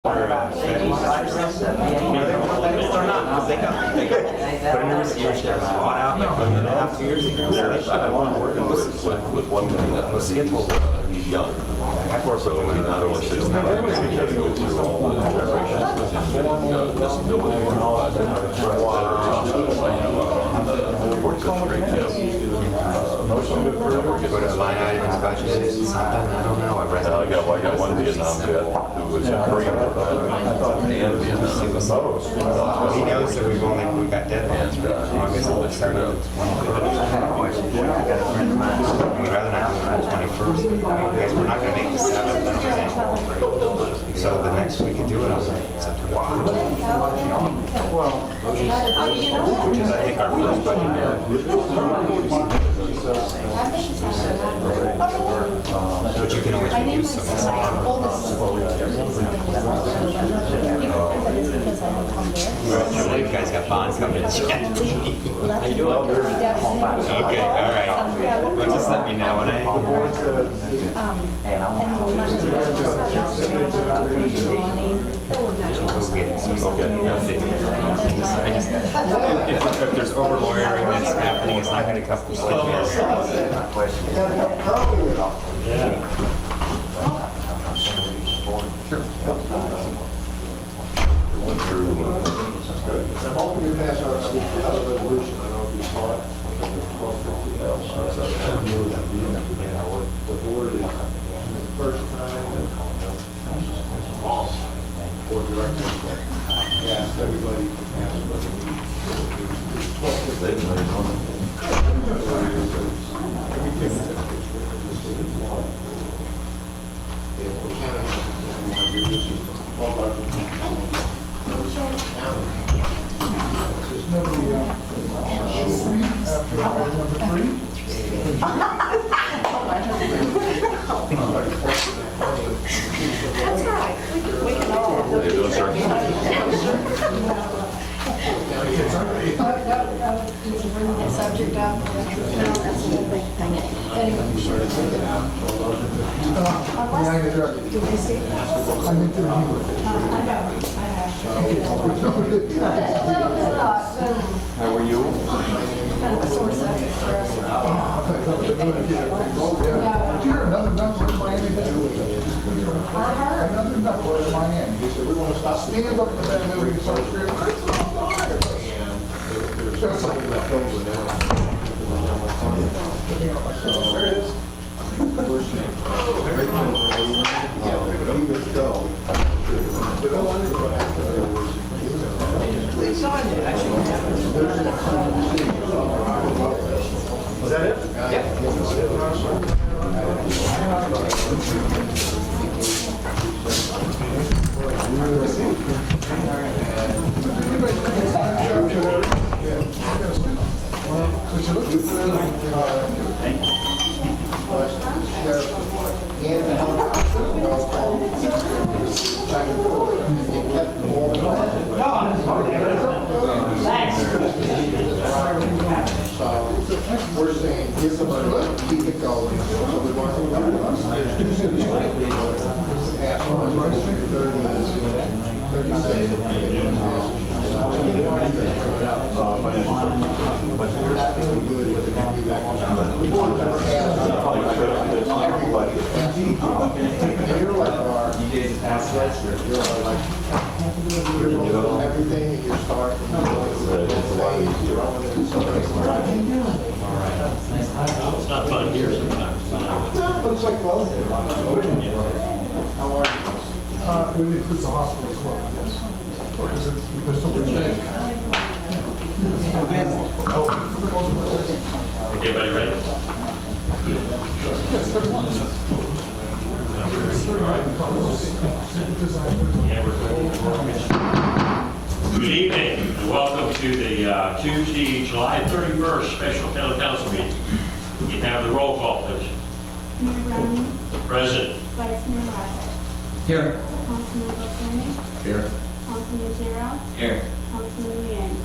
They're not, because they got put in a receivership, bought out like 1.5 to 2 years ago. So they thought I wanted to work with one thing that was scheduled. He's young. So he not only sits in the back, he has to go through all the generations with his disability. Motion to approve. Put a line item in budget, something, I don't know. I got one Vietnam vet who was in Korea. And Vietnam. He knows that we've got deadlines for August, let's start out with 21st. I got a friend of mine, we'd rather not do it on the 21st, because we're not gonna make the 7th, then everything. So the next we can do it on September. Which is, I think, our first budget year. But you can always reduce some of the you guys got bonds coming in. I do. Okay, all right. Well, just let me know when I. If there's over lawyering that's happening, it's not going to come from I'm hoping you pass our resolution. I don't know if you saw it. The board is the first time for directors asked everybody to pass a resolution. That's right. We can all. How you doing, sir? Subject of. No, that's a big thing. Do we see? I need to review it. How are you? Did you hear another number in Miami? Another number in Miami. He said, we want to stop stand up in the bed and we can start screaming. Just something that goes with that. There it is. Please sign it. Was that it? We're saying, give them a, keep it going. So we want to everything that you start. It's not fun here sometimes. But it's like both. How are you? It includes the hospital as well, yes. Because something changed. Everybody ready? Good evening and welcome to the Tuesday, July 31st special town council meeting. You have the roll call, please. Mayor Brown, Present. Vice Mayor Rogers, Here. Councilman Bossini, Here. Councilman Zero, Here. Councilman Liang.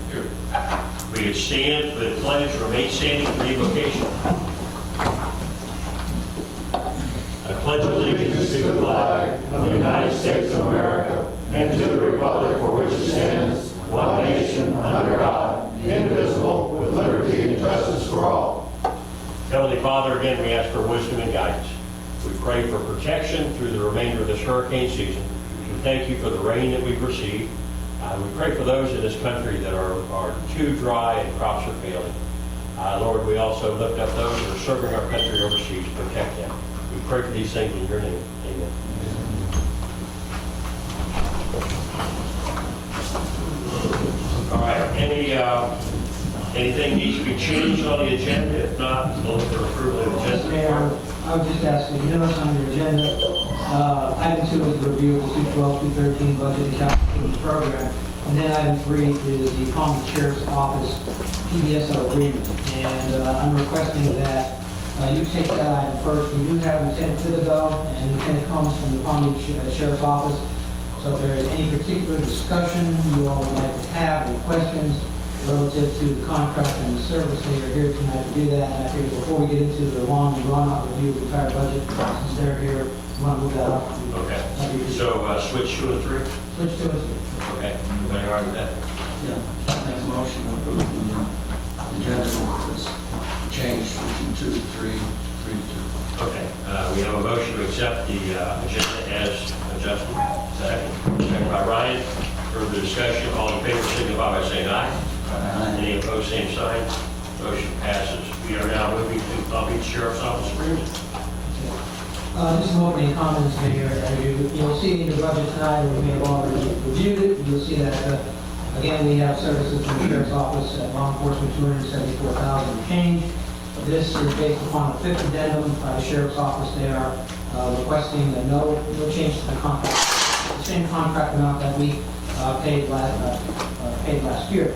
We could stand for the pledge, remain standing for the invocation. I pledge allegiance to the flag of the United States of America pray for protection through the remainder of this hurricane season. We thank you for the rain that we've received. We pray for those in this country that are too dry and crops are failing. Lord, we also lift up those that are serving our country overseas. Protect them. We pray for these things in your name. Amen. All right. Anything needs to be changed on the agenda? If not, we'll look for approval of the agenda. Mayor, I would just ask, you notice on your agenda, item 2 is the review of the 2012-2013 budget and capital program. And then item 3 is the Palm Beach Sheriff's Office PBSO agreement. And I'm requesting that you take that item first. We do have Lieutenant Thibodeau and Lieutenant Combs from the Palm Beach Sheriff's Office. So if there is any particular discussion you all would like to have, or questions relative to the contract and the service, they are here tonight to do that. And I figure before we get into the long and drawn-out review of the entire budget, since they're here, we want to move that up. Okay. So switch 2 and 3? Switch to it. Okay. Anybody argue with that? Yeah, make a motion to approve the agenda is changed from 2 to 3, 3 to 2. Okay. We have a motion to accept the agenda as adjusted. Second by Ryan. Further discussion. All in favor signify by saying aye. Any opposed, same sign. Motion passes. We are now moving to Palm Beach Sheriff's Office agreement. Just some opening comments, Mayor. As you'll see in the budget tonight, we may have already reviewed it. You'll see that, again, we have services from the Sheriff's Office at law enforcement, $274,000 and change. This is based upon a fifth addendum by the Sheriff's Office. They are requesting no change to the contract. The same contract amount that we paid last year.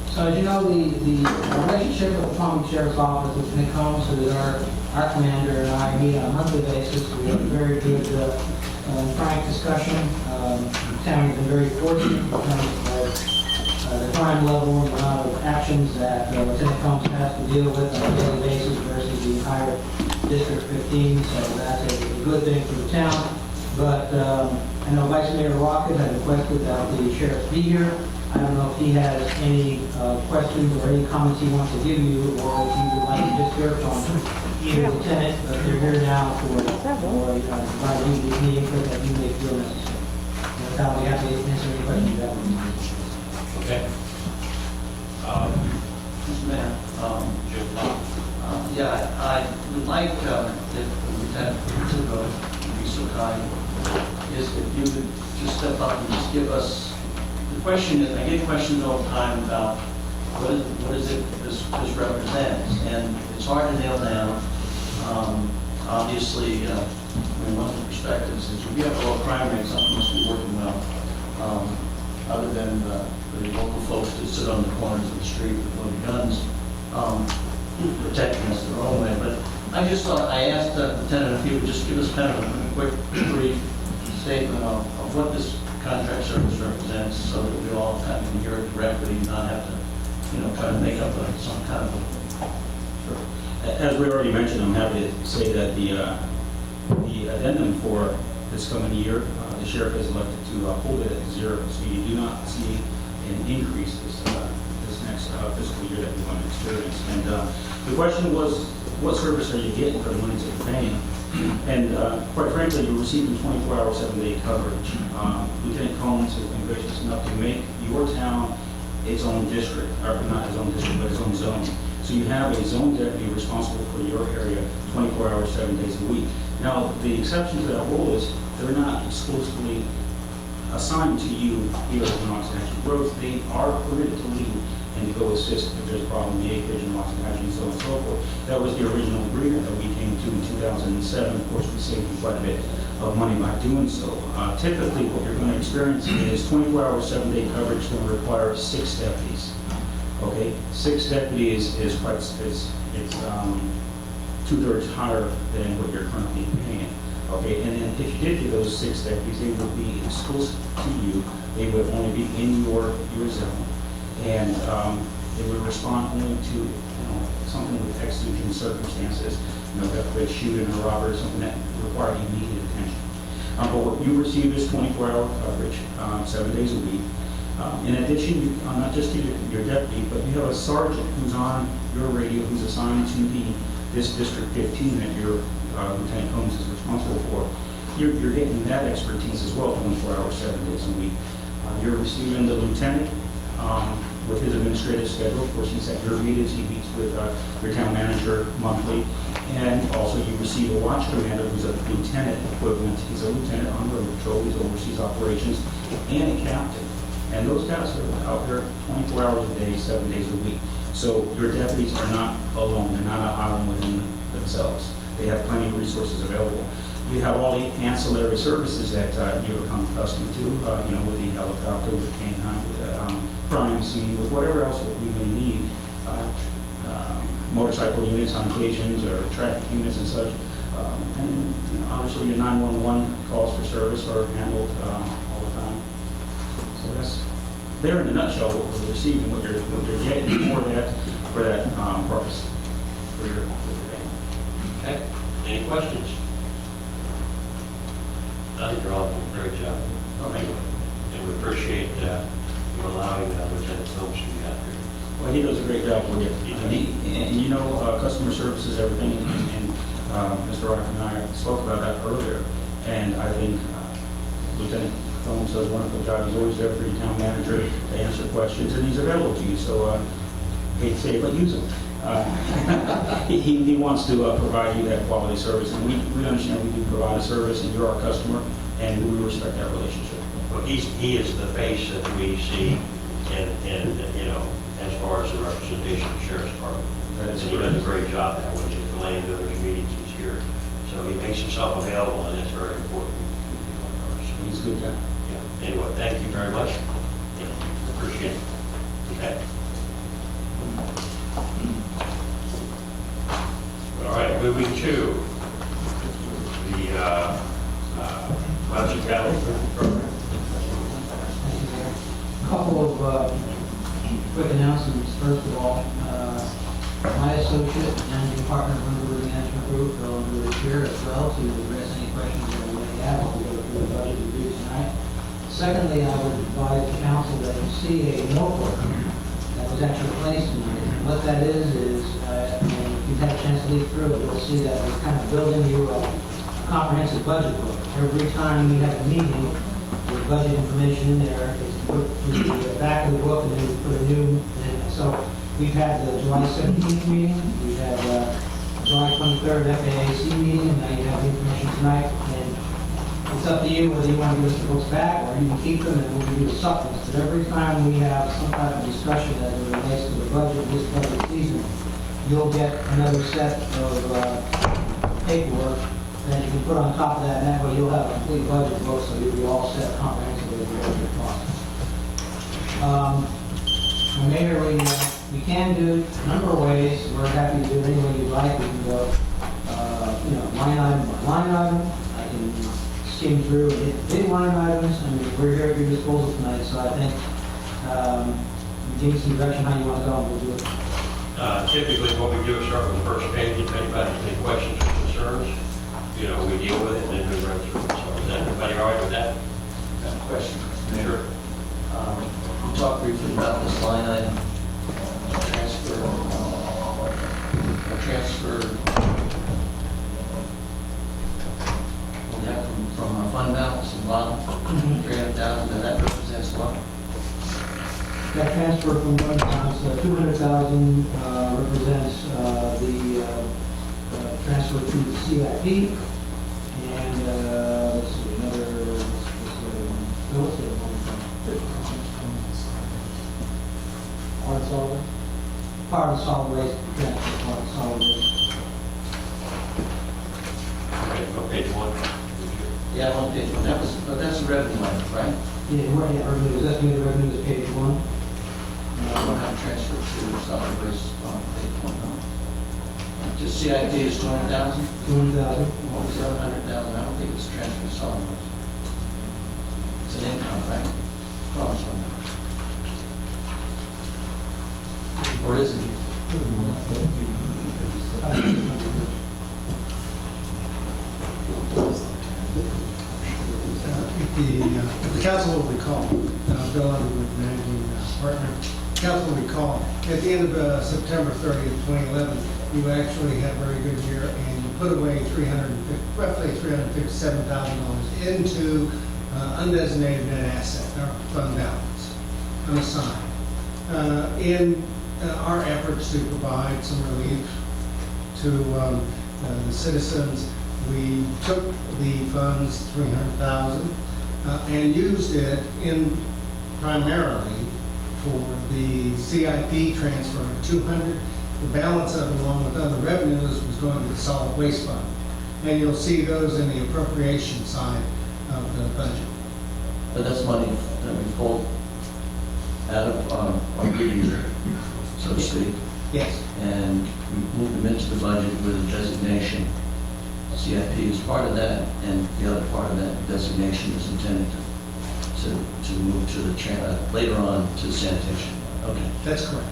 So as you know, the relationship with the Palm Beach Sheriff's Office, Lieutenant Combs, who is our commander, and I meet on a monthly basis. We have a very good frank discussion. The town has been very fortunate in terms of the crime level and the amount of actions that Lieutenant Combs has to deal with on a daily basis versus the entire District 15. So that's a good thing for the town. But I know Vice Mayor Rocket had requested that the sheriff be here. I don't know if he has any questions or any comments he wants to give you, or if you would like to just hear from either lieutenant, but they're here now for provide you with any input that you may feel necessary. And with that, we have to answer any questions you have. Okay. Mr. Mayor, Jim. I would like, if Lieutenant Thibodeau would be so kind, is if you could just step up and just give us, the question is, I get questions all the time about what is it this represents, and it's hard to nail down. Obviously, one of the perspectives is if you have a low crime rate, something must be working well, other than the local folks that sit on the corners of the street with loaded guns, protecting us their own way. But I just thought, I asked Lieutenant if he would just give us kind of a quick, brief statement of what this contract service represents, so that we all kind of can hear it directly and not have to, try to make up some kind of As we already mentioned, I'm happy to say that the addendum for this coming year, the sheriff has elected to hold it at 0, so you do not see an increase this next fiscal year that we want to experience. And the question was, what service are you getting for the money that you're paying? And quite frankly, you're receiving 24-hour, 7-day coverage. Lieutenant Combs has been gracious enough to make your town its own district, or not its own district, but its own zone. So you have a zone deputy responsible for your area 24 hours, 7 days a week. Now, the exception to that rule is they're not exclusively assigned to you here at the Knox National Growth. They are permitted to leave and to go assist if there's a problem in the acreage and Knox National and so on and so forth. That was the original agreement that we came to in 2007. Of course, we saved you quite a bit of money by doing so. Typically, what you're going to experience is 24-hour, 7-day coverage is going to require 6 deputies. Okay, 6 deputies is quite, it's 2/3 higher than what you're currently paying. Okay, and then if you did get those 6 deputies, they would be exclusive to you. They would only be in your zone, and they would respond only to something with exigent circumstances. death rate shooting or robbery or something that required immediate attention. But what you receive is 24-hour coverage, 7 days a week. In addition, not just to your deputy, but you have a sergeant who's on your radio who's assigned to this District 15 that your Lieutenant Combs is responsible for. You're getting that expertise as well, 24 hours, 7 days a week. You're receiving the lieutenant with his administrative schedule. Of course, he's at your meetings, he meets with your town manager monthly. And also you receive a watch commander who's a lieutenant equivalent. He's a lieutenant on road patrol, he oversees operations, and a captain. And those guys are out there 24 hours a day, 7 days a week. So your deputies are not alone, they're not an island within themselves. They have plenty of resources available. You have all the ancillary services that you become accustomed to, with the helicopter, with canine, with crime scene, with whatever else that we may need. Motorcycle units on occasions, or traffic units and such. And obviously your 911 calls for service are handled all the time. So that's there in a nutshell what we're receiving, what you're getting for that purpose for your day. Okay, any questions? I think you're all doing a great job. And we appreciate you allowing Lieutenant Phillips to be out here. Well, he does a great job with it. And customer service is everything, and Mr. Rock and I spoke about that earlier. And I think Lieutenant Combs does a wonderful job. He's always there for your town manager to answer questions, and he's available to you. So, hate to say it, but use him. He wants to provide you that quality service, and we understand we do provide a service, and you're our customer, and we respect that relationship. Well, he is the face that we see, and as far as the representation of the Sheriff's Department. And he does a great job now when he's delaying those meetings, he's here. So he makes himself available, and it's very important. He's a good guy. Yeah. Anyway, thank you very much. Yeah, appreciate it. Okay. All right, moving to the Muncie County program. A couple of quick announcements. First of all, my associate, managing partner of Underwood Management Group, Bill Underwood, is here as well to address any questions that we may have as we go through the budget review tonight. Secondly, I would advise the council that you see a notebook that was actually placed tonight. And what that is when you've had a chance to leaf through it, you'll see that we're kind of building you a comprehensive budget book. Every time we have a meeting, with budget information in there, it's put to the back of the book, and then we put a new. So we've had the July 17th meeting, we've had July 23rd FAAC meeting, and now you have the information tonight. And it's up to you whether you want to give us the books back, or you can keep them, and we'll give you the supplements. But every time we have some type of discussion as it relates to the budget this budget season, you'll get another set of paperwork that you can put on top of that, and that way you'll have a complete budget book, so you'll be all set comprehensively with your budget process. Mayor, we can do a number of ways. We're happy to do it any way you'd like. We can go, line item by line item. I can skim through and hit big line items. I mean, we're here at your disposal tonight, so I think give me some direction how you want to go, and we'll do it. Typically, what we do is start with the first page. If anybody has any questions or concerns, we deal with it and then we run through it. So is everybody all right with that? Got a question. Sure. We talked briefly about this line item, transfer, we have from our fund balance and bottom, 300,000, and that represents what? That transfer from fund balance, 200,000 represents the transfer to the CIP, and let's see, another, part of solid waste, transfer part of solid waste. Okay, go page one. Yeah, on page one, that's the revenue item, right? Yeah, revenues, estimated revenues is page 1. I don't have transfer to solid waste on page one, no. Just CIP is 200,000? 200,000. 700,000, I don't think it's transfer to solid waste. It's an income, right? Promise on that. Or is it? If the council will recall, Bill Underwood, managing partner, council will recall, at the end of September 30th, 2011, you actually had a very good year, and you put away roughly $357,000 into undesignated net asset, or fund balance, unassigned. In our efforts to provide some relief to the citizens, we took the funds, $300,000, and used it primarily for the CIP transfer of $200,000. The balance of it, along with other revenues, was going to the solid waste fund. And you'll see those in the appropriation side of the budget. But that's money that we pulled out of our meeting, so to speak, Yes. and we moved them into the budget with a designation. CIP is part of that, and the other part of that designation is intended to move to the, later on to sanitation. Okay. That's correct.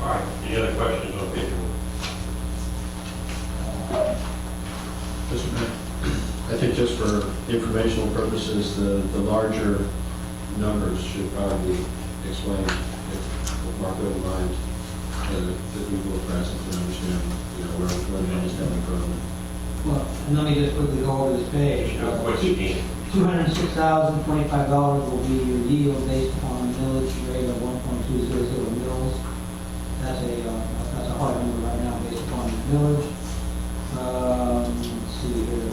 All right, any other questions on page one? Mr. Mayor, I think just for informational purposes, the larger numbers should probably explain, if Mark wouldn't mind, the people who are present to understand, where the money's coming from. Well, and let me just quickly go over this page. What you need. $206,025 will be your yield based upon a millage rate of 1.200 mils. That's a hard number right now based upon the millage. Let's see here.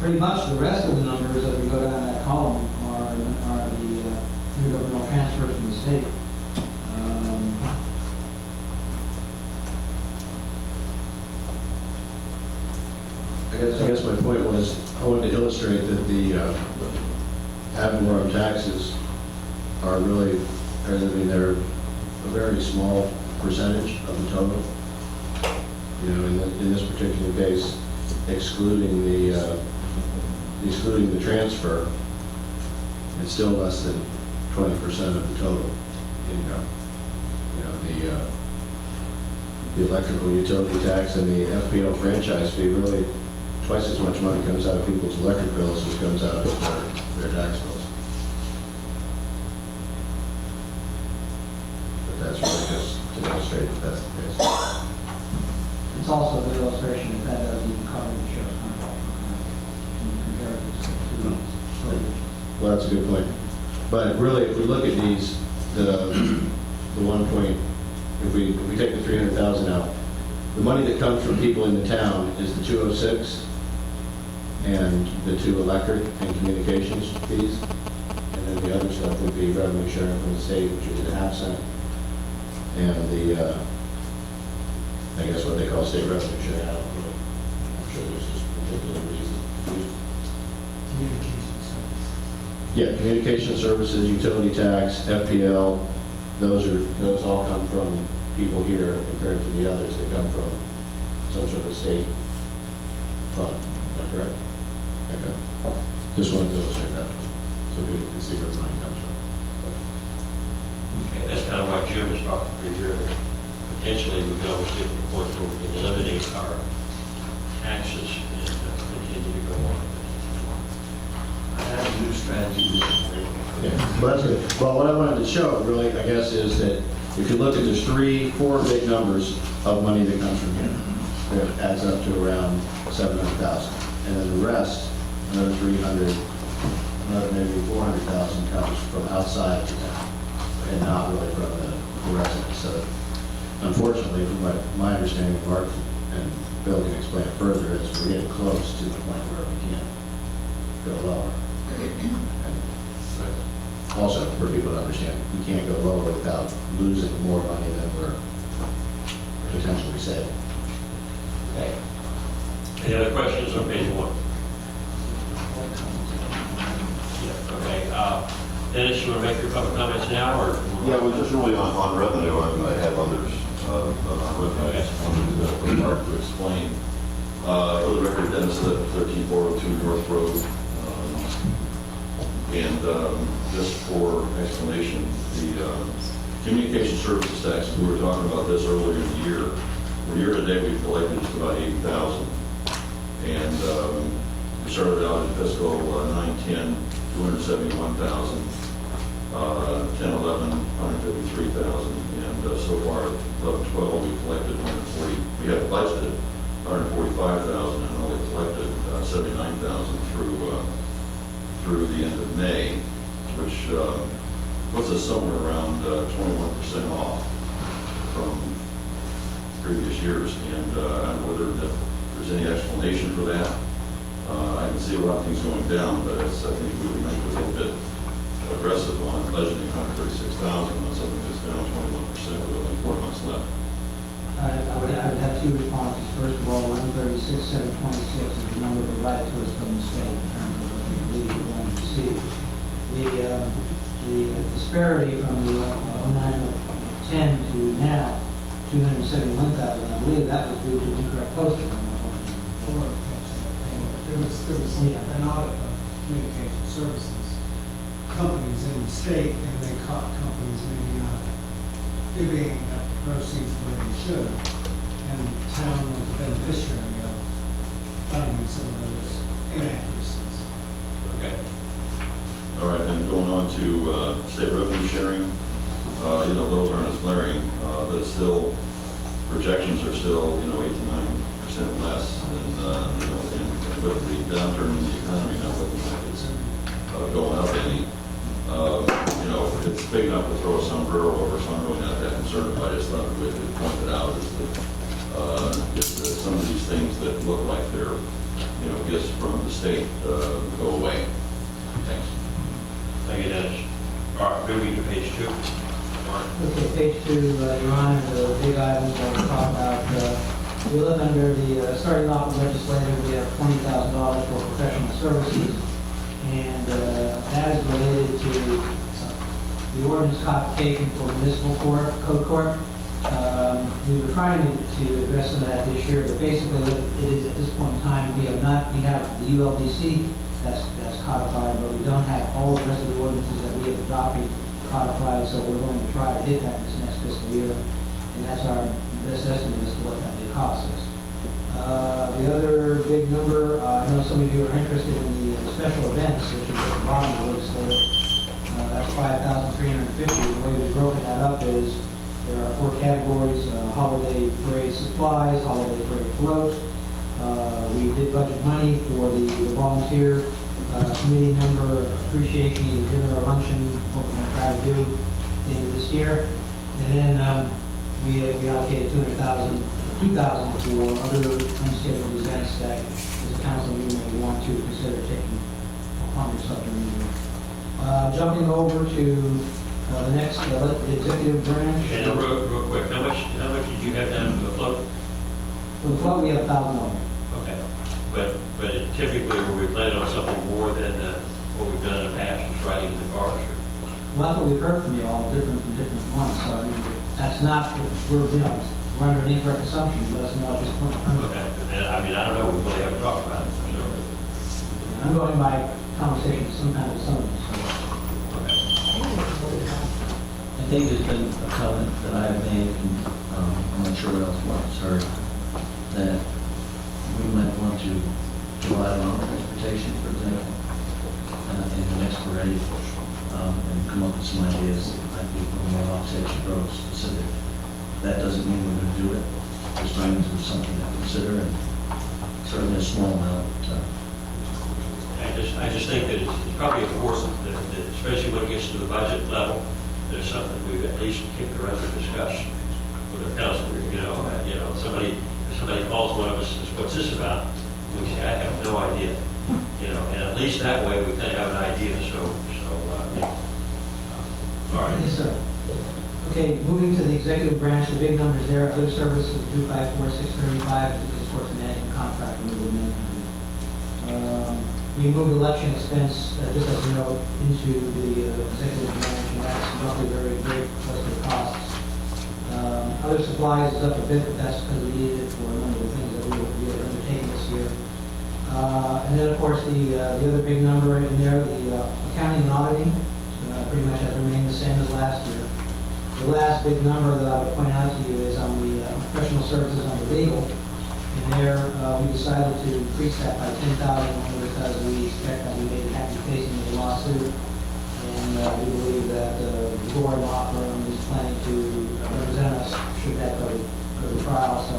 Pretty much the rest of the numbers as we go down that column are the intergovernmental transfers from the state. I guess my point was, I wanted to illustrate that the ad valorem taxes are really, they're a very small percentage of the total. In this particular case, excluding the transfer, it's still less than 20% of the total income. The electrical utility tax and the FPL franchise fee, really twice as much money comes out of people's electric bills as comes out of their tax bills. But that's really just to illustrate that that's the case. It's also an illustration that doesn't even cover the sheriff's contract. Compare it to Well, that's a good point. But really, if we look at these, the 1 point, if we take the 300,000 out, the money that comes from people in the town is the 206 and the 2 electric and communications fees. And then the other stuff would be revenue sharing from the state, which is a half cent. And the, I guess what they call state revenue sharing, I don't know. I'm sure there's just particular reasons. Yeah, communication services, utility tax, FPL, those all come from people here compared to the others that come from some sort of state fund. Is that correct? Okay. Just wanted to illustrate that so people can see where the money comes from. Okay, that's kind of what Jim was talking about here. Potentially, we could almost get to the point where we can eliminate our taxes and continue to go on. I have a new strategy. Yeah, well, that's good. Well, what I wanted to show, really, I guess, is that if you look at there's 4 big numbers of money that comes from here, that adds up to around 700,000. And then the rest, another 300, another maybe 400,000 comes from outside of the town, and not really from the residents. So, unfortunately, from what my understanding of Mark and Bill can explain it further, is we're getting close to the point where we can't go lower. And also, for people to understand, we can't go lower without losing more money than we're potentially saving. Okay. Any other questions on page 1? Yeah, okay. Dennis, you want to make your public comments now, or? Yeah, well, just really on revenue, I have others with me. I wanted Mark to explain. For the record, Dennis, at 13402 North Road. And just for explanation, the communication services tax, we were talking about this earlier in the year. For year to date, we've collected just about 80,000. And started out in fiscal 9-10, 271,000, 10-11, 153,000, and so far 11-12 we collected 140. We had budgeted 145,000 and only collected 79,000 through the end of May, which puts us somewhere around 21% off from previous years. And I don't know whether there's any explanation for that. I can see a lot of things going down, but I think we would make it a little bit aggressive on budgeting 136,000 on something that's down 21% with only 4 months left. I would have two responses. First of all, 136,726 is the number provided to us from the state in terms of what we believe we're going to see. The disparity from the 09-10 to now, 271,000, I believe that was due to incorrect posting. There was an audit of communication services companies in the state, and they caught companies maybe not divvying up the proceeds where they should. And the town was the beneficiary of finding some of those inaccuracies. Okay. All right, and going on to state revenue sharing, those aren't as glaring, but it's still, projections are still, 8 to 9% less than, and with the downturn in the economy not looking like it's going up any. It's big enough to throw a sombrero over, so I'm really not that concerned about it. I just thought we had pointed out is that some of these things that look like they're, gifts from the state go away. Thanks. Thank you, Dennis. All right, moving to page 2. Mark. Okay, page 2, Your Honor, the big items that we talk about. We look under the, starting off with legislative, we have $20,000 for professional services, and that is related to the ordinance codification for municipal court, code court. We were trying to address some of that this year, but basically what it is at this point in time, we have the ULDC that's codified, but we don't have all the rest of the ordinances that we have adopted codified, so we're going to try to hit that this next fiscal year, and that's our best estimate as to what that may cost us. The other big number, I know some of you are interested in the special events, which is at the bottom of the list there. That's 5,350. The way we've broken that up is there are 4 categories: holiday parade supplies, holiday parade float. We did budget money for the volunteer committee member appreciation, either dinner or luncheon, what we're going to try to do at the end of this year. And then we allocated $2,000 for other unscheduled events that, as a council, you may want to consider taking upon yourself to review. Jumping over to the next, the executive branch. And real quick, how much did you have down to the float? For the float, we have $1,000. Okay. But typically, were we planning on something more than what we've done in the past, just riding in the cars? Well, that's what we've heard from you all, different from different ones. So I mean, that's not, we're under an incorrect assumption, but that's not at this point. Okay. And I don't know, we really haven't talked about it. So. I'm going by conversations sometimes with some of them. I think there's been a comment that I've made, and I'm not sure what else was heard, that we might want to provide our own transportation, for example, in the next parade, and come up with some ideas that might be a little more offset road specific. That doesn't mean we're going to do it. Just means there's something to consider, and certainly a small amount. I just think that it's probably important that especially when it gets to the budget level, there's something we at least kick around to discuss with the council. If somebody calls one of us and says, "What's this about?" We say, "I have no idea." And at least that way we kind of have an idea. All right. Yes, sir. Okay, moving to the executive branch, the big numbers there, other services, 254,635, is for the management contract removal management. We moved election expense, just as you know, into the executive branch, and that's roughly very close to the costs. Other supplies is up a bit, but that's because we needed it for a number of things that we are undertaking this year. And then, of course, the other big number in there, the accounting and auditing, pretty much has remained the same as last year. The last big number that I would point out to you is on the professional services under legal. And there, we decided to increase that by 10,000 only because we expect that we may have to be facing a lawsuit. And we believe that the Gore law firm is planning to represent us should that go to trial. So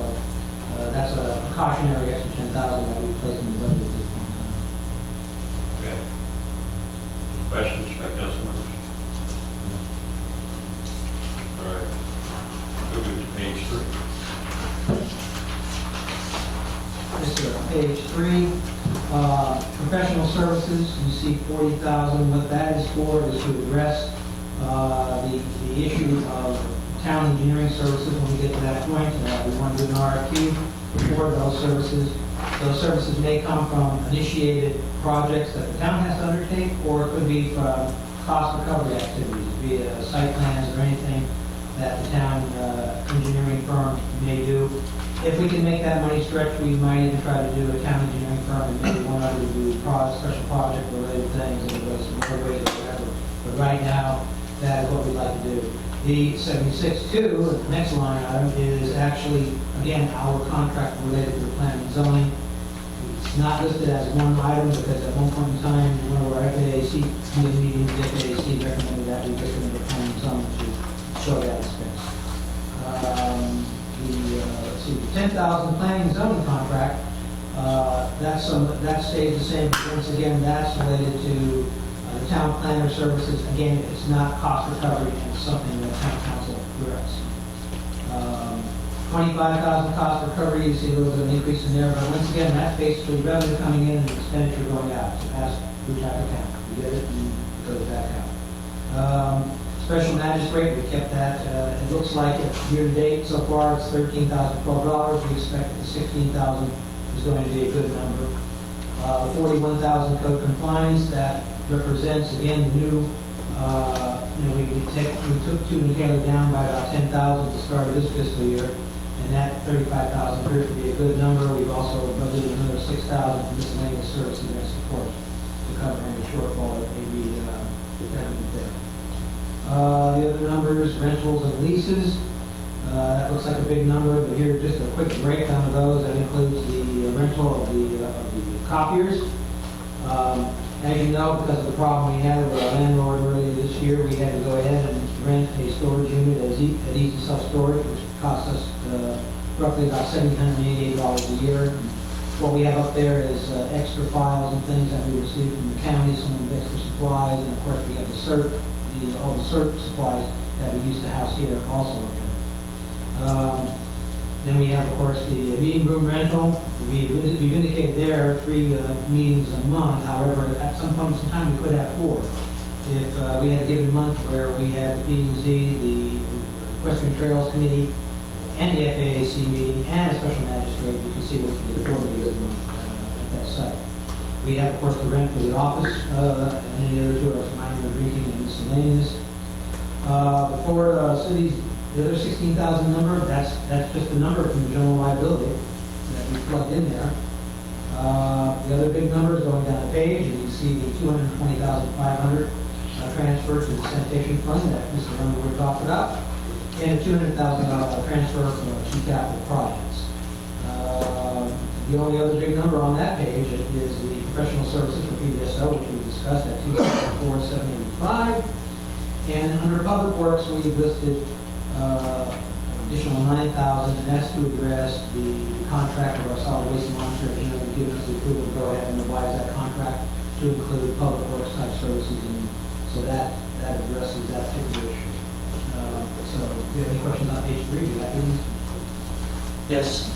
that's a cautionary extra 10,000 that we placed in the budget at this point in time. Okay. Questions by council members? All right. Moving to page 3. Yes, sir. On page 3, professional services, you see 40,000. What that is for is to address the issue of town engineering services when we get to that point. We want to do an RFQ for those services. Those services may come from initiated projects that the town has to undertake, or it could be from cost recovery activities, be it site plans or anything that the town engineering firm may do. If we can make that money stretch, we might even try to do a town engineering firm and maybe one other to do special project related things and some more ways or whatever. But right now, that is what we'd like to do. The 76.2, the next line item, is actually, again, our contract related to planning and zoning. It's not listed as one item because at one point in time, one of our FAAC meetings, the FAAC recommended that we pick under planning and zoning to show that expense. Let's see, the 10,000 planning and zoning contract, that stays the same. Once again, that's related to the town planner services. Again, it's not cost recovery, and it's something that town council directs. 25,000 cost recovery, you see a little bit of an increase in there, but once again, that's basically revenue coming in and expenditure going out. So pass through that account. We get it and it goes back out. Special magistrate, we kept that. It looks like year to date so far it's $13,012. We expect that the 16,000 is going to be a good number. The 41,000 code compliance, that represents again the new. We took two together down by about 10,000 at the start of this fiscal year, and that 35,000 appears to be a good number. We've also budgeted another 6,000 for miscellaneous services and support to cover any shortfall that may be evident there. The other numbers, rentals and leases, that looks like a big number, but here just a quick breakdown of those. That includes the rental of the copiers. As you know, because of the problem we had with our landlord earlier this year, we had to go ahead and rent a storage unit at Easy Self Storage, which cost us roughly about $788 a year. What we have up there is extra files and things that we received from the county, some of the extra supplies, and of course we have all the CERT supplies that we use to house here also. Then we have, of course, the meeting room rental. We've indicated there 3 meetings a month. However, at some point in time, we could have 4. If we had a given month where we had the P&Z, the Western Trails Committee, and the FAAC meeting, and a special magistrate, you can see what the 4 meetings a month at that site. We have, of course, the rent for the office, and the other 2 are for minor drinking and miscellaneous. The other 16,000 number, that's just a number from the general liability that we plugged in there. The other big numbers going down the page, you can see the $220,500 transfer to the sanitation fund that Mr. Underwood talked about, and a $200,000 transfer from two capital projects. The only other big number on that page is the professional services for PDSO, which we discussed at $2,475. And under public works, we listed additional $9,000, and that's to address the contract of our solid waste monitor. You know, give us the approval to go ahead and revise that contract to include public works type services, and so that addresses that particular issue. So, do you have any questions on page 3? Do you have any? Yes.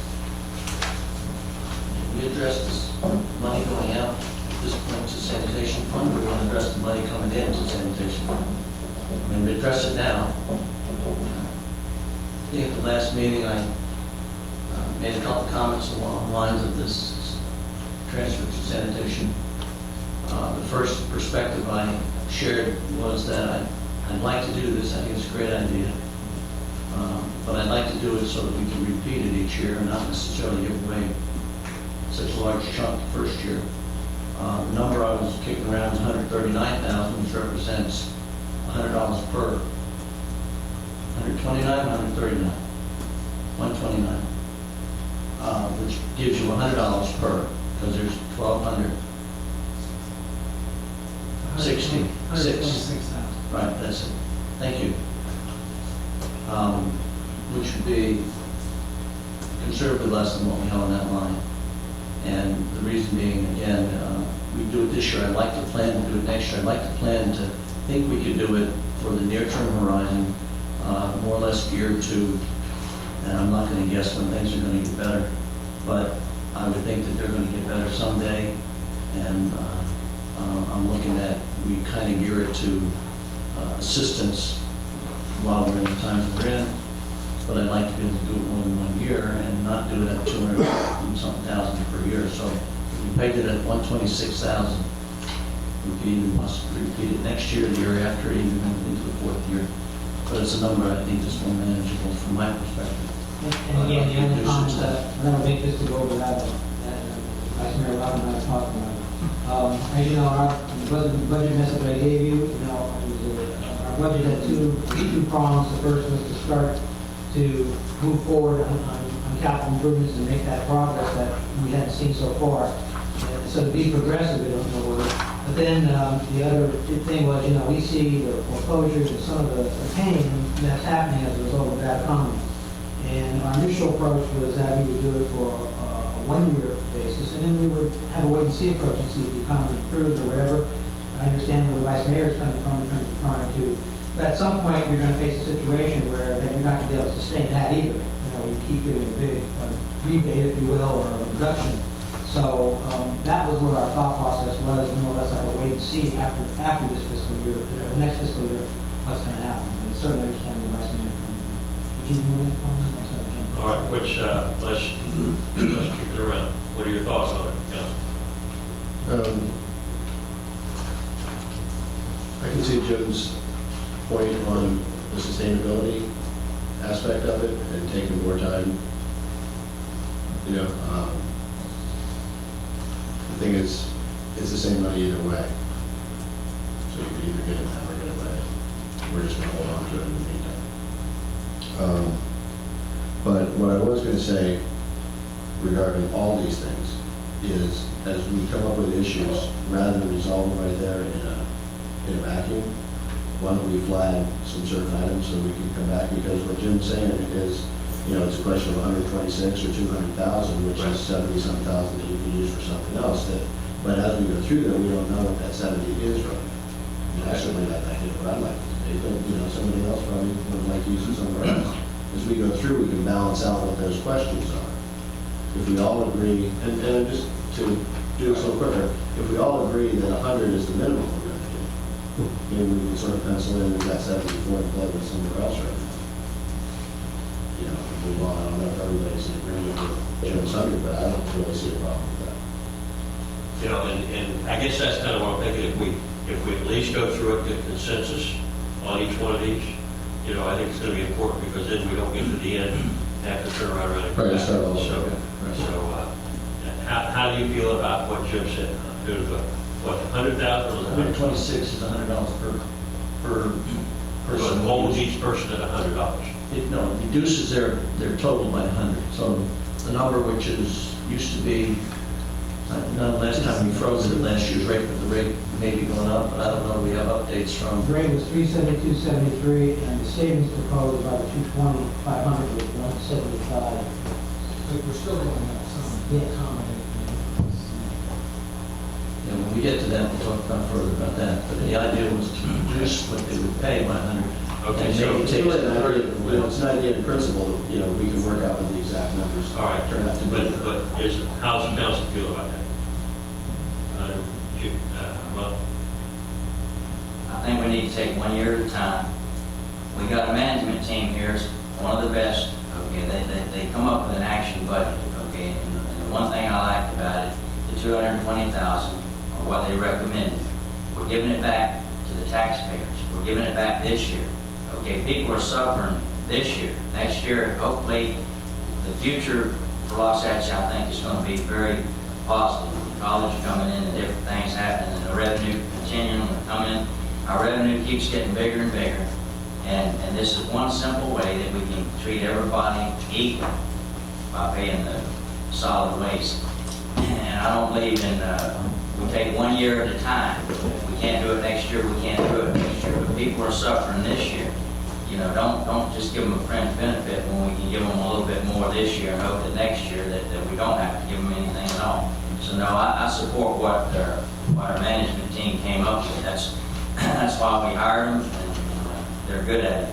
We addressed this money going out at this point to sanitation fund, or we want to address the money coming in to sanitation fund? I mean, we address it now. I think at the last meeting, I made a couple comments along the lines of this transfer to sanitation. The first perspective I shared was that I'd like to do this. I think it's a great idea. But I'd like to do it so that we can repeat it each year and not necessarily give away such a large chunk the first year. The number I was kicking around is $139,000, which represents $100 per. 129, 139, 129. which gives you $100 per, because there's 1,200. 66. 126,000. Right, that's it. Thank you. Which would be considerably less than what we have on that line. And the reason being, again, we do it this year, I'd like to plan to do it next year. I'd like to plan to think we could do it for the near-term horizon, more or less geared to, and I'm not going to guess when things are going to get better, but I would think that they're going to get better someday. And I'm looking at, we kind of gear it to assistance while we're in the times we're in, but I'd like to be able to do it more than 1 year and not do it at 200 and something thousand per year. So if we paid it at 126,000, we could even possibly repeat it next year, the year after, even into the 4th year. But it's a number I think that's more manageable from my perspective. And again, the only comment that I'm going to make this to go over that, Vice Mayor Robin and I talked about. As you know, our budget message I gave you, our budget had two prongs. The first was to start to move forward on capital improvements and make that progress that we hadn't seen so far. So to be progressive, we don't know where. But then the other thing was, we see the foreclosures and some of the pain that's happening as a result of that economy. And our initial approach was that we would do it for a 1-year basis, and then we would have a wait-and-see approach and see if the economy improves or whatever. I understand where the Vice Mayor is coming from in terms of trying to, but at some point you're going to face a situation where then you're not going to be able to sustain that either. You keep getting a big rebate, if you will, or a reduction. So that was what our thought process was, more or less like a wait and see after this fiscal year, the next fiscal year, what's going to happen. And certainly understand the Vice Mayor. Would you move it? All right, let's keep it around. What are your thoughts on it, Council? I can see Jim's point on the sustainability aspect of it and taking more time. The thing is, it's the same money either way. So you can either get it now or get it later. We're just going to hold on to it in the meantime. But what I was going to say regarding all these things is, as we come up with issues, rather than resolve them right there in a vacuum, why don't we flag some certain items so we can come back? Because what Jim's saying is, it's a question of 126 or 200,000, which is 70-some thousand that you can use for something else. But as we go through there, we don't know what that 70 is right now. I certainly like that, what I'd like to say, but somebody else probably would like to use it somewhere else. As we go through, we can balance out what those questions are. If we all agree, and just to do this a little quicker, if we all agree that 100 is the minimum we're going to do, maybe we can sort of pencil in, we've got 74 and play with somewhere else right now. Move on. I don't know if everybody's in agreement with Jim's 100, but I don't really see a problem with that. And I guess that's kind of what I'm thinking. If we at least go through it, get consensus on each one of these, I think it's going to be important, because then we don't get to the end and have to turn around and come Right, back. start all over. So how do you feel about what Jim said? What, 100,000 or 126 is $100 per person. So hold each person at $100. It reduces their total by 100. So the number, which used to be, last time we froze it at last year's rate, but the rate may be going up, but I don't know, we have updates from. The rate was 372.73, and the savings proposed by the 220, 500 was 175. But we're still going to have some accommodation. When we get to that, we'll talk about further about that. But the idea was to reduce what they would pay by 100. Okay, And so maybe It's take really it an idea, further. it's an idea in principle, we can work out with the exact numbers. All right, Turn out to be. but how's the council feel about that? Well, I think we need to take 1 year at a time. We got a management team here, it's one of the best, okay, they come up with an action budget, okay, and the one thing I liked about it, the 220,000, or what they recommended, we're giving it back to the taxpayers, we're giving it back this year, okay, people are suffering this year, next year, hopefully, the future for Wasatch, I think, is going to be very positive. College coming in and different things happening, and the revenue continuing to come in. Our revenue keeps getting bigger and bigger, and this is one simple way that we can treat everybody equal by paying the solid waste. And I don't believe in, we take 1 year at a time. If we can't do it next year, we can't do it next year. But people are suffering this year. You know, don't just give them a fringe benefit when we can give them a little bit more this year and hope that next year that we don't have to give them anything at all. So no, I support what our management team came up with. That's why we hired them, and they're good at it.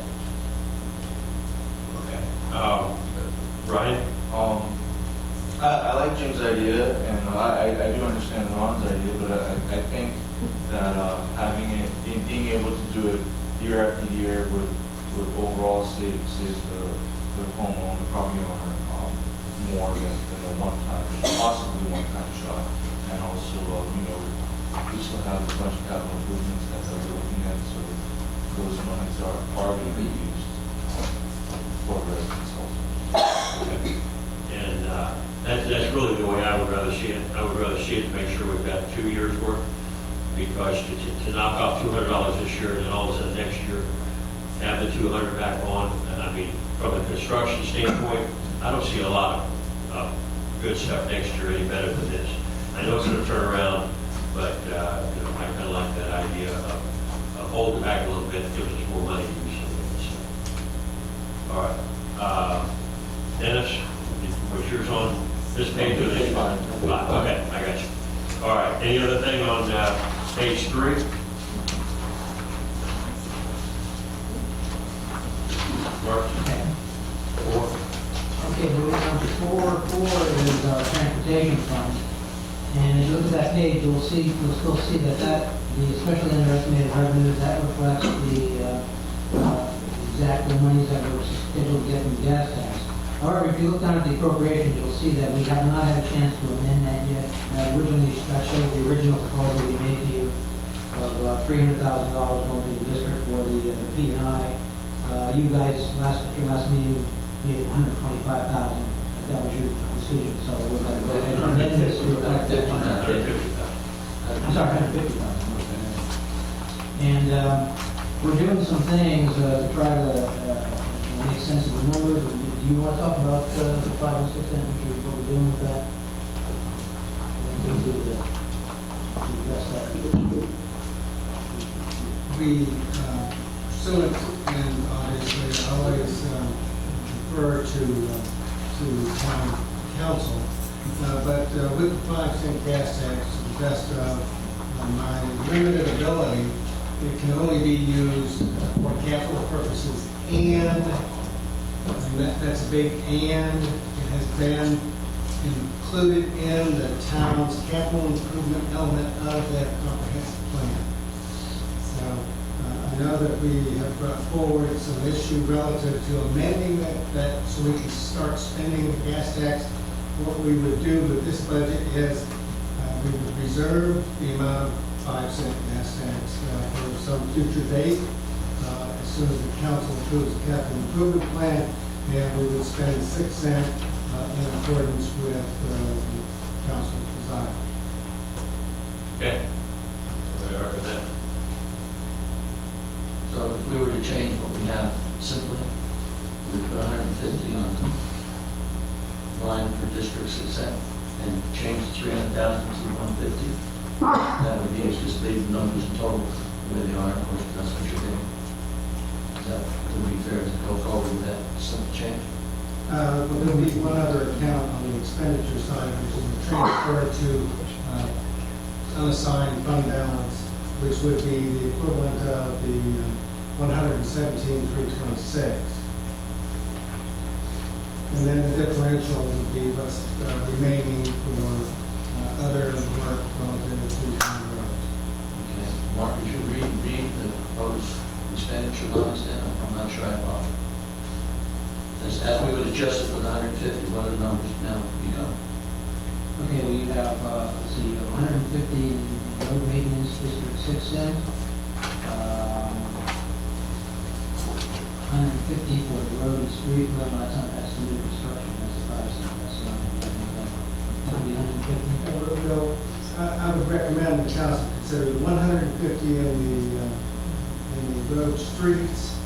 Okay. Ryan? I like Jim's idea, and I do understand Ron's idea, but I think that having it, being able to do it year after year would overall save the homeowner, the property owner, more than a one-time, possibly one-time shot. And also, we still have a bunch of capital improvements that we're looking at, so those monies are going to be used for residents also. And that's really the way I would rather see it. I would rather see it to make sure we've got 2 years' worth, because to knock off $200 this year and then all of a sudden next year have the 200 back on, and I mean, from a construction standpoint, I don't see a lot of good stuff next year any better than this. I know it's going to turn around, but I kind of like that idea of holding back a little bit, gives us more money to do something. So. All right. Dennis, was yours on this page or this? Fine. Okay, I got you. All right. Any other thing on page 3? Mark? 4. Okay, moving on to 4 is our transportation fund. And if you look at that page, you'll still see that the special estimated revenues, that reflects the exact monies that were scheduled to get from the gas tax. However, if you look down at the appropriations, you'll see that we have not had a chance to amend that yet. Originally, that showed the original proposal we made to you of $300,000 going to the district for the P&I. You guys, at your last meeting, made $125,000. That was your decision, so we're going to go ahead and amend this to reflect that. I'm sorry, $150,000. And we're doing some things to try to make sense of the numbers. Do you want to talk about the 5 and 6 entries, what we're doing with that? We, pursuant and obviously always defer to town council, but with the 5-cent gas tax, to the best of my limited ability, it can only be used for capital purposes, and that's a big and. It has been included in the town's capital improvement element of that comprehensive plan. So I know that we have brought forward some issue relative to amending that so we can start spending the gas tax. What we would do with this budget is we would reserve the amount of 5-cent gas tax for some future date. As soon as the council approves the capital improvement plan, and we would spend 6 cents in accordance with the council's desire. Okay. We are with that. So if we were to change what we have simply, we put 150 on the line for District 6 and change the 300,000 to 150, that would be, just leave the numbers in total where they are, of course, that's what you're doing. Is that, would be fair to go forward with that simple change? But there'll be one other account on the expenditure side, which is a transfer to unassigned fund balance, which would be the equivalent of the 117,326. And then the differential would be what's remaining for other work relative to county roads. Okay. Mark, would you read the proposed expenditure lines then? I'm not sure I follow. As we would adjust it for the 150, what are the numbers now become? Okay, well, you have, let's see, 150 in road maintenance, District 6 cent. 150 for the road and street, well, that's not, that's the new construction, that's the 5 cent, that's not, that would be 150. I would recommend the council consider 150 in the road streets,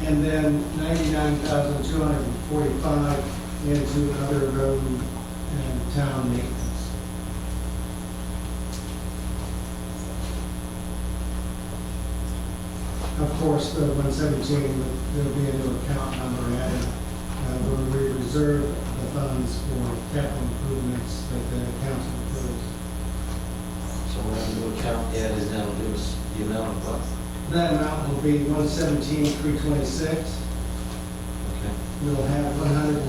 and then 99,245 into other road and town maintenance. Of course, the 117, there'll be a new account number added, where we reserve the funds for capital improvements that the council approves. So we're going to do account added, that'll give us the amount of what? That amount will be 117,326. Okay. We'll have 150,000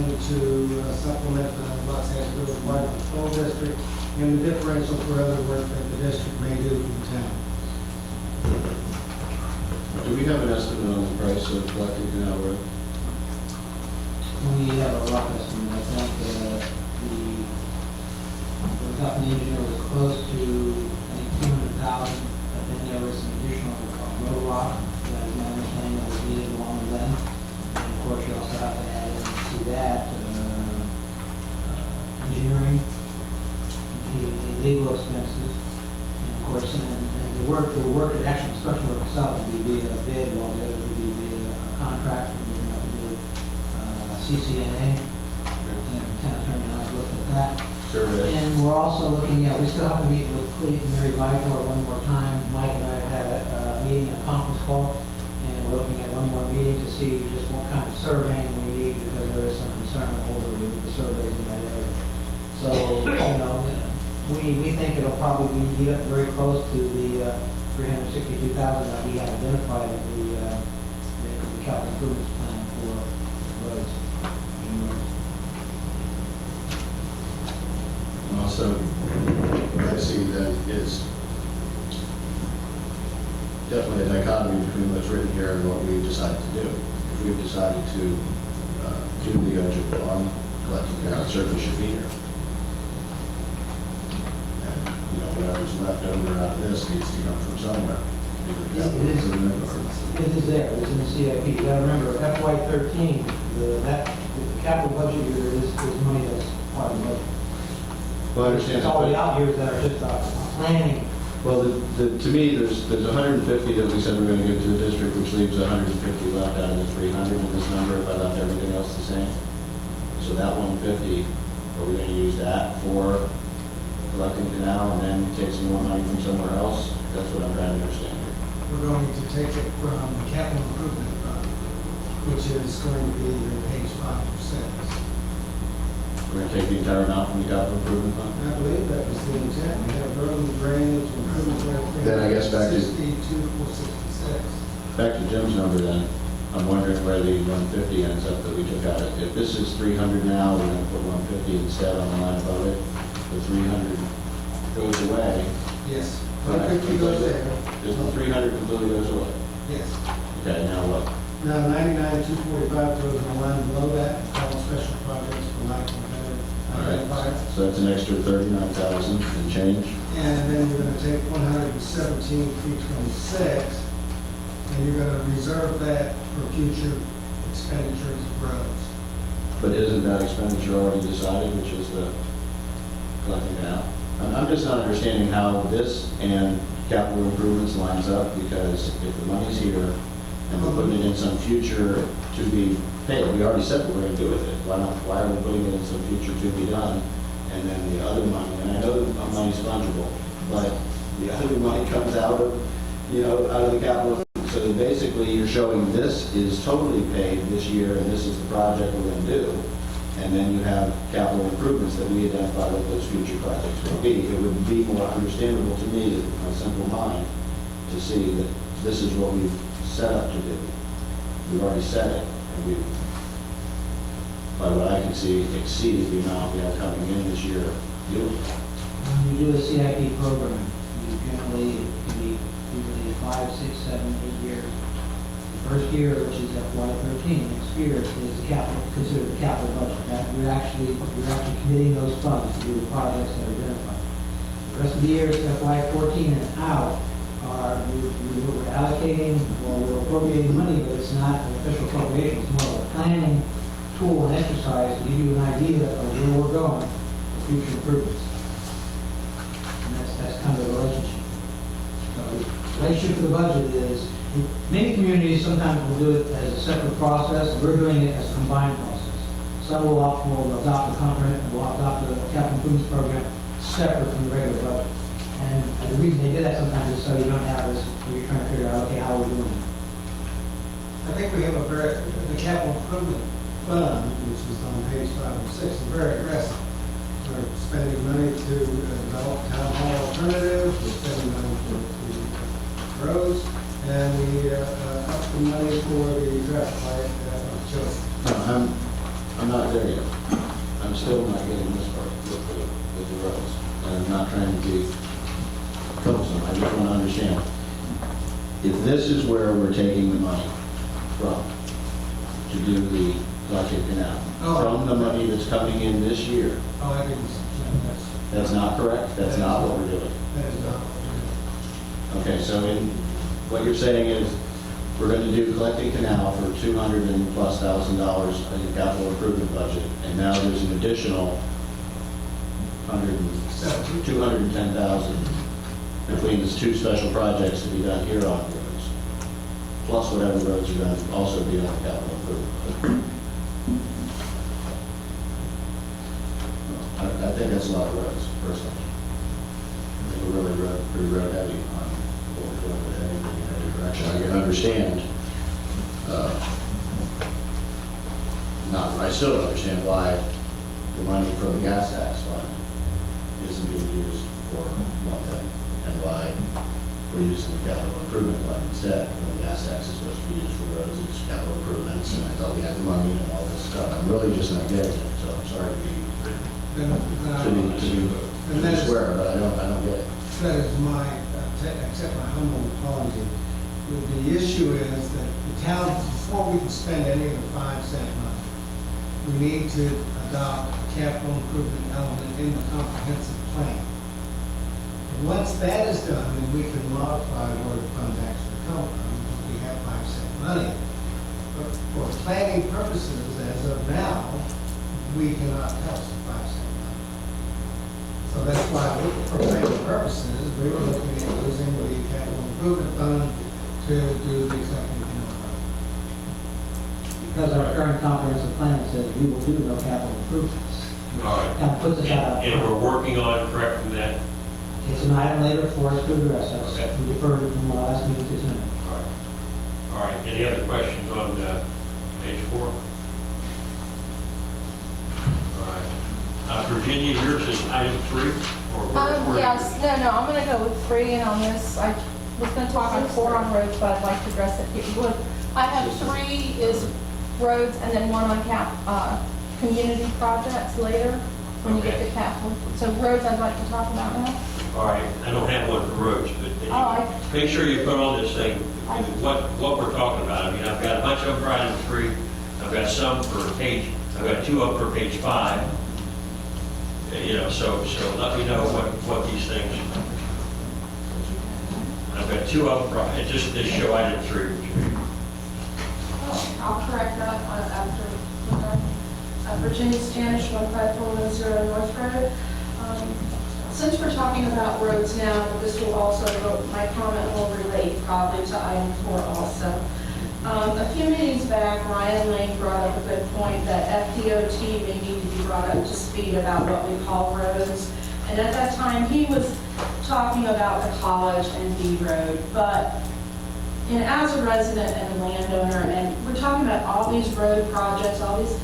to supplement the Los Angeles Water Control District and the differential for other work that the district may do for the town. Do we have an estimate on the price of collecting Canal Road? We have a rough estimate, I think, the company engineer was close to, I think, 200,000, but then there was some additional road rock, that is my understanding, that was needed along with them. And of course, you also have to add into that, engineering, the legal expenses, and of course, and the work, the actual construction work itself would be via bid, while the other would be via contract, and we're going to have to do CCNA, and town attorney and I looked at that. Survey. And we're also looking at, we still have to meet with Clayton and Mary Vitor one more time. Mike and I had a meeting, a conference call, and we're looking at one more meeting to see just what kind of surveying we need, because there is some concern over the surveys in that area. So, you know, we think it'll probably be up very close to the 362,000 that we have identified in the capital improvements plan for roads. And also, what I see then is definitely a dichotomy between what's written here and what we've decided to do. If we've decided to do the OJ bond, collecting Canal certainly should be here. And, you know, whatever's left over out of this needs to come from somewhere. It is there, it's in the CIP. You gotta remember, FY '13, the capital budget year is money that's part of the budget. Well, I understand It's that, all the but- out years that are just planning. Well, to me, there's 150 that we said we're going to give to the district, which leaves 150 left out of the 300 in this number if I left everything else the same. So that 150, are we going to use that for collecting canal and then take some more money from somewhere else? That's what I'm trying to understand here. We're going to take it from the capital improvement fund, which is going to be your page 5 or 6. We're going to take the entire amount from the capital improvement fund? I believe that was the intent. We have road and drainage, improvements, everything. Then I guess back to- 62,466. Back to Jim's number then, I'm wondering where the 150 ends up that we took out. If this is 300 now, we're going to put 150 instead on the line above it. The 300 goes away. Yes. 150 goes there. There's no 300 completely goes away. Yes. Okay, now what? Now, 99,245 goes on the line below that, called special projects for life and better All right, identified. so that's an extra 39,000 and change. And then you're gonna take 117,326, and you're gonna reserve that for future expenditures of roads. But isn't that expenditure already decided, which is the collecting canal? I'm just not understanding how this and capital improvements lines up, because if the money's here and we're putting it in some future to be paid, we already said what we're gonna do with it. Why are we putting it in some future to be done? And then the other money, and I know the money's fungible, but the other money comes out of, out of the capital. So basically, you're showing this is totally paid this year, and this is the project we're gonna do. And then you have capital improvements that we identify what those future projects will be. It would be more understandable to me, a simple mind, to see that this is what we've set up to do. We've already said it, and we've, by what I can see, exceeded the amount we have coming in this year. When you do a CIP program, you generally, it can be usually 5, 6, 7, 8 years. The first year, which is FY '13, next year is considered the capital budget. That you're actually committing those funds to do the projects that are identified. The rest of the years, FY '14 and out, we're allocating, or we're appropriating money, but it's not an official appropriation. It's more of a planning tool and exercise to give you an idea of where we're going for future improvements. And that's kind of the relationship. So the relationship to the budget is, many communities sometimes will do it as a separate process. We're doing it as a combined process. Some will adopt the comprehensive, will adopt the capital improvements program separate from the regular budget. And the reason they do that sometimes is so you don't have this, when you're trying to figure out, okay, how are we doing it? I think we have the capital improvement fund, which is on page 5 and 6, is very aggressive. We're spending money to develop town hall alternatives, we're spending money for the roads, and we up the money for the traffic light children. No, I'm not there yet. I'm still not getting this part with the roads. And I'm not trying to be troublesome, I just want to understand. If this is where we're taking the money from to do the Glacier Canal, from the money that's coming in this year, Oh, I didn't, that's not correct? That's not what we're doing? that is not what Okay, so what you're saying is, we're going to do collecting canal for $200,000+ in the capital improvement budget, and now there's an additional 210,000 between these two special projects to be done here on roads, plus whatever roads are going to also be on the capital improvement budget. I think that's a lot of roads, personally. I think we're really pretty road heavy on what we're doing with anything in any direction. I can understand, I still don't understand why the money from the gas tax fund isn't being used for one thing, and why we're using the capital improvement fund instead, when the gas tax is supposed to be used for roads, it's capital improvements, and I thought we had the money and all this stuff. I'm really just not getting it, so I'm sorry to be swear, but I don't get it. That is my, accept my humble apology. The issue is that the town, before we can spend any of the 5-cent money, we need to adopt a capital improvement element in the comprehensive plan. And once that is done, then we can modify where the funds actually come from, because we have 5-cent money. But for planning purposes, as of now, we cannot touch the 5-cent money. So that's why, for planning purposes, we were looking at using the capital improvement fund to do the second canal project. Because our current comprehensive plan says we will do no capital improvements. All right. Kind of puts us out. And we're working on correcting that. It's an item later for us to address. Okay. We deferred it from the last meeting to tonight. All right. All right, any other questions on page 4? All right. Virginia, yours is item 3? Or where- Yes, no, I'm gonna go with 3, and on this, I was gonna talk on 4 on roads, but I'd like to address it here. I have 3 is roads, and then 1 on community projects later, when you get to capital. So roads I'd like to talk about now. All right, I don't have one for roads, but Oh, make sure you put on this thing what we're talking about. I mean, I've got a bunch of them for item 3. I've got some for page, I've got 2 up for page 5. You know, so let me know what these things. I've got 2 up front, it just this show item 3. I'll correct that after. Virginia Spanish, 15410 North Road. Since we're talking about roads now, this will also, my comment will relate probably to item 4 also. A few meetings back, Ryan Lane brought up a good point that FDOT may need to be brought up to speed about what we call roads. And at that time, he was talking about the College and B Road. But as a resident and a landowner, and we're talking about all these road projects, all these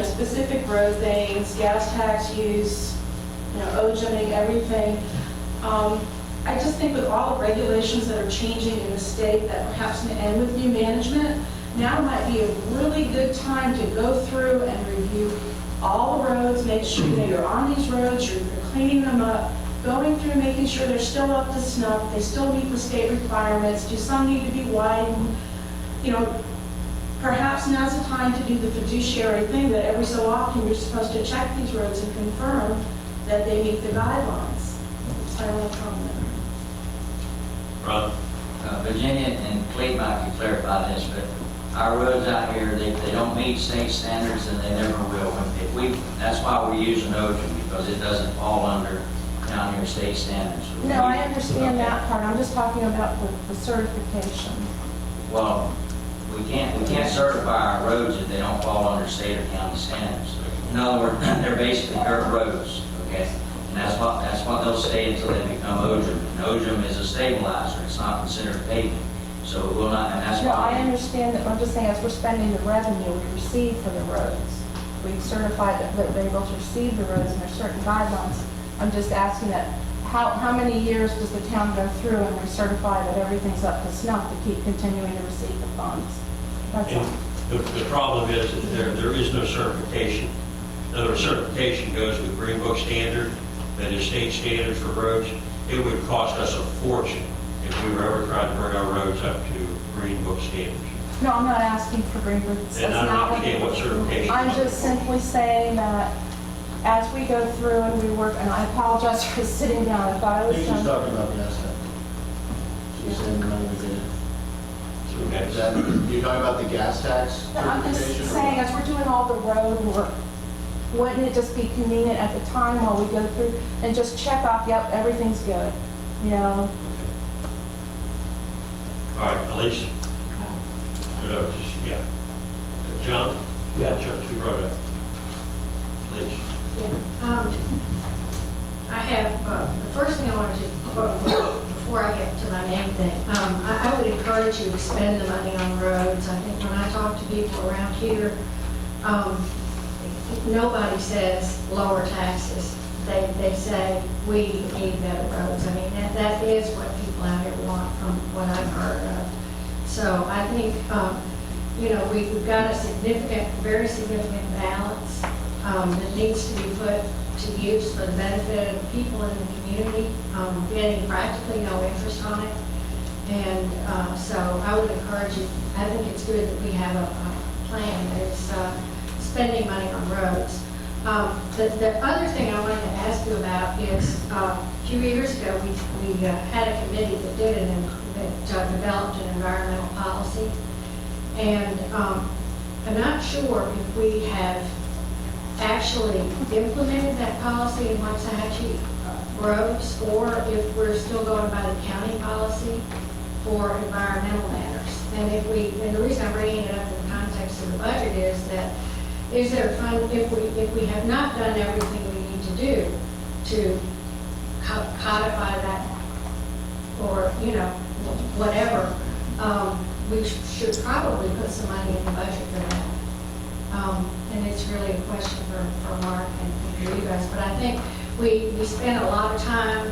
specific road things, gas tax use, OJMing, everything. I just think with all the regulations that are changing in the state that perhaps, and with new management, now might be a really good time to go through and review all the roads, make sure that you're on these roads, you're cleaning them up, going through, making sure they're still up to snuff, they still meet the state requirements, do some need to be widened, perhaps now's the time to do the fiduciary thing that every so often you're supposed to check these roads and confirm that they meet the guidelines. I don't comment. Ron? Virginia and Clete might can clarify this, but our roads out here, they don't meet state standards and they never will. That's why we're using OJM, because it doesn't fall under down here state standards. No, I understand that part. I'm just talking about the certification. Well, we can't certify our roads if they don't fall under state or county standards. In other words, they're basically dirt roads, okay? And that's what they'll stay until they become OJM. And OJM is a stabilizer, it's not considered paving. So it will not, and that's No, I why. understand that, I'm just saying, as we're spending the revenue we receive for the roads, we certify that they're able to receive the roads and there's certain guidelines. I'm just asking that, how many years does the town go through and recertify that everything's up to snuff to keep continuing to receive the funds? That's all. And the problem is that there is no certification. Another certification goes with Green Book standard, that is state standards for roads. It would cost us a fortune if we were ever trying to bring our roads up to Green Book standards. No, I'm not asking for Green Book. That's And I don't not understand what certification. I'm just simply saying that as we go through and we work, and I apologize for sitting down, I thought I I was think she's done. talking about gas tax. She's saying the money we did. Okay. Is that, you're talking about the gas tax No, I'm just certification? or saying, what? as we're doing all the road work, wouldn't it just be convenient at the time while we go through and just check off, yep, everything's good, you know? All right, Elise? Yeah. John? Yeah, John, you wrote it. Please. I have, the first thing I wanted to, before I get to my main thing, I would encourage you to spend the money on roads. I think when I talk to people around here, nobody says lower taxes. They say we need better roads. I mean, that is what people out here want from what I've heard of. So I think, we've got a significant, very significant balance that needs to be put to use for the benefit of the people in the community, getting practically no interest on it. And so I would encourage you, I think it's good that we have a plan that is spending money on roads. The other thing I wanted to ask you about is, a few years ago, we had a committee that developed an environmental policy. And I'm not sure if we have actually implemented that policy in Waxahachie roads, or if we're still going by the county policy for environmental matters. And and the reason I'm bringing it up in the context of the budget is that, is there a fund, if we have not done everything we need to do to codify that, or, whatever, we should probably put some money in the budget for that. And it's really a question for Mark and for you guys. But I think we spent a lot of time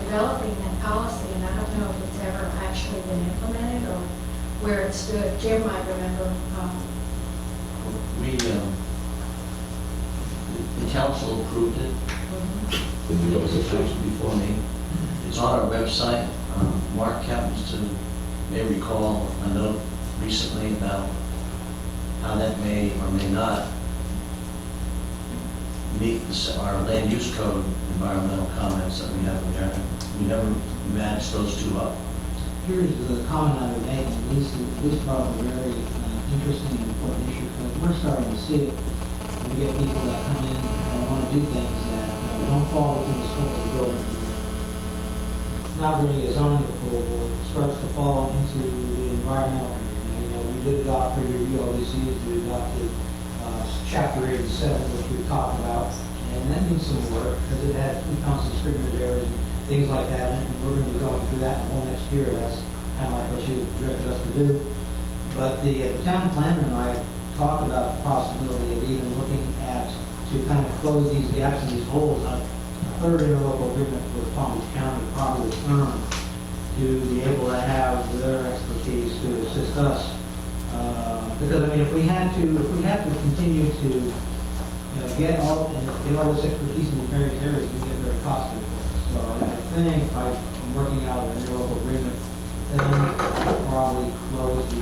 developing that policy, and I don't know if it's ever actually been implemented or where it stood. Jim might remember. The council approved it. It was approved before me. It's on our website. Mark happens to, may recall a note recently about how that may or may not meet our land use code environmental comments that we have in there. We never matched those two up. Here's the comment I would make, and this brought up a very interesting and important issue, because we're starting to see it. We get people that come in and want to do things that don't fall within the scope of the building. It's not really a zoning approval, it starts to fall into the environmental. We did adopt for your ULDCs, we adopted Chapter 87, which we talked about, and that needs some work, because it had found some scrimmage areas and things like that, and we're going to be going through that all next year. That's kind of like what you directed us to do. But the town planner and I talked about the possibility of even looking at, to kind of close these gaps and these holes, a third interlocal agreement with Palm Beach County, probably the firm, to be able to have their expertise to assist us. Because I mean, if we had to continue to get all this expertise in the various areas, we get very costly for us. So I think by working out an interlocal agreement, then we'll probably close the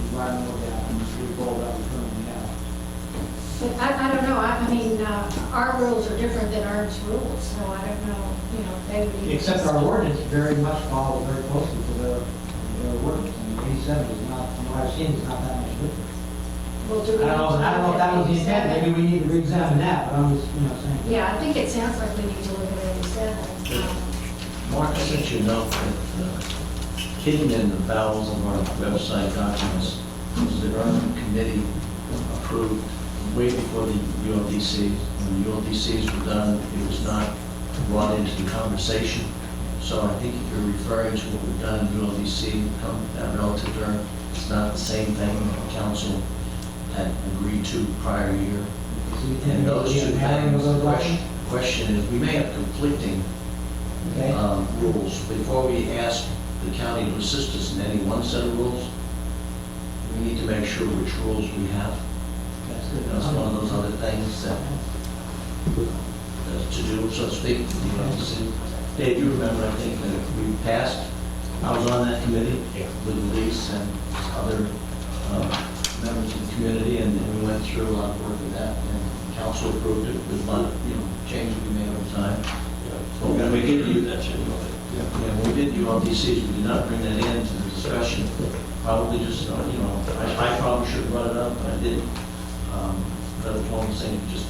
environmental gap and rebuild that we currently have. But I don't know, I mean, our rules are different than ERN's rules, so I don't know, they would even. Except our ordinance very much follows very closely to their ordinance. I mean, 87 is not, from what I've seen, is not that much different. Well, do we I don't know if that was the intent, maybe we need to re-examine that, but I'm just, saying. Yeah, I think it sounds like we need to look at 87. Mark, I sent you a note that hidden in the bowels of our website documents was that our committee approved way before the ULDC. When the ULDCs were done, it was not brought into the conversation. So I think if you're referring to what we've done in ULDC, that relative term, it's not the same thing that the council had agreed to prior year. And those two things, the question is, we may have conflicting rules. Before we ask the county to assist us in any one set of rules, we need to make sure which rules we have. That's one of those other things that to do, so to speak. Dave, you remember, I think, that we passed, I was on that committee with Elise and other members of the community, and we went through a lot of work with that, and council approved it with a lot of, changes we made over time. And we did do that, When we did ULDCs, we did not bring that into the discussion. Probably just, I probably should have brought it up, but I didn't. Brother Paul was saying, just,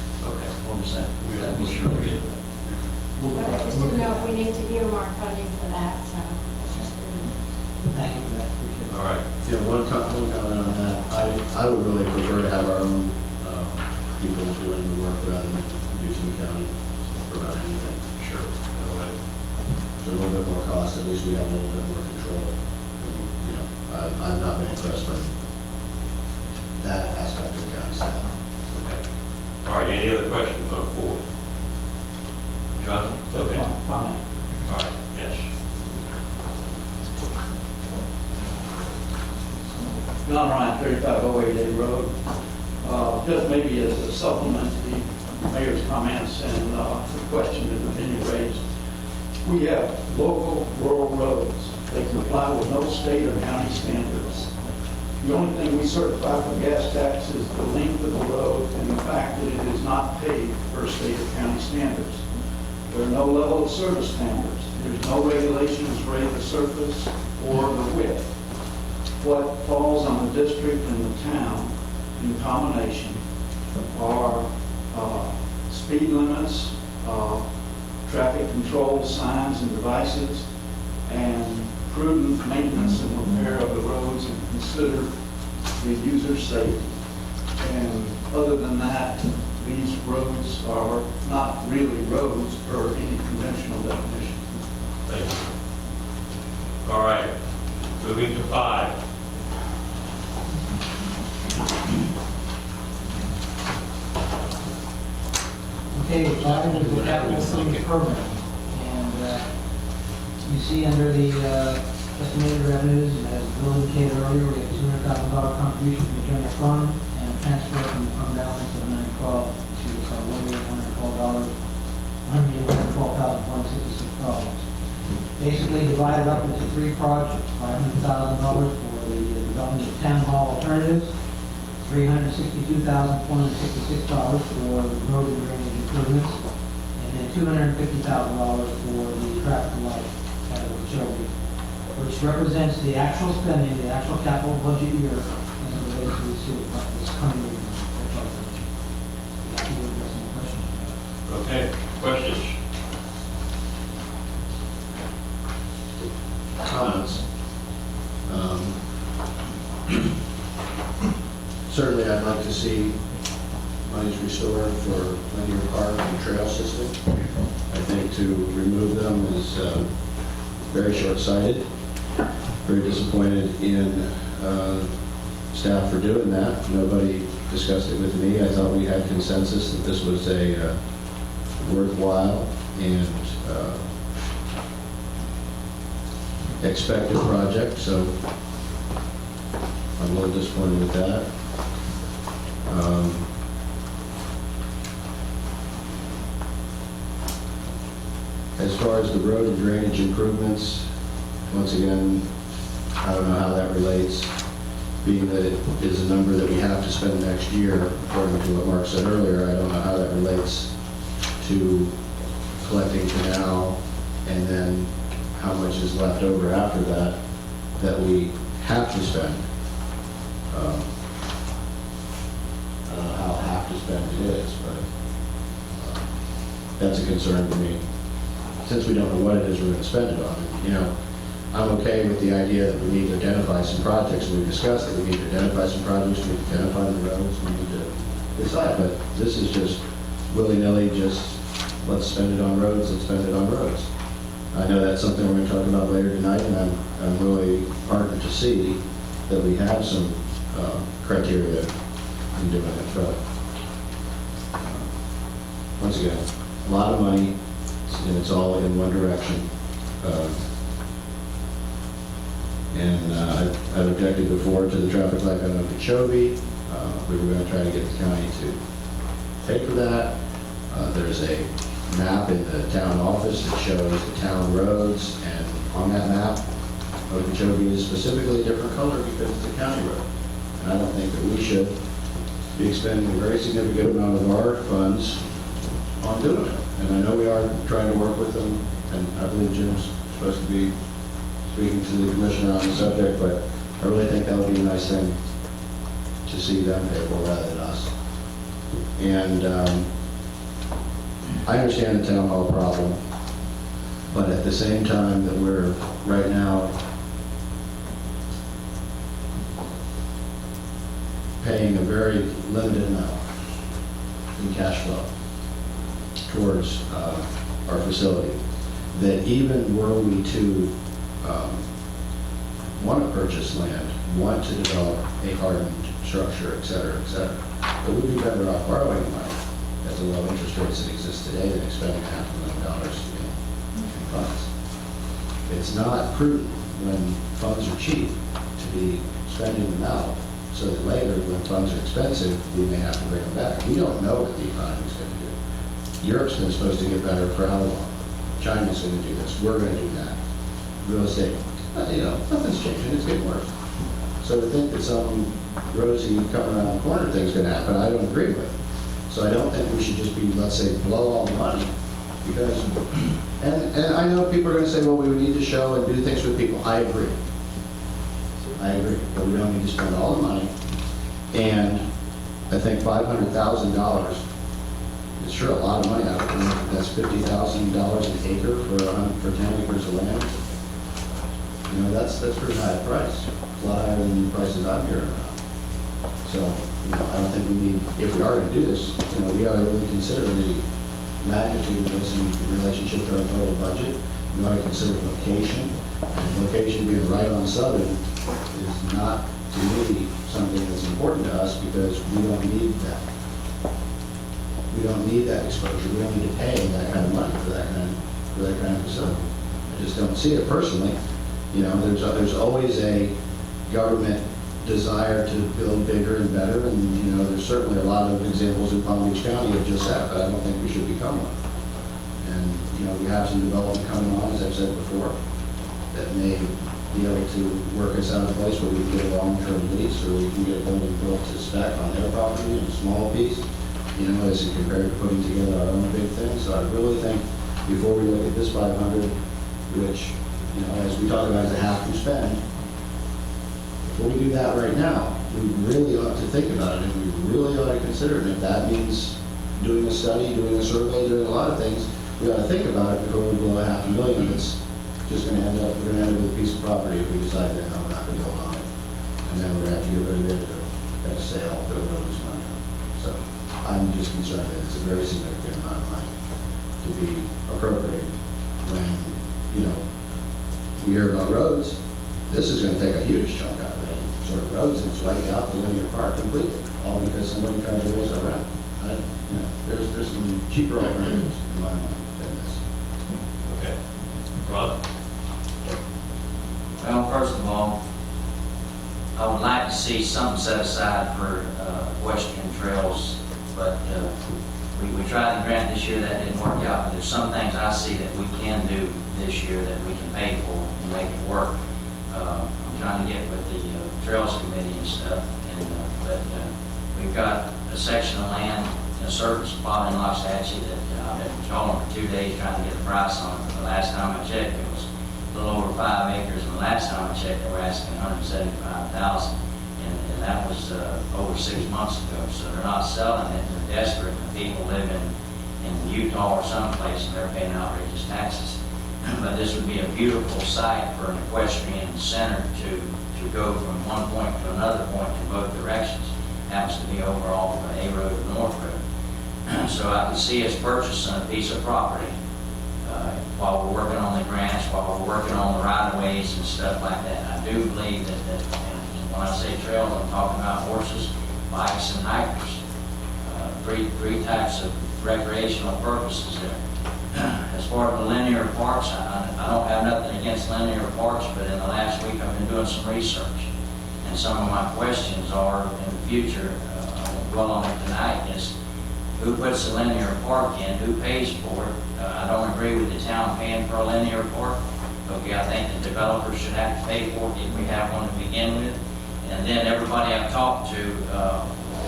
understand. That was sure. But I just didn't know if we need to earmark funding for that, so. Thank you for that. Appreciate it. All right. One comment on that. I would really prefer to have our own people doing the work rather than using the county for about anything. Sure. All right. It's a little bit more cost, at least we have a little bit more control. I've not been impressed by that aspect of the county staff. Okay. All right, any other questions on four? John? Okay. All right, yes. John Ryan, 3508 A Road. Just maybe as a supplement to the mayor's comments and the question that has been raised. We have local rural roads. They comply with no state or county standards. The only thing we certify for gas tax is the length of the road and the fact that it is not paved per state or county standards. There are no level of service standards. There's no regulations for the surface or the width. What falls on the district and the town in combination are speed limits, traffic control signs and devices, and prudent maintenance and repair of the roads and consider the user safety. And other than that, these roads are not really roads per any conventional definition. Thank you. All right, moving to 5. Okay, 5 is the capital improvement program. And you see under the estimated revenues, as Bill indicated earlier, we have $200,000 contribution from the general fund and a transfer from the fund balance of $912 to $1,112,166. Basically divided up into 3 projects, $500,000 for the development of town hall alternatives, $362,466 for road and drainage improvements, and then $250,000 for the traffic light at the facility, which represents the actual spending, the actual capital budget year, as it relates to this coming year. Okay, questions? Comments. Certainly, I'd like to see monies restored for linear park and trail system. I think to remove them is very short-sighted. Very disappointed in staff for doing that. Nobody discussed it with me. I thought we had consensus that this was a worthwhile and expected project, so I'm a little disappointed with that. As far as the road and drainage improvements, once again, I don't know how that relates, being that it is a number that we have to spend next year, according to what Mark said earlier. I don't know how that relates to collecting for now, and then how much is left over after that, that we have to spend. I don't know how have to spend it is, but that's a concern to me. Since we don't know what it is we're going to spend it on, I'm okay with the idea that we need to identify some projects. We've discussed that we need to identify some projects, we need to identify the roads, we need to decide. But this is just willy-nilly, just let's spend it on roads, let's spend it on roads. I know that's something we're going to talk about later tonight, and I'm really heartened to see that we have some criteria in doing it. But once again, a lot of money, and it's all in one direction. And I've objected before to the traffic light on Okeechobee. We were going to try to get the county to pay for that. There's a map in the town office that shows the town roads, and on that map, Okeechobee is specifically a different color because it's a county road. And I don't think that we should be expending a very significant amount of our funds on doing it. And I know we are trying to work with them, and I believe Jim's supposed to be speaking to the commissioner on the subject, but I really think that would be a nice thing to see them pay for rather than us. And I understand the town hall problem, but at the same time that we're right now paying a very limited amount in cash flow towards our facility, that even were we to want to purchase land, want to develop a hardened structure, et cetera, that we'd be better off borrowing money at the low interest rates that exist today than expending $500,000 in funds. It's not prudent when funds are cheap to be spending them out, so that later, when funds are expensive, we may have to bring them back. We don't know what the economy is going to do. Europe's been supposed to get better for how long? China's going to do this. We're going to do that. Real estate, nothing's changing. It's getting worse. So to think that some rosy coming around the corner thing's going to happen, I don't agree with. So I don't think we should just be, let's say, blow all the money. Because, and I know people are going to say, well, we would need to show and do things with people. I agree. But we don't need to spend all the money. And I think $500,000 is sure a lot of money. That's $50,000 an acre for 10 acres of land. That's pretty high a price. It's a lot higher than the prices I'm hearing about. So, I don't think we need, if we are going to do this, we ought to really consider the magnitude of this in relationship to our total budget. We ought to consider location. And location being right on Southern is not, to me, something that's important to us because we don't need that. We don't need that exposure. We don't need to pay that kind of money for that kind of facility. I just don't see it personally. There's always a government desire to build bigger and better, and there's certainly a lot of examples in Palm Beach County of just that, but I don't think we should become one. And we have some development coming on, as I've said before, that may be able to work us out a place where we can get a long-term lease, or we can get a building built to spec on their property in a small piece, as compared to putting together our own big thing. So I really think before we look at this 500, which, as we talk about as a have to spend, before we do that right now, we really ought to think about it, and we really ought to consider it. And if that means doing a study, doing a survey, doing a lot of things, we ought to think about it before we blow $500,000. It's just going to end up with a piece of property if we decide that we're not going to build on it. And then we're going to have to get rid of it at a sale that we're going to lose money on. So I'm just concerned that it's a very significant amount of money to be appropriated when, we hear about roads. This is going to take a huge chunk out of it. Sort of roads, and it's wiped out the linear park completely, all because somebody tried to raise our rent. There's some cheaper alternatives in my mind than this. Okay. Ron? Well, first of all, I would like to see something set aside for equestrian trails, but we tried to grant this year, that didn't work out. But there's some things I see that we can do this year that we can pay for and make it work. I'm trying to get with the Trails Committee and stuff, but we've got a section of land in a certain spot in Loxahatchee that I've been patrolling for 2 days trying to get a price on it. The last time I checked, it was a little over 5 acres, and the last time I checked, they were asking $175,000, and that was over 6 months ago. So they're not selling it, they're desperate. The people live in Utah or someplace, and they're paying outrageous taxes. But this would be a beautiful site for an equestrian center to go from one point to another point in both directions. Happens to be over off of A Road and North Road. So I could see us purchasing a piece of property while we're working on the grants, while we're working on the right-of-ways and stuff like that. I do believe that and when I say trails, I'm talking about horses, bikes, and hikers. Three types of recreational purposes there. As far as the linear parks, I don't have nothing against linear parks, but in the last week I've been doing some research. And some of my questions are, in the future, I won't dwell on it tonight, is who puts the linear park in, who pays for it? I don't agree with the town paying for a linear park. Okay, I think the developers should have to pay for it if we have one to begin with. And then everybody I've talked to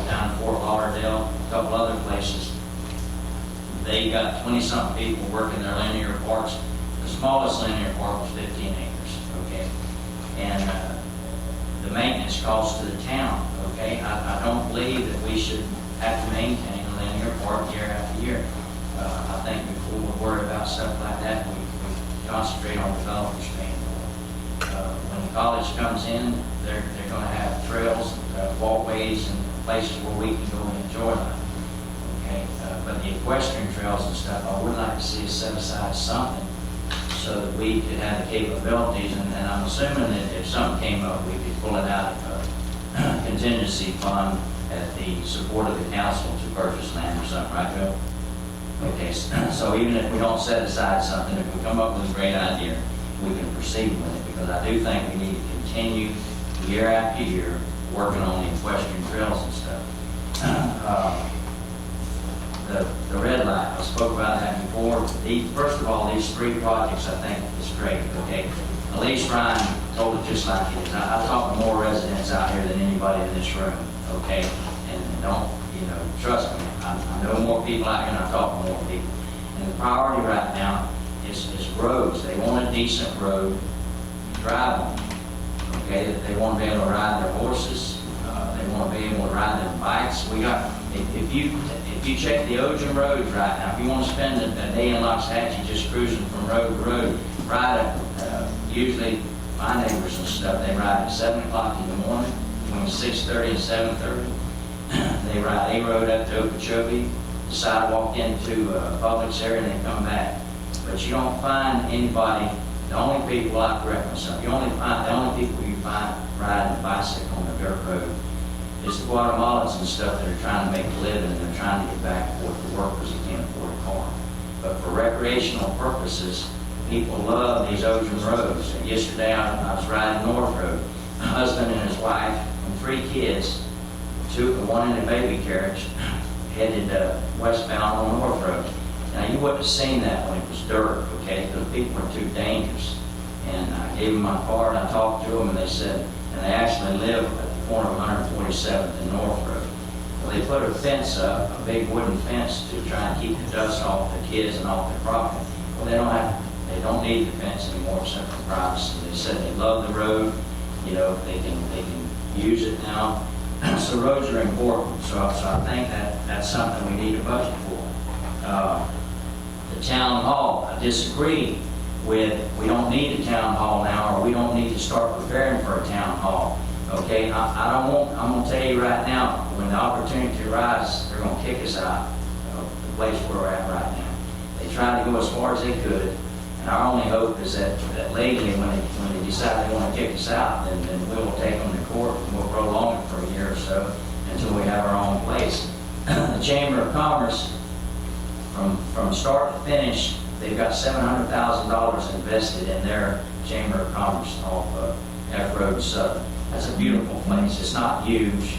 down in Fort Lauderdale, a couple other places, they got 20-something people working their linear parks. The smallest linear park was 15 acres, okay? And the maintenance cost to the town, okay? I don't believe that we should have to maintain a linear park year after year. I think before we worry about stuff like that, we concentrate on developers paying for it. When the college comes in, they're going to have trails, walkways, and places where we can go and enjoy life. Okay, but the equestrian trails and stuff, I would like to see us set aside something so that we could have the capabilities, and I'm assuming that if something came up, we could pull it out of a contingency fund at the support of the council to purchase land or something, right, Bill? Okay, so even if we don't set aside something, if we come up with a great idea, we can proceed with it, because I do think we need to continue year after year working on the equestrian trails and stuff. The red light, I spoke about that before. First of all, these three projects I think is great, okay? Elise Ryan told it just like it is. I talk to more residents out here than anybody in this room, okay? And don't, trust me, I know more people out here and I talk to more people. And the priority right now is roads. They want a decent road to drive on, okay? They want to be able to ride their horses. They want to be able to ride their bikes. If you check the Ocean roads right now, if you want to spend a day in Loxahatchee just cruising from road to road, ride usually my neighbors and stuff, they ride at 7 o'clock in the morning, between 6:30 and 7:30. They ride A Road up to Okeechobee, the sidewalk into Publix area, and they come back. But you don't find anybody, the only people, I correct myself, the only people you find riding a bicycle on a dirt road is the Guatemalans and stuff that are trying to make a living, and they're trying to get back and forth to work because they can't afford a car. But for recreational purposes, people love these Ocean roads. And yesterday I was riding North Road. My husband and his wife and 3 kids, one in a baby carriage, headed westbound on North Road. Now you wouldn't have seen that when it was dirt, okay, because people were too dangerous. And I gave them my card, I talked to them, and they said, and they actually live at the corner of 147th and North Road. Well, they put a fence up, a big wooden fence, to try and keep the dust off the kids and off their property. Well, they don't need the fence anymore except for privacy. They said they love the road, they can use it now. So roads are important, so I think that's something we need a budget for. The town hall, I disagree with, we don't need a town hall now, or we don't need to start preparing for a town hall. Okay, I'm going to tell you right now, when the opportunity arises, they're going to kick us out of the place where we're at right now. They tried to go as far as they could, and our only hope is that lately, when they decide they want to kick us out, then we'll take them to court, and we'll prolong it for a year or so until we have our own place. The Chamber of Commerce, from start to finish, they've got $700,000 invested in their Chamber of Commerce off F Road Southern. That's a beautiful place. It's not huge,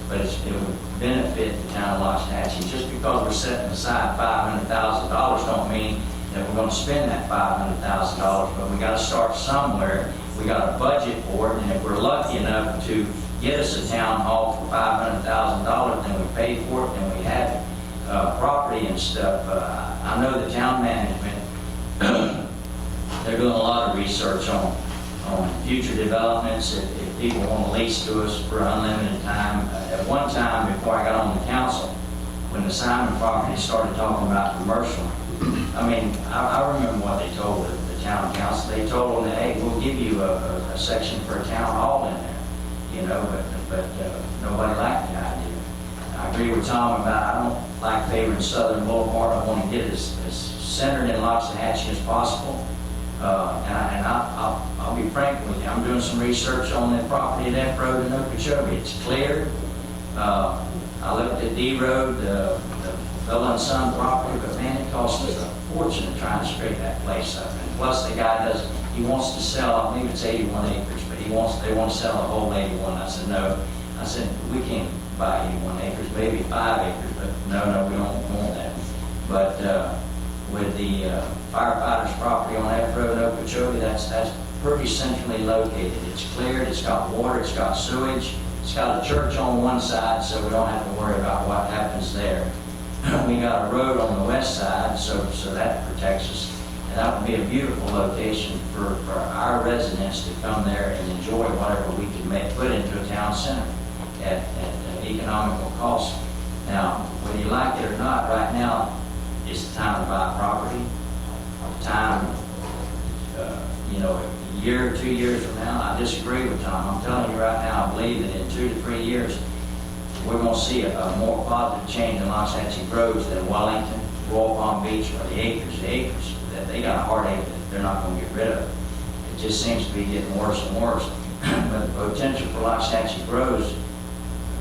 but it would benefit the town of Loxahatchee. Just because we're setting aside $500,000 don't mean that we're going to spend that $500,000, but we got to start somewhere. We got a budget for it, and if we're lucky enough to get us a town hall for $500,000, then we pay for it, and we have it. Property and stuff. I know the town management, they're doing a lot of research on future developments. If people want to lease to us for unlimited time. At one time, before I got on the council, when the Simon property started talking about commercial, I remember what they told the town council. They told them that, hey, we'll give you a section for a town hall in there, you know, but nobody liked the idea. I agree with Tom about, I don't like favoring Southern Boulevard. I want to get it as centered in Loxahatchee as possible. And I'll be frank with you, I'm doing some research on that property at F Road in Okeechobee. It's cleared. I looked at D Road, the Villa and Son property, but man, it costs us a fortune trying to scrape that place up. And plus the guy he wants to sell, I believe it's 81 acres, but they want to sell the whole 81. I said, no. I said, we can't buy 81 acres, maybe 5 acres, but no, we don't want that. But with the firefighters' property on F Road, Okeechobee, that's pretty centrally located. It's cleared, it's got water, it's got sewage, it's got a church on one side, so we don't have to worry about what happens there. We got a road on the west side, so that protects us. And that would be a beautiful location for our residents to come there and enjoy whatever we can put into a town center at economical cost. Now, whether you like it or not, right now is the time to buy property. Time, a year or 2 years from now, I disagree with Tom. I'm telling you right now, I believe that in 2 to 3 years, we're going to see a more positive change in Loxahatchee Groves than Wellington, Royal Palm Beach, or the Acres. The Acres, that they got a heartache that they're not going to get rid of. It just seems to be getting worse and worse. But the potential for Loxahatchee Groves,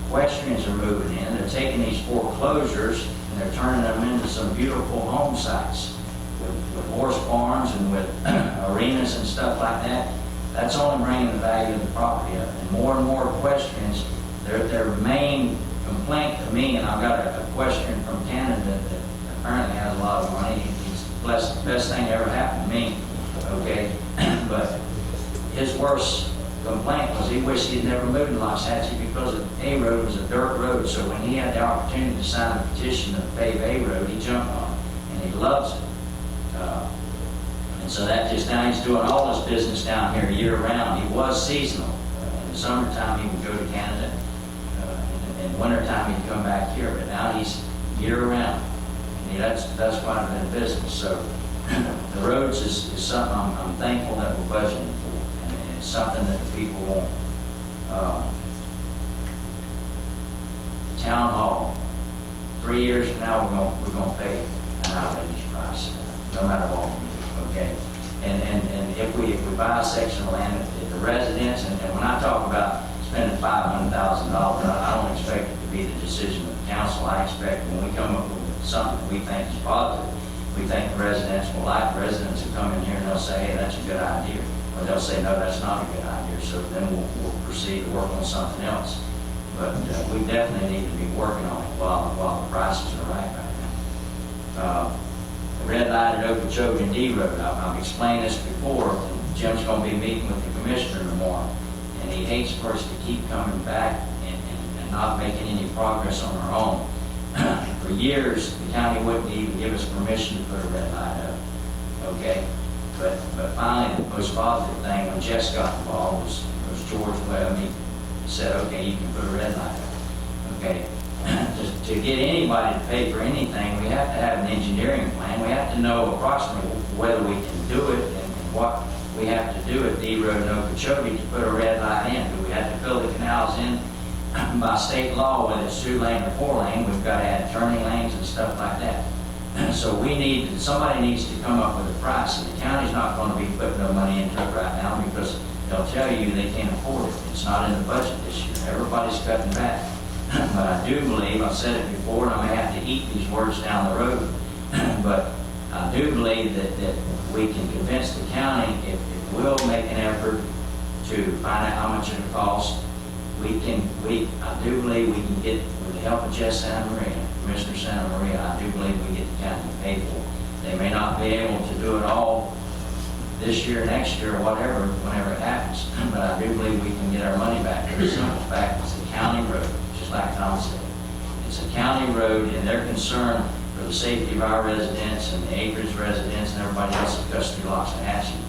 equestrians are moving in. They're taking these foreclosures and they're turning them into some beautiful home sites with horse farms and with arenas and stuff like that. That's only bringing the value of the property up. And more equestrians, their main complaint to me, and I've got a equestrian from Canada that apparently has a lot of money. He's blessed, the best thing that ever happened to me, okay? But his worst complaint was he wished he'd never moved to Loxahatchee because A Road was a dirt road. So when he had the opportunity to sign a petition to pave A Road, he jumped on it, and he loves it. And so that just, now he's doing all his business down here year round. He was seasonal. In the summertime, he would go to Canada. In wintertime, he'd come back here. But now he's year round. And that's quite a bit of business. So the roads is something I'm thankful that we're budgeting for. And it's something that the people want. Town Hall. 3 years from now, we're going to pay an outrageous price, no matter what we do, okay? And if we buy a section of land, if the residents, and when I talk about spending $500,000, I don't expect it to be the decision of the council. I expect when we come up with something we think is positive, we think the residents will like. The residents will come in here and they'll say, hey, that's a good idea. Or they'll say, no, that's not a good idea. So then we'll proceed to work on something else. But we definitely need to be working on it while the prices are right now. The red light at Okeechobee and D Road, I've explained this before. Jim's going to be meeting with the commissioner tomorrow, and he hates for us to keep coming back and not making any progress on our own. For years, the county wouldn't even give us permission to put a red light up, okay? But finally, the most positive thing when Jess got involved was George Webb. He said, okay, you can put a red light up, okay? To get anybody to pay for anything, we have to have an engineering plan. We have to know approximately whether we can do it and what we have to do at D Road and Okeechobee to put a red light in. Do we have to fill the canals in by state law, whether it's 2-lane or 4-lane? We've got to add turning lanes and stuff like that. So somebody needs to come up with a price, and the county's not going to be putting no money into it right now because they'll tell you they can't afford it. It's not in the budget this year. Everybody's cutting back. But I do believe, I've said it before, and I may have to eat these words down the road, but I do believe that we can convince the county, if we'll make an effort to find out how much it'll cost, I do believe we can get, with the help of Jess Santa Maria, Commissioner Santa Maria, I do believe we get the county to pay for it. They may not be able to do it all this year, next year, or whatever, whenever it happens, but I do believe we can get our money back for the simple fact it's a county road. Like Tom said, it's a county road, and they're concerned for the safety of our residents and the Acres residents and everybody else that goes through Loxahatchee.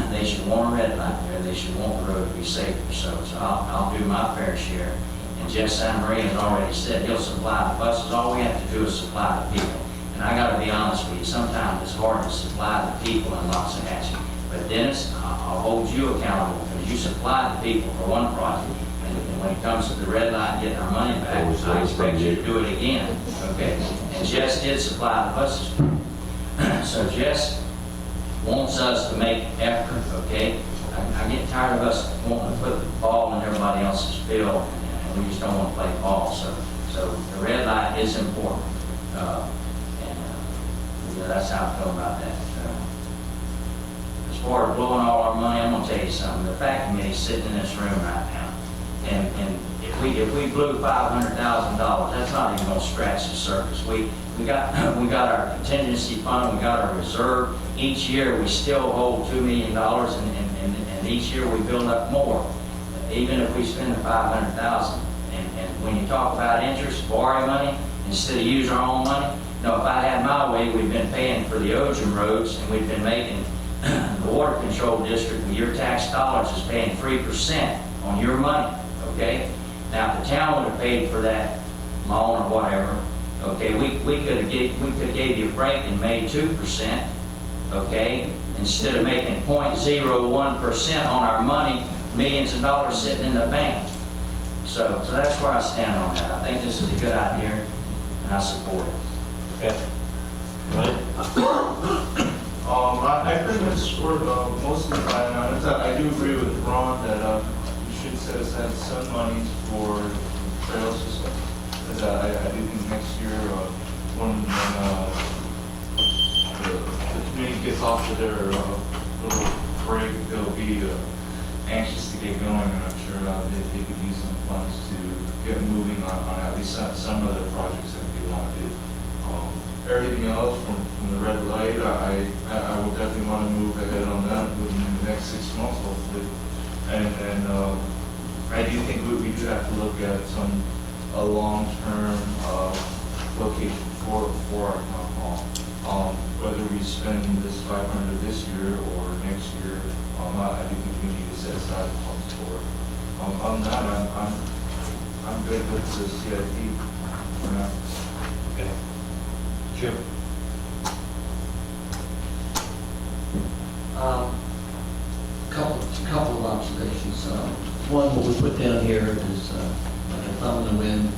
They should want a red light there. They should want the road to be safer. So I'll do my fair share. And Jeff Santa Maria has already said he'll supply the buses. All we have to do is supply the people. And I got to be honest with you, sometimes it's hard to supply the people in Loxahatchee. But Dennis, I'll hold you accountable, because you supplied the people for one project. And when it comes to the red light getting our money back, I expect you to do it again, okay? And Jess did supply the buses. So Jess wants us to make effort, okay? I get tired of us wanting to put the ball in everybody else's field, and we just don't want to play ball. So the red light is important. Yeah, that's how I feel about that. As far as blowing all our money, I'm gonna tell you something. The fact committee's sitting in this room right now, and if we blew $500,000, that's not even gonna scratch the surface. We got our contingency fund, we got our reserve. Each year we still hold $2 million, and each year we build up more, even if we spend the $500,000. And when you talk about interest, borrowing money instead of use our own money. No, if I had my way, we've been paying for the Ojum roads, and we've been making the water control district with your tax dollars is paying 3% on your money, okay? Now, if the town would have paid for that loan or whatever, okay, we could have gave you a break and made 2%, okay? Instead of making 0.01% on our money, millions of dollars sitting in the bank. So that's where I stand on that. I think this is a good idea, and I support it. Okay. Right? I pretty much scored most of the time on it. I do agree with Ron that we should set aside some money for trail system. Because I do think next year, when the community gets off of their little break, they'll be anxious to get going, and I'm sure they could use some funds to get moving on at least some of the projects that they want to do. Everything else from the red light, I will definitely want to move ahead on that within the next 6 months, hopefully. And I do think we do have to look at a long-term location for our town hall. Whether we spend this $500 this year or next year, I do think we need to set aside funds for it. On that, I'm good with the CIP for now. Okay. Jim? Couple of observations. One, what we put down here is like a thumb in the wind.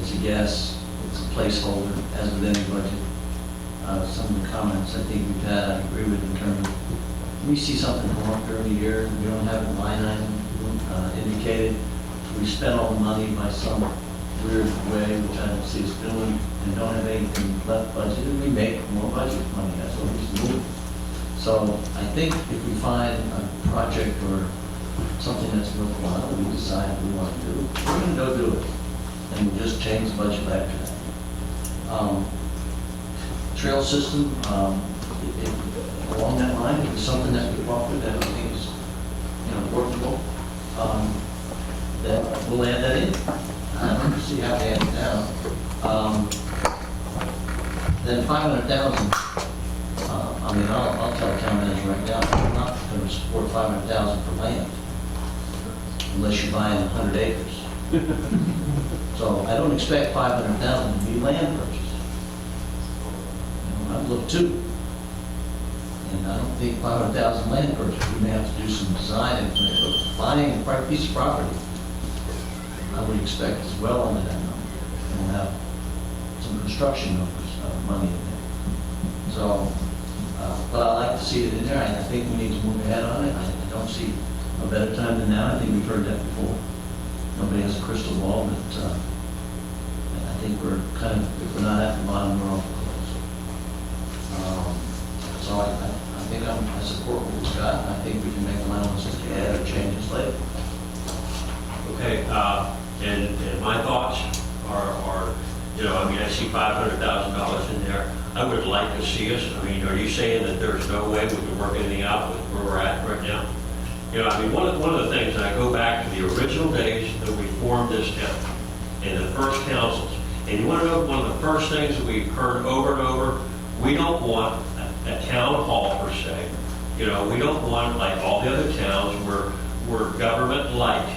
It's a guess. It's a placeholder, as with any budget. Some of the comments I think we've had, I agree with in terms of we see something come up during the year, we don't have a line item indicated. We spent all the money by some weird way, which I don't see us doing, and don't have anything left budgeted. We make more budget money. That's what we do. So I think if we find a project or something that's worthwhile, we decide we want to do, we're going to go do it. And we'll just change the budget after that. Trail system, along that line, if it's something that we offer that we think is workable, then we'll add that in. I don't see how to add it down. Then 500,000. I'll tell town manager right now, I'm not going to support 500,000 for land unless you're buying 100 acres. So I don't expect 500,000 to be land purchase. I've looked too, and I don't think 500,000 land purchase. We may have to do some design and buying a piece of property. I would expect as well under that number, and we'll have some construction numbers, money in there. So. But I like to see it in there, and I think we need to move ahead on it. I don't see a better time than now. I think we've heard that before. Nobody has a crystal ball, but I think we're kind of, if we're not at the bottom, we're awful close. So I think I support what we've got, and I think we can make allowances to add or changes later. Okay, and my thoughts are, I see $500,000 in there. I would like to see us, are you saying that there's no way we can work anything out with where we're at right now? One of the things, and I go back to the original days that we formed this town, and the first councils, and you want to know one of the first things that we've heard over and over, we don't want a town hall per se. We don't want, like all the other towns, we're government-like.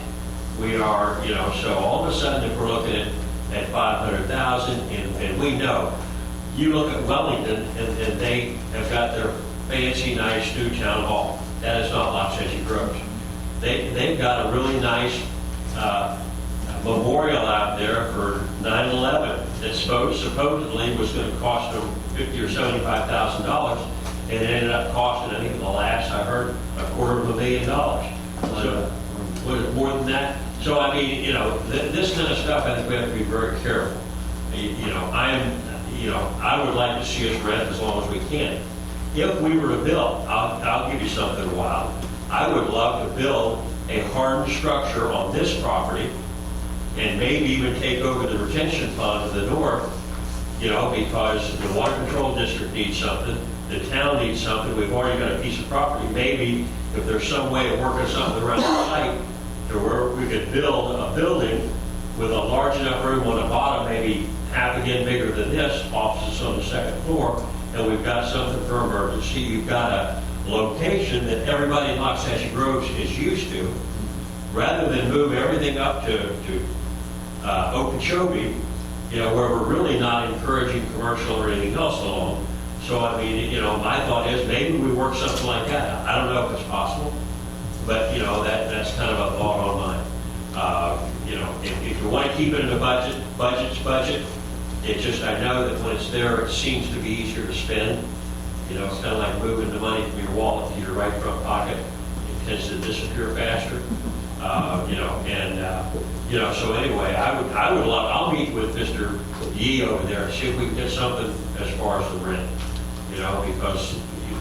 We are, so all of a sudden if we're looking at 500,000, and we know, you look at Wellington, and they have got their fancy, nice new town hall. That is not Los Angeles Groves. They've got a really nice memorial out there for 9/11 that supposedly was going to cost them $50,000 or $75,000, and it ended up costing, I think the last I heard, $250,000. So, was it more than that? So, I mean, you know, this kind of stuff, I think we have to be very careful. You know, I would like to see us rent as long as we can. If we were to build, I'll give you something wild. I would love to build a hardened structure on this property and maybe even take over the retention pond to the north, you know, because the water control district needs something, the town needs something, we've already got a piece of property. Maybe if there's some way of working something around the site to where we could build a building with a large enough room on the bottom, maybe half again bigger than this, offices on the second floor, and we've got something for emergency. You've got a location that everybody in Los Angeles Groves is used to, rather than move everything up to Okeechobee, you know, where we're really not encouraging commercial or anything else along. So, I mean, you know, my thought is maybe we work something like that. I don't know if it's possible, but, you know, that's kind of a thought on mine. You know, if you want to keep it in the budget's budget. It just, I know that when it's there, it seems to be easier to spend. You know, it's kind of like moving the money from your wallet to your right front pocket. It tends to disappear faster. You know, and, you know, so anyway, I would love, I'll meet with Mr. Yee over there and see if we can get something as far as the rent. You know, because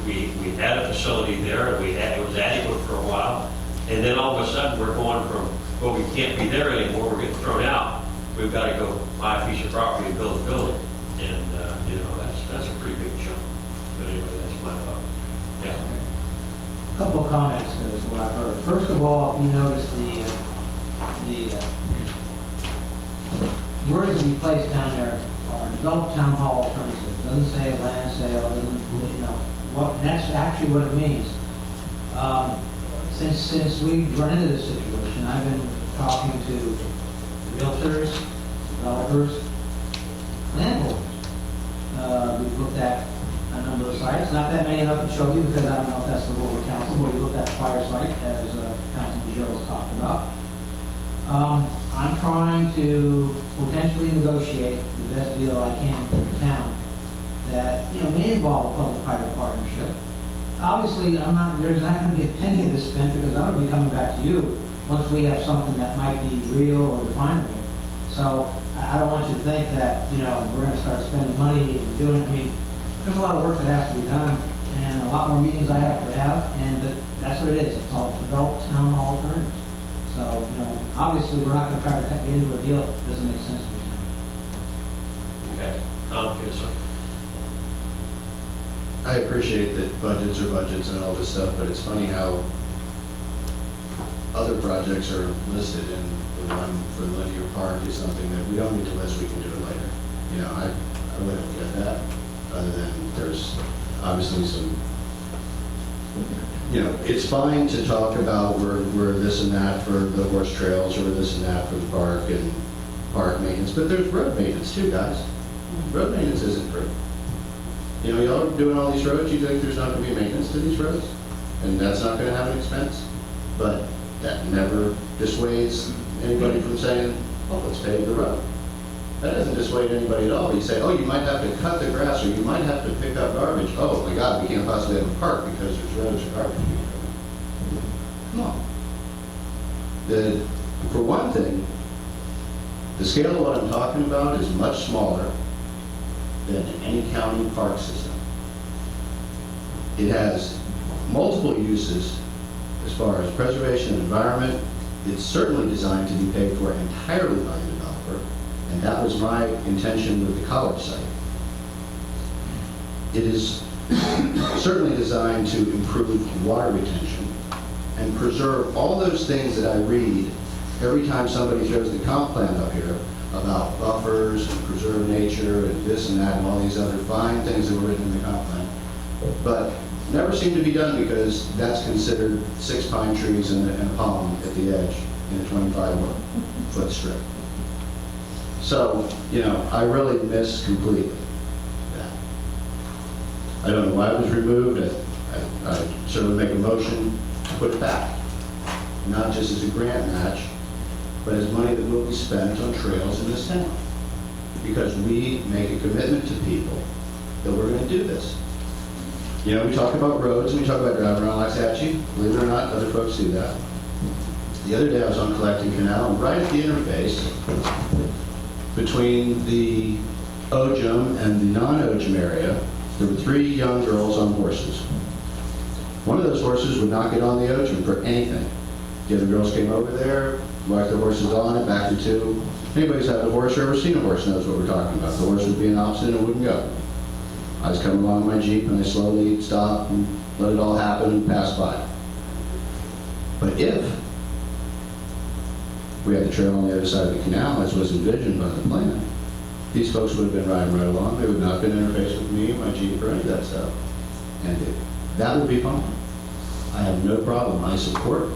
we had a facility there and it was adequate for a while. And then all of a sudden we're going from, well, we can't be there anymore, we're getting thrown out. We've got to go buy a piece of property and build a building. And, you know, that's a pretty big jump. But anyway, that's my thought. Yeah. A couple of comments as what I've heard. First of all, you notice the words that we placed down there are develop town hall alternative. Doesn't say land sale, doesn't, you know, that's actually what it means. Since we've run into this situation, I've been talking to realtors, developers, landlords. We've looked at a number of sites, not that many enough to show you because I don't know if that's the role of council, but we looked at the fire site as Councilman Joe was talking about. I'm trying to potentially negotiate the best deal I can for the town that, you know, may involve a public-private partnership. Obviously, there's not going to be a penny of this spent because I'm going to be coming back to you once we have something that might be real or definable. So I don't want you to think that, you know, we're going to start spending money and doing, I mean, there's a lot of work that has to be done and a lot more meetings I have to have, and that's what it is. It's called develop town hall alternatives. So, you know, obviously we're not going to try to get into a deal that doesn't make sense for the town. Okay. Tom, yes, sir. I appreciate that budgets are budgets and all this stuff, but it's funny how other projects are listed, and the one for Linear Park is something that we don't need to list, we can do it later. You know, I really don't get that, other than there's obviously some, you know, it's fine to talk about we're this and that for the horse trails, or this and that for the park and park maintenance, but there's road maintenance too, guys. Road maintenance isn't free. You know, y'all are doing all these roads, you think there's not going to be maintenance to these roads? And that's not going to have an expense? But that never dissuades anybody from saying, oh, let's pave the road. That doesn't dissuade anybody at all. You say, oh, you might have to cut the grass, or you might have to pick up garbage. Oh my God, we can't possibly have a park because there's roads or garbage being thrown. Come on. For one thing, the scale of what I'm talking about is much smaller than any county park system. It has multiple uses as far as preservation and environment. It's certainly designed to be paid for entirely by the developer, and that was my intention with the college site. It is certainly designed to improve water retention and preserve all those things that I read every time somebody throws the comp plan up here about buffers and preserve nature and this and that and all these other fine things that were written in the comp plan. But never seem to be done because that's considered 6 pine trees and a palm at the edge in a 25-foot strip. So, you know, I really miss completely that. I don't know why it was removed. I certainly make a motion to put it back, not just as a grant match, but as money that will be spent on trails in this town. Because we make a commitment to people that we're going to do this. You know, we talk about roads, and we talk about driving around like Sachi. Believe it or not, other folks do that. The other day I was on Collecting Canal, and right at the interface between the Ojum and the non-Ojum area, there were 3 young girls on horses. One of those horses would not get on the Ojum for anything. The other girls came over there, walked their horses on it, back to 2. Anybody's had a horse or ever seen a horse knows what we're talking about. The horse would be an obstinate and wouldn't go. I was coming along in my Jeep and I slowly stopped and let it all happen and pass by. But if we had the trail on the other side of the canal, as was envisioned by the plan, these folks would have been riding right along. They would not have been interfaced with me, my Jeep, or any of that stuff. And that would be fine. I have no problem. I support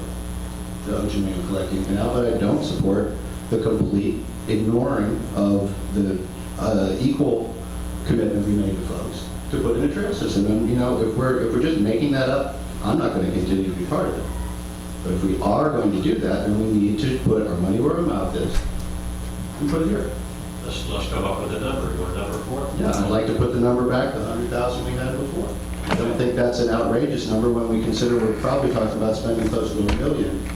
the Ojum and Collecting Canal, but I don't support the complete ignoring of the equal commitment we made to folks to put in a trail system. And you know, if we're just making that up, I'm not going to continue to be part of it. But if we are going to do that, then we need to put our money where our mouth is and put it here. Let's come up with a number. You want a number for it? Yeah, I'd like to put the number back, the 100,000 we had before. I don't think that's an outrageous number when we consider we're probably talking about spending close to $1 million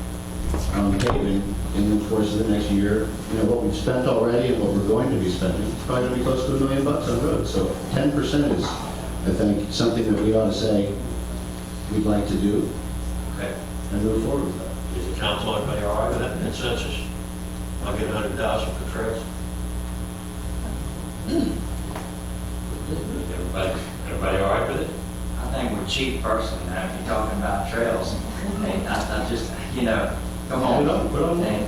on paving in the course of the next year. You know, what we've spent already and what we're going to be spending, it's probably going to be close to $1 million on roads. So 10% is, I think, something that we ought to say we'd like to do. Okay. And move forward with that. Is the council, everybody all right with that consensus? I'll get 100,000 for trails. Everybody all right with it? I think we're cheap personally now, if you're talking about trails. Hey, I just, you know, come on. Put on. Hey,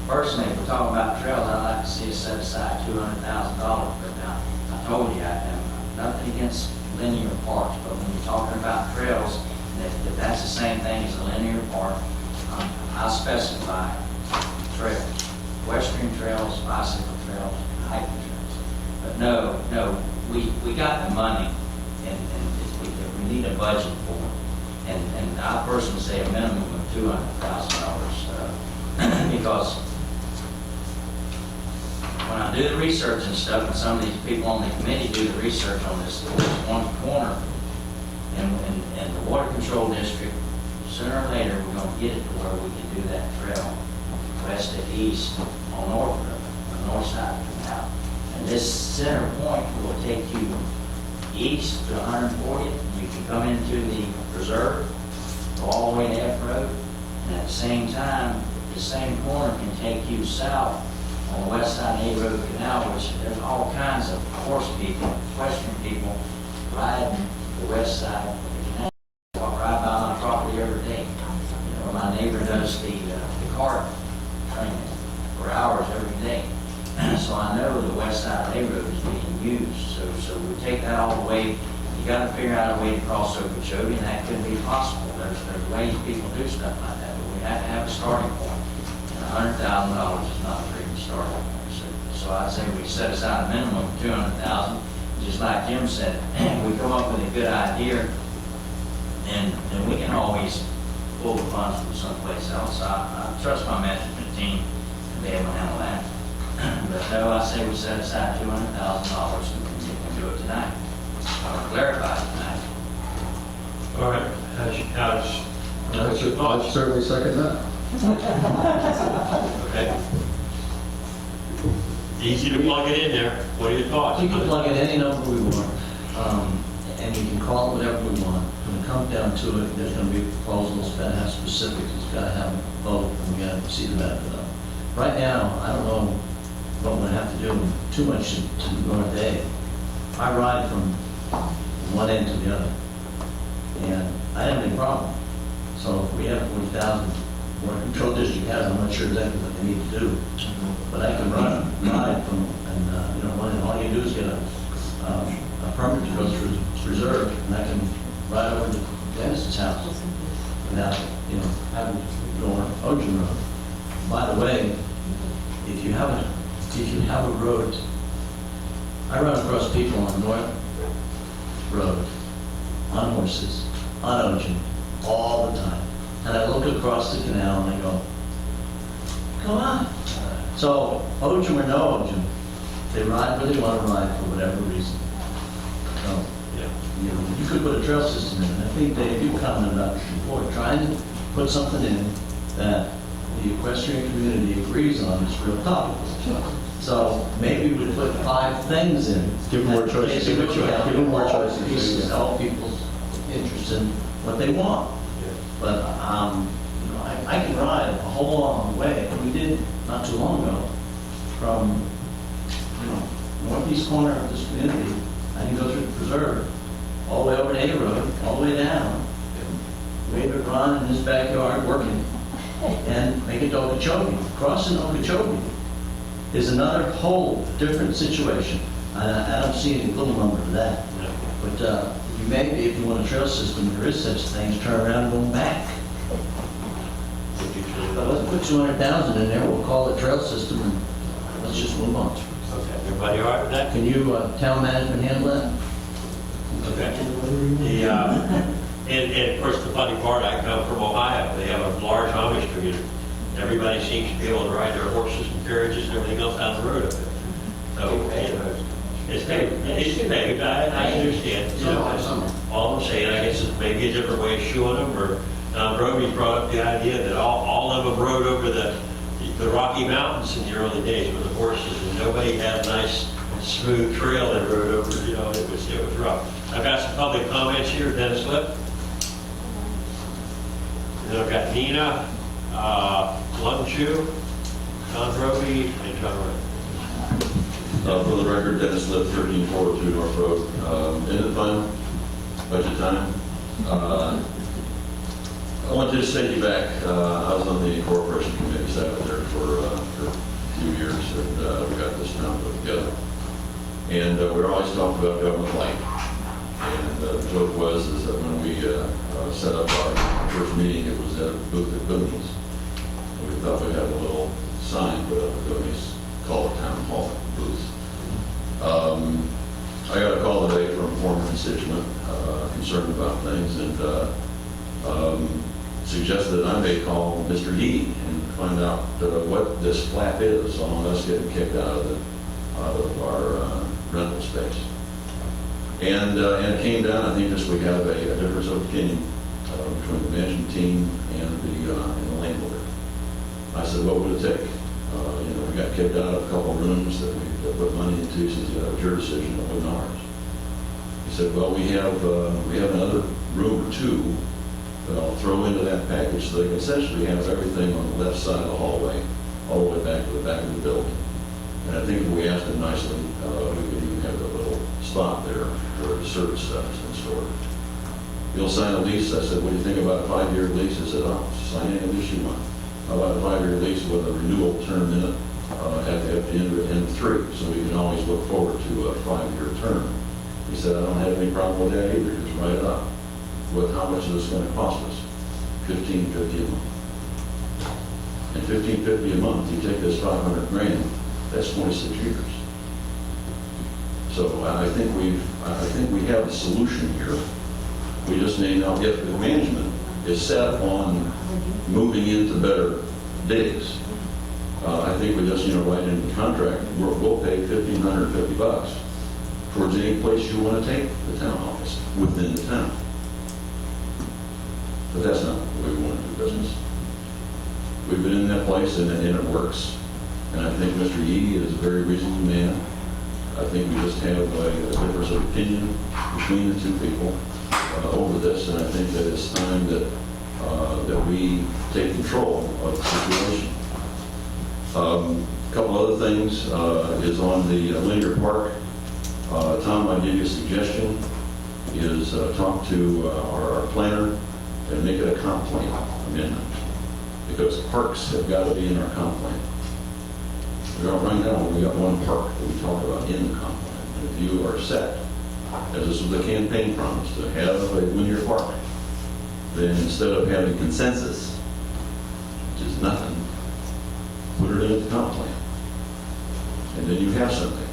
personally, if we're talking about trails, I'd like to see us set aside $200,000 for it now. I told you, I have nothing against linear parks, but when you're talking about trails, and if that's the same thing as a linear park, I specify trails, equestrian trails, bicycle trails, hiking trails. But no, we got the money, and if we need a budget for it. And I personally say a minimum of $200,000, because when I do the research and stuff, and some of these people on the committee do the research on this one corner, and the water control district, sooner or later, we're going to get it to where we can do that trail west to east on North River, the north side of the canal. And this center point will take you east to 140th. You can come into the reserve, go all the way to F Road, and at the same time, the same corner can take you south on the west side of A Road Canal, which there's all kinds of horse people, equestrian people riding the west side of the canal. Walk right by my property every day. You know, my neighbor does the cart training for hours every day. So I know the west side of A Road is being used. So we take that all the way. You got to figure out a way to cross Okeechobee, and that could be possible. There's ways people do stuff like that, but we have to have a starting point. And $100,000 is not a pretty starting point. So I'd say we set aside a minimum of $200,000. Just like Jim said, we come up with a good idea, and we can always pull the funds from someplace else. I trust my management team to be able to handle that. But no, I say we set aside $200,000 and we can do it tonight. I'll clarify it tonight. All right. How's your thoughts? I'd certainly second that. Okay. Easy to plug it in there. What are your thoughts? We can plug in any number we want, and we can call it whatever we want. When it comes down to it, there's going to be proposals, got to have specifics, it's got to have a vote, and we got to see the benefit of it. Right now, I don't know what we're going to have to do too much to North Day. I ride from one end to the other, and I have any problem. So if we have 40,000, water control district has, I'm not sure exactly what they need to do. But I can ride from, and all you do is get a permit to go through reserve, and I can ride over to Dennis's house without, having to go on Ojum Road. By the way, if you have a road, I run across people on North Road on horses, on Ocean all the time. And I look across the canal and I go, come on. So Ocean or no Ocean, they ride where they want to ride for whatever reason. So, you know, you could put a trail system in. And I think Dave, you commented about this before, trying to put something in that the equestrian community agrees on is real tough. So maybe we put 5 things in. Give them more choices. Give them more choices. Pieces, all people's interest in what they want. But, you know, I can ride a whole long way, and we did not too long ago, from, you know, northeast corner of this community. I can go through the preserve, all the way over to A Road, all the way down, wave it, run in his backyard, working, and make it to Okeechobee. Crossing Okeechobee is another whole different situation. I don't see any little number to that. But you maybe, if you want a trail system, there is such things, turn around and go back. But let's put 200,000 in there, we'll call it trail system, and let's just move on. Okay, everybody all right with that? Can you, town management handle that? Okay. And of course, the funny part, I come from Ohio. They have a large Amish community. Everybody seems to be able to ride their horses and carriages and everything else down the road up there. So, you know, it's paved. It's paved. I understand. You know, that's all I'm saying. I guess it's maybe a different way of showing them. Or Roby brought up the idea that all of them rode over the Rocky Mountains in the early days with the horses, and nobody had a nice smooth trail they rode over. You know, it was rough. I've got some public comments here. Dennis Lip. And I've got Nina, Lutton Chu, John Roby, and John Wright. For the record, Dennis Lip, 13402 North Road. In the fund, budget time. I want to just take you back. I was on the corporation committee, sat there for a few years, and we got this town put together. And we were always talking about government light. And the joke was is that when we set up our first meeting, it was at a booth at Booney's. We thought we had a little sign put up at Booney's, called it Town Hall booth. I got a call today from a former constituent concerned about things, and suggested that I may call Mr. Yee and find out what this flap is on us getting kicked out of our rental space. And it came down, I think we have a difference of opinion between the management team and the landlord. I said, what would it take? You know, we got kicked out of a couple of rooms that we put money into, since it was your decision, it wasn't ours. He said, well, we have another room or two that I'll throw into that package, so they can essentially have everything on the left side of the hallway, all the way back to the back of the building. And I think if we asked them nicely, we could even have a little spot there where the service stuff is been stored. You'll sign a lease. I said, what do you think about a 5-year lease? I said, oh, sign any lease you want. How about a 5-year lease with a renewal term in it at the end of 3, so we can always look forward to a 5-year term. He said, I don't have any problem with that either. Just write it up. With how much is this going to cost us? $1,550 a month. And $1,550 a month, you take this $500,000, that's 26 years. So I think we have a solution here. We just need, now if the management is set on moving into better days, I think we just, write into the contract, we'll pay $1,550 towards any place you want to take the town office within the town. But that's not the way we want to do business. We've been in that place and it works. And I think Mr. Yee is a very reasonable man. I think we just have a difference of opinion between the two people over this, and I think that it's time that we take control of the situation. A couple other things is on the linear park. Tom, I'll give you a suggestion, is talk to our planner and make it a comp plan amendment, because parks have got to be in our comp plan. Right now, we got one park that we talk about in the comp plan. And if you are set, as this was a campaign promise, to have a linear park, then instead of having consensus, which is nothing, put it in the comp plan. And then you have something.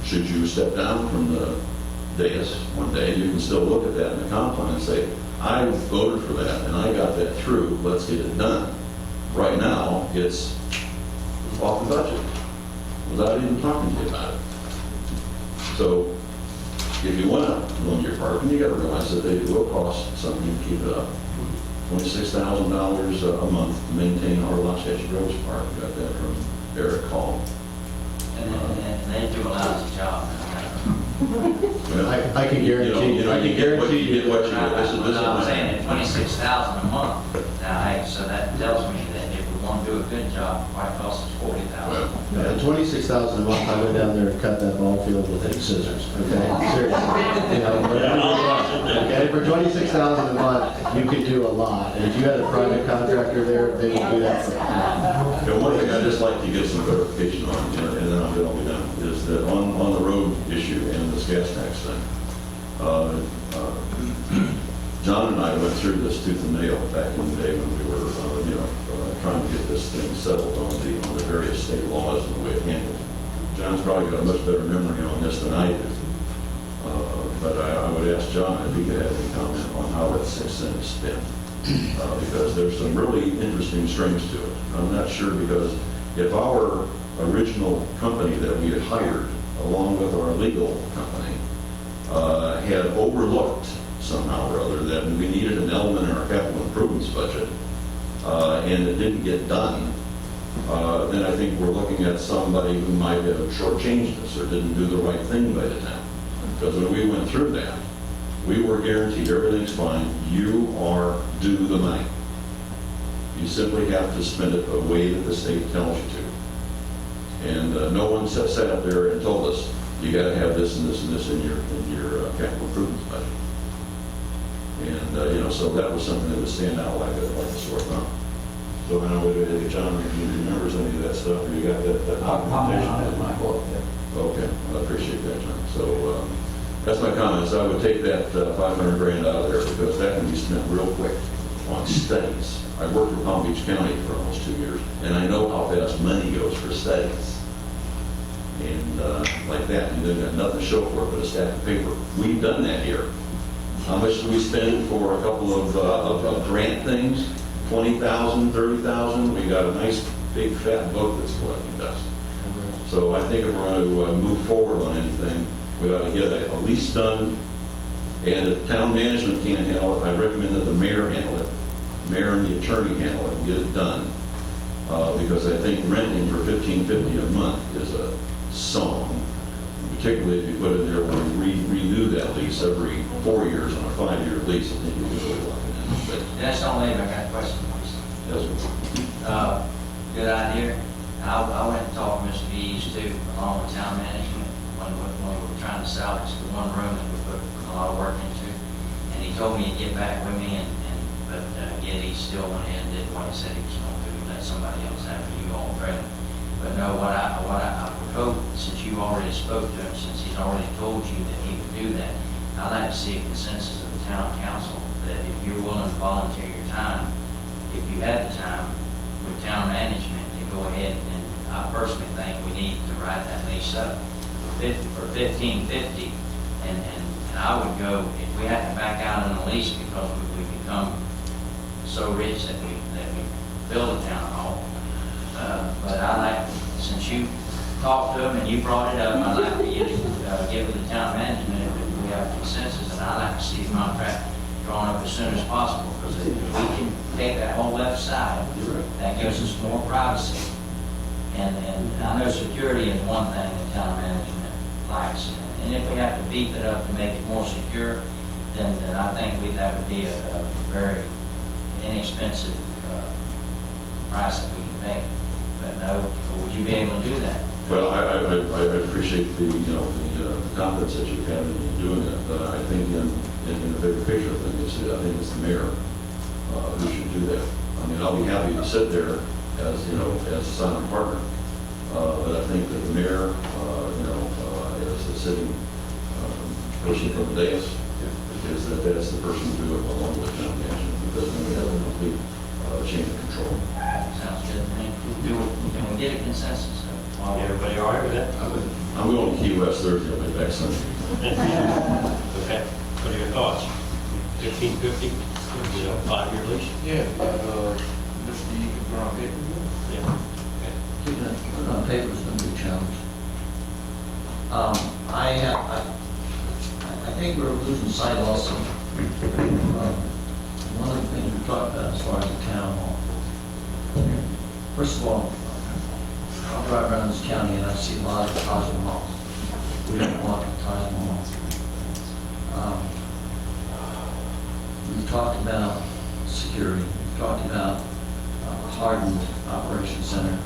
Should you step down from the dais one day, you can still look at that in the comp plan and say, I voted for that, and I got that through, let's get it done. Right now, it's off the budget, without even talking to you about it. So, if you want to loan your park, and you got to realize that it will cost something to keep it up. $26,000 a month to maintain our Los Angeles Rose Park. Got that from Eric Hall. And they do a lousy job. I can guarantee, I can guarantee you get what you get. This is I'm saying my- at $26,000 a month. Now, so that tells me that if we want to do a good job, it might cost us $40,000. At $26,000 a month, I went down there and cut that ball field with scissors, okay? Seriously. You know, okay, for $26,000 a month, you could do a lot. And if you had a private contractor there, they would do that for free. One thing I'd just like to get some clarification on, and then I'll be done, is that on the road issue and this gas tax thing, John and I went through this tooth and nail back in the day when we were, trying to get this thing settled on the various state laws and the way it handled. John's probably got a much better memory on this than I do. But I would ask John if he could have any comment on how that 6 cents spent. Because there's some really interesting strings to it. I'm not sure, because if our original company that we had hired, along with our legal company, had overlooked somehow or other that we needed an element in our capital improvements budget, and it didn't get done, then I think we're looking at somebody who might have shortchanged us or didn't do the right thing by the time. Because when we went through that, we were guaranteed everything's fine, you are due the money. You simply have to spend it the way that the state tells you to. And no one sat up there and told us, you got to have this and this and this in your capital improvements budget. And, so that was something that would stand out like a sore thumb. So I know, John, if you remembers any of that stuff, or you got that documentation? My book, Okay, I appreciate that, John. So that's my comments. I would take that $500,000 out of there, because that can be spent real quick on studies. I worked for Palm Beach County for almost 2 years, and I know how fast money goes for studies. And like that, and then got nothing to show for it but a stack of paper. We've done that here. How much do we spend for a couple of grant things? $20,000, $30,000. We got a nice big fat book that's collecting dust. So I think if we're going to move forward on anything, we ought to get it at least done. And if town management can't handle it, I recommend that the mayor handle it. Mayor and the attorney handle it and get it done. Because I think renting for $15.50 a month is a song. Particularly if you put in there where we renew that lease every 4 years on a 5-year lease, I think you're really locking in. But That's the only thing I got a question, please. yes, Good idea. I went and talked to Mr. Dees too, along with town management, when we were trying to salvage the one room that we put a lot of work into. And he told me to get back with me, but yet he still went ahead and did what he said he was going to do, let somebody else have you all credit. But no, what I would hope, since you already spoke to him, since he's already told you that he would do that, I'd like to see a consensus of the town council that if you're willing to volunteer your time, if you have the time with town management, to go ahead, and I personally think we need to write that lease up for $15.50, and I would go, if we had to back out on the lease because we become so rich that we build a town hall. But I like, since you talked to him and you brought it up, I'd like to give it to the town management if we have a consensus, and I'd like to see the contract drawn up as soon as possible, because if we can take that whole left side, that gives us more privacy. And I know security is one thing that town management likes, and if we have to beef it up to make it more secure, then I think that would be a very inexpensive price that we can pay. But no, would you be able to do that? well, I appreciate the confidence that you've had in doing it. But I think in the bigger picture of things, I think it's the mayor who should do that. I mean, I'll be happy to sit there as a silent partner. But I think that the mayor, as a sitting person from the dais, that's the person to do it along with town management, because then we have a complete chain of control. Sounds good to me. Can we get a consensus? Everybody all right with that? I'm going to Key West Thursday, I'll be back Sunday. Okay, what are your thoughts? $15.50? the 5-year lease? Yeah, Mr. You can put on paper. Yeah. Okay. Keeping it on paper is going to be a challenge. I think we're losing sight also. One of the things we talked about as far as the town hall. First of all, I'll drive around this county and I see a lot of Taj Mahals. We don't want the Taj Mahal. We've talked about security. We've talked about a hardened operations center.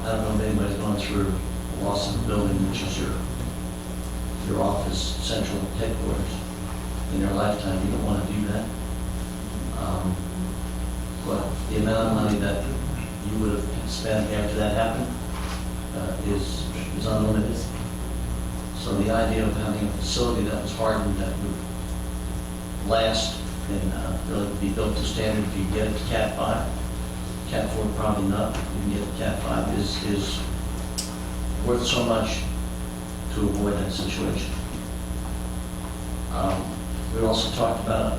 I don't know if anybody's gone through Lawson Building, which is your office, central headquarters. In your lifetime, you don't want to do that. But the amount of money that you would have spent after that happened is unlimited. So the idea of having a facility that was hardened, that would last and really be built to standard, if you get it to Cat 5, Cat 4 probably not, you can get it to Cat 5, is worth so much to avoid that situation. We also talked about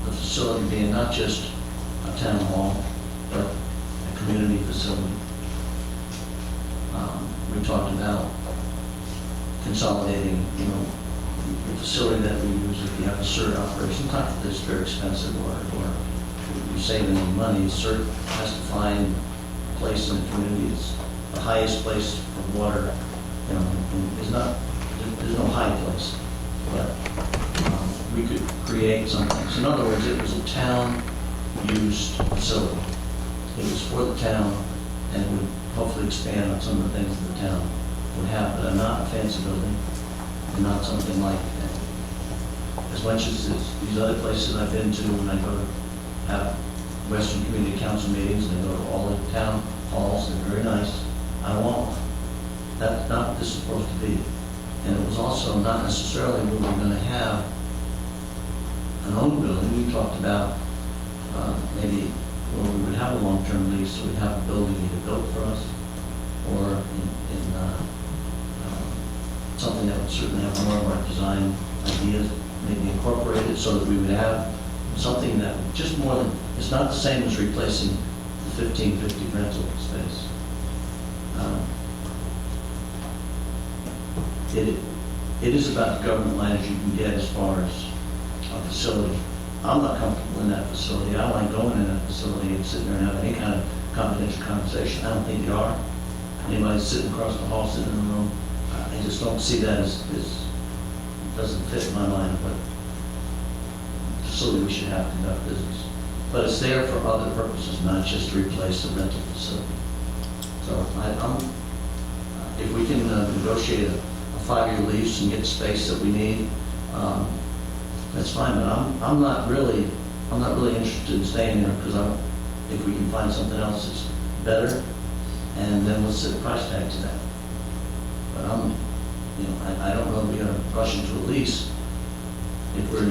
the facility being not just a town hall, but a community facility. We talked about consolidating, the facility that we use if you have a CERT operation. Not that it's very expensive or you're saving any money. CERT has to find a place in the community. It's the highest place for water. There's no high place, but we could create something. So in other words, it was a town-used facility. It was for the town and would hopefully expand on some of the things that the town would have, but not a fancy building and not something like that. As much as these other places I've been to, when I go to have Western Community Council meetings, and I go to all the town halls, they're very nice. I don't want one. That's not what this is supposed to be. And it was also not necessarily where we're going to have an owned building. We talked about maybe where we would have a long-term lease, so we'd have a building either built for us or in something that would certainly have more of our design ideas, maybe incorporated, so that we would have something that just more than, it's not the same as replacing the 1550 rental space. It is about the government land as you can get as far as a facility. I'm not comfortable in that facility. I don't like going in that facility and sitting there and having any kind of confidential conversation. I don't think you are. Anybody sitting across the hall, sitting in the room, I just don't see that as doesn't fit in my mind, but facility we should have to conduct business. But it's there for other purposes, not just to replace a rental facility. So if we can negotiate a 5-year lease and get the space that we need, that's fine. But I'm not really interested in staying there because if we can find something else that's better, and then we'll set a price tag to that. But I don't know if we're going to rush into a lease if we're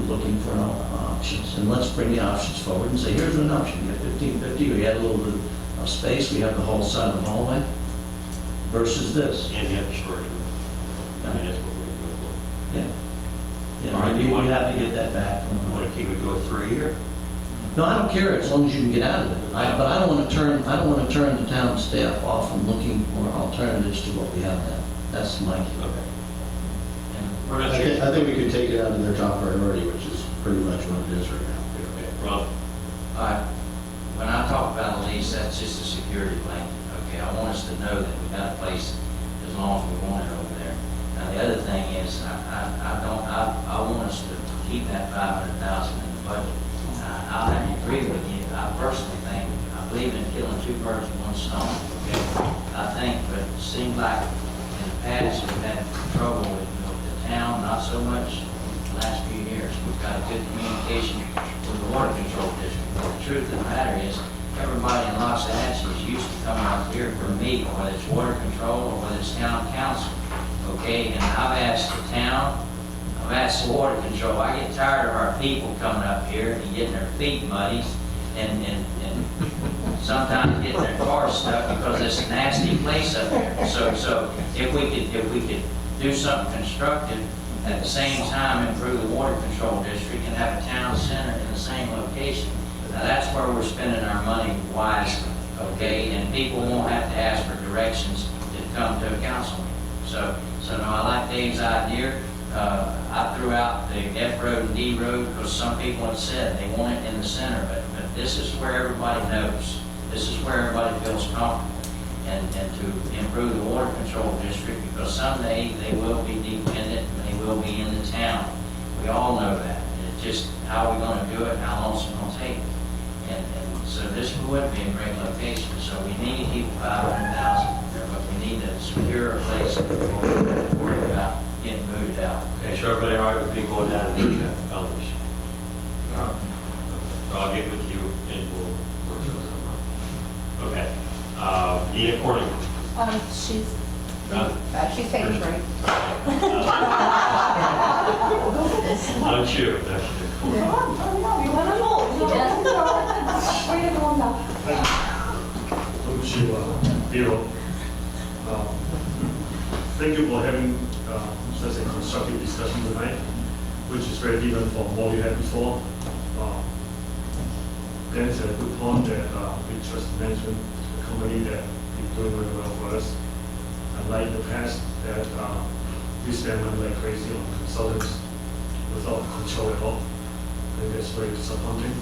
looking for options. And let's bring the options forward and say, here's an option. You have 1550, we had a little bit of space, we have the whole side of the hallway, versus this. And you have the storage room. I mean, that's what we're going for. Yeah. All right, Maybe we have to get that back. You want to keep it to a 3-year? No, I don't care as long as you can get out of it. But I don't want to turn the town staff off from looking for alternatives to what we have now. That's my view. Okay. I think we could take it out of their top priority, which is pretty much what it is right now. Okay, Rob? When I talk about a lease, that's just a security blanket, okay? I want us to know that we got a place as long as we want it over there. Now, the other thing is, I want us to keep that $500,000 in the budget. I agree with you. I personally think, I believe in killing 2 birds with 1 stone, okay? I think, but it seems like in the past, we've had trouble with the town, not so much the last few years. We've got a good communication with the water control district. But the truth of the matter is, everybody in Los Angeles is used to coming up here for a meeting, whether it's water control or whether it's town council, okay? And I've asked the town, I've asked the water control, I get tired of our people coming up here and getting their feet muddy and sometimes getting their cars stuck because it's a nasty place up here. So if we could do something constructive at the same time improve the water control district and have a town center in the same location. Now, that's where we're spending our money wisely, okay? And people won't have to ask for directions to come to a council meeting. So no, I like Dave's idea. I threw out the F road and D road because some people have said they want it in the center, but this is where everybody knows. This is where everybody feels comfortable. And to improve the water control district, because someday they will be dependent and they will be in the town. We all know that. It's just how we're going to do it and how long it's going to take. And so this would be a great location. So we need to keep 500,000 there, but we need to secure a place before we worry about getting booted out. Okay, so everybody all right with me going down to the others? I'll get with you and we'll work those out. Okay. Nina Corning. She's taking a break. I'm sure. That's You want to hold? Wait a moment. Bill, thank you for having such a constructive discussion tonight, which is very different from what we had before. Dennis had a good point that we trust management, a company that is doing very well for us. Unlike the past, that we spend money like crazy on consultants without control at all. I think that's very disappointing.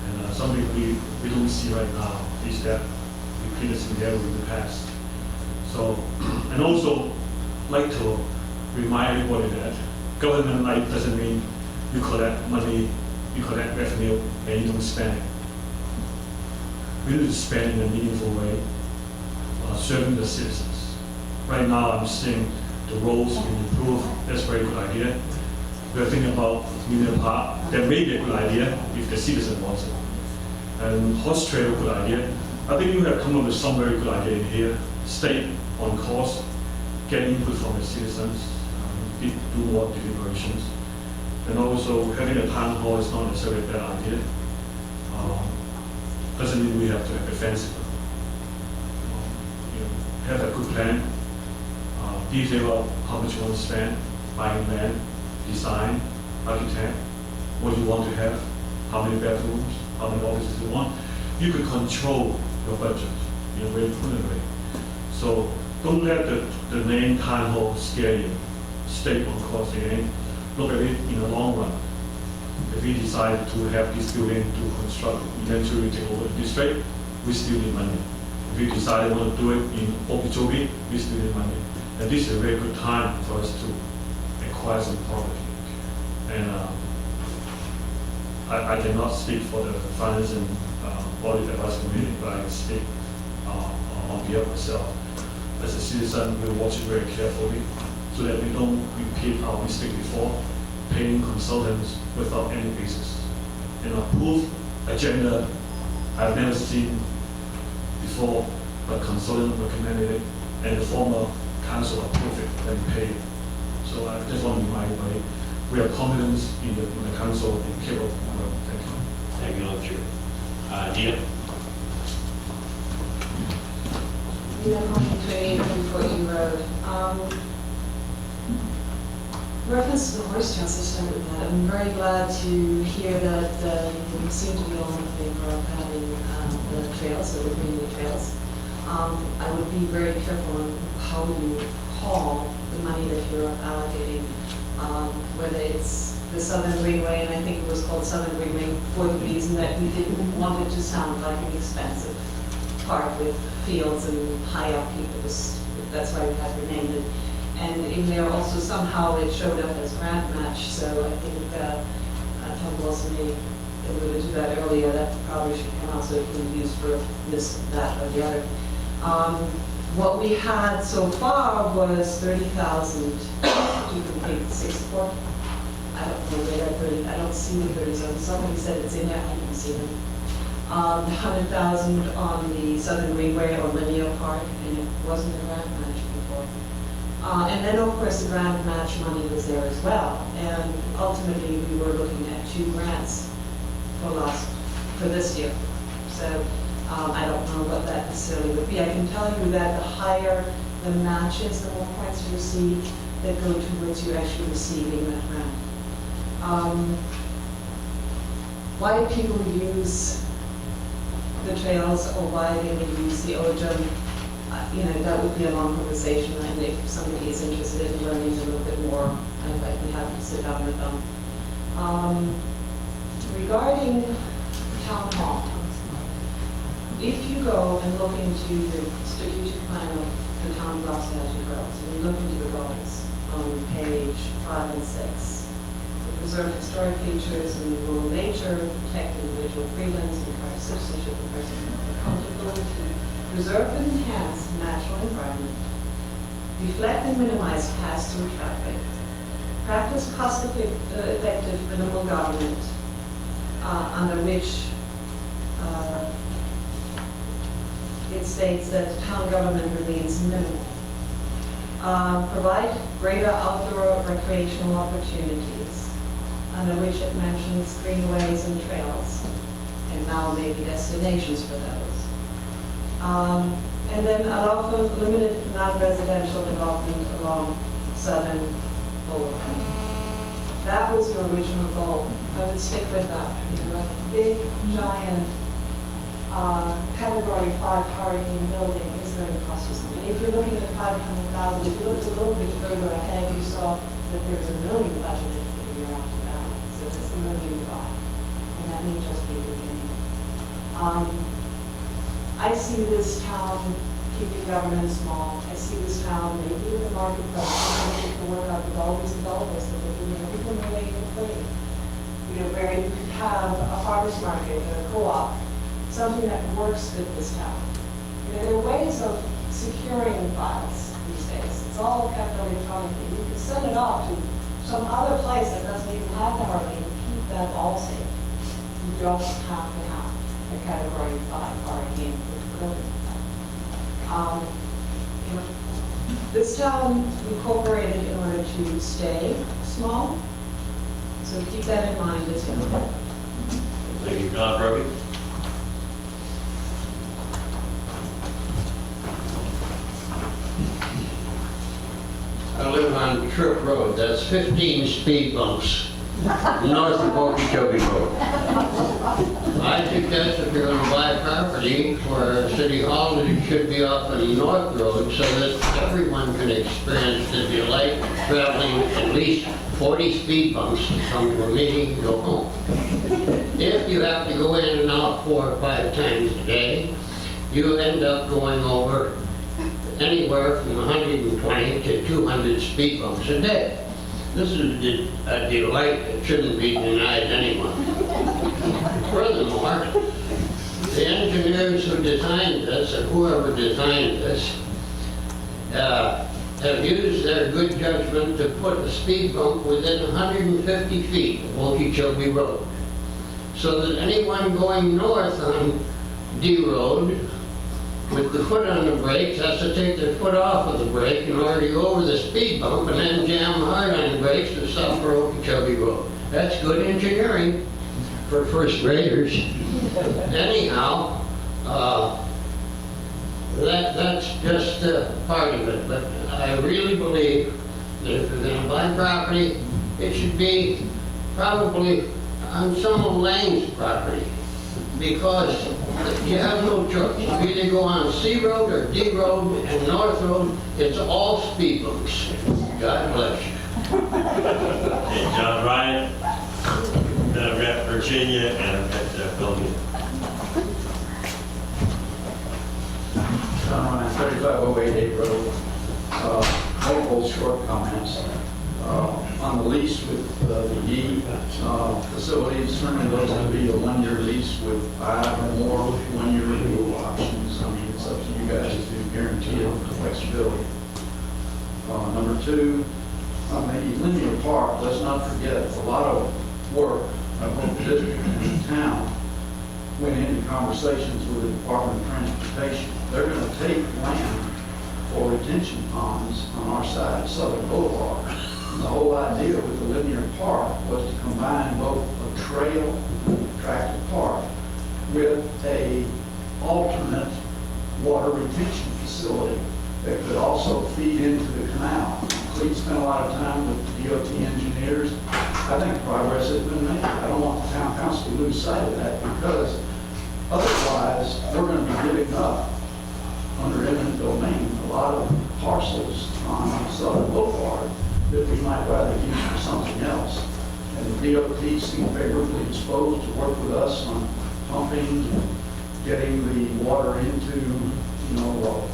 And something we don't see right now is that repeatedly there in the past. So, and also like to remind everybody that government life doesn't mean you collect money, you collect revenue, and you don't spend it. We need to spend in a meaningful way, serving the citizens. Right now, I'm seeing the roads will improve. That's a very good idea. We're thinking about Mineral Park. That may be a good idea if the citizen wants it. And horse trail, good idea. I think you have come up with some very good idea in here. Stay on course, get input from the citizens, do more deliberations. And also, having a town hall is not necessarily a bad idea. Doesn't mean we have to have a fancy one. Have a good plan, detail out how much you want to spend, buying land, design, architect, what you want to have, how many bedrooms, how many offices you want. You can control your budget in a very prudent way. So don't let the name town hall scare you. Stay on course again. Look at it in the long run. If we decide to have this building to construct, eventually take over the district, we still need money. If we decide we want to do it in Okeechobee, we still need money. And this is a very good time for us to acquire some property. And I cannot speak for the finance and audit advice committee, but I can speak on behalf of myself. As a citizen, we watch it very carefully so that we don't repeat our mistake before, paying consultants without any basis. An approved agenda I've never seen before, but consultant recommended it, and the former council approved it and paid it. So I just want to remind everybody, we have confidence in the council and capable of work. Thank you. Thank you, Lord Chair. Dina? Before you road. Reference to the horse trail system, I'm very glad to hear that you seem to be all in favor of having the trails, so the green trails. I would be very careful on how you call the money that you're allocating, whether it's the Southern Greenway, and I think it was called Southern Greenway for the reason that we didn't want it to sound like an expensive park with fields and high upkeep. That's why we had renamed it. And in there also somehow it showed up as grant match, so I think Tom Wilson may alluded to that earlier, that probably should come out so it can be used for this, that, or the other. What we had so far was 30,000 to complete 6 Fork. I don't know where that 30, I don't see the 30,000. Somebody said it's in there, I didn't see them. 100,000 on the Southern Greenway or Linear Park, and it wasn't a grant match before. And then, of course, the grant match money was there as well. And ultimately, we were looking at 2 grants for this year. So I don't know what that necessarily would be. I can tell you that the higher the match is, the more points you receive. that go towards you actually receiving that grant. Why do people use the trails, or why they would use the OJEM? That would be a long conversation, and if somebody is interested in learning a little bit more, I'd be happy to sit down with them. Regarding town hall, if you go and look into the strategic plan of the town of Los Angeles Girls, and you look into the goals on page 5 and 6, to preserve historic features and rural nature, protect individual freedoms, encourage citizenship and personal accountability, preserve and enhance the natural environment, deflect and minimize pass-through traffic, practice cost-effective minimal government, under which it states that town government remains minimal. Provide greater outdoor recreational opportunities, under which it mentions greenways and trails, and now maybe destinations for those. And then allow for limited non-residential development along Southern Boulevard. That was your original goal. I would stick with that. A big, giant, Category 5 hurricane building is going to cost you something. If you're looking at 500,000, if you looked a little bit further ahead, you saw that there's $1 million budgeted for the year after that. So it's $1 million, and that may just be the beginning. I see this town keeping government small. I see this town maybe with the marketplace, trying to work out with all these developers that they're doing everything the way you play. Where you could have a farmer's market or a co-op, something that works with this town. There are ways of securing files these days. It's all kept electronically. You can send it off to some other place that doesn't even have the hurricane and keep that all safe. You don't have to have a Category 5 hurricane building. This town incorporated in order to stay small, so keep that in mind as well. Thank you, John Brody. I live on Tripp Road, that's 15 speed bumps north of Okeechobee Road. I think that's if you're going to buy property for City Hall, it should be off on North Road so that everyone can experience the delight of traveling at least 40 speed bumps to come to a meeting and go home. If you have to go in and out 4 or 5 times a day, you end up going over anywhere from 120 to 200 speed bumps a day. This is a delight that shouldn't be denied anyone. Furthermore, the engineers who designed this, or whoever designed this, have used their good judgment to put a speed bump within 150 feet of Okeechobee Road, so that anyone going north on D Road with the foot on the brakes has to take their foot off of the brake in order to go over the speed bump and then jam hard on the brakes to stop for Okeechobee Road. That's good engineering for first graders. Anyhow, that's just part of it. But I really believe that if you're going to buy property, it should be probably on some of Lane's property, because you have no choice. You either go on C Road or D Road and North Road, it's all speed bumps. God bless you. Hey, John Ryan, then I've got Virginia, and I've got Philadelphia. John Ryan, 3508 Road. Multiple short comments. On the lease with the E facilities, certainly those will be a 1-year lease with 5 or more 1-year renewal options. I mean, it's up to you guys to guarantee it for flexibility. Number 2, on the linear park, let's not forget, a lot of work of both the district and the town went into conversations with the Department of Transportation. They're going to take land for retention ponds on our side of Southern Boulevard. And the whole idea with the linear park was to combine both a trail, attractive park, with a alternate water retention facility that could also feed into the canal. Clete spent a lot of time with DOT engineers. I think progress has been made. I don't want the town council to lose sight of that, because otherwise, we're going to be giving up under eminent domain a lot of parcels on Southern Boulevard that we might rather use for something else. And the DOT seemed favorably disposed to work with us on pumping, getting the water into, you know,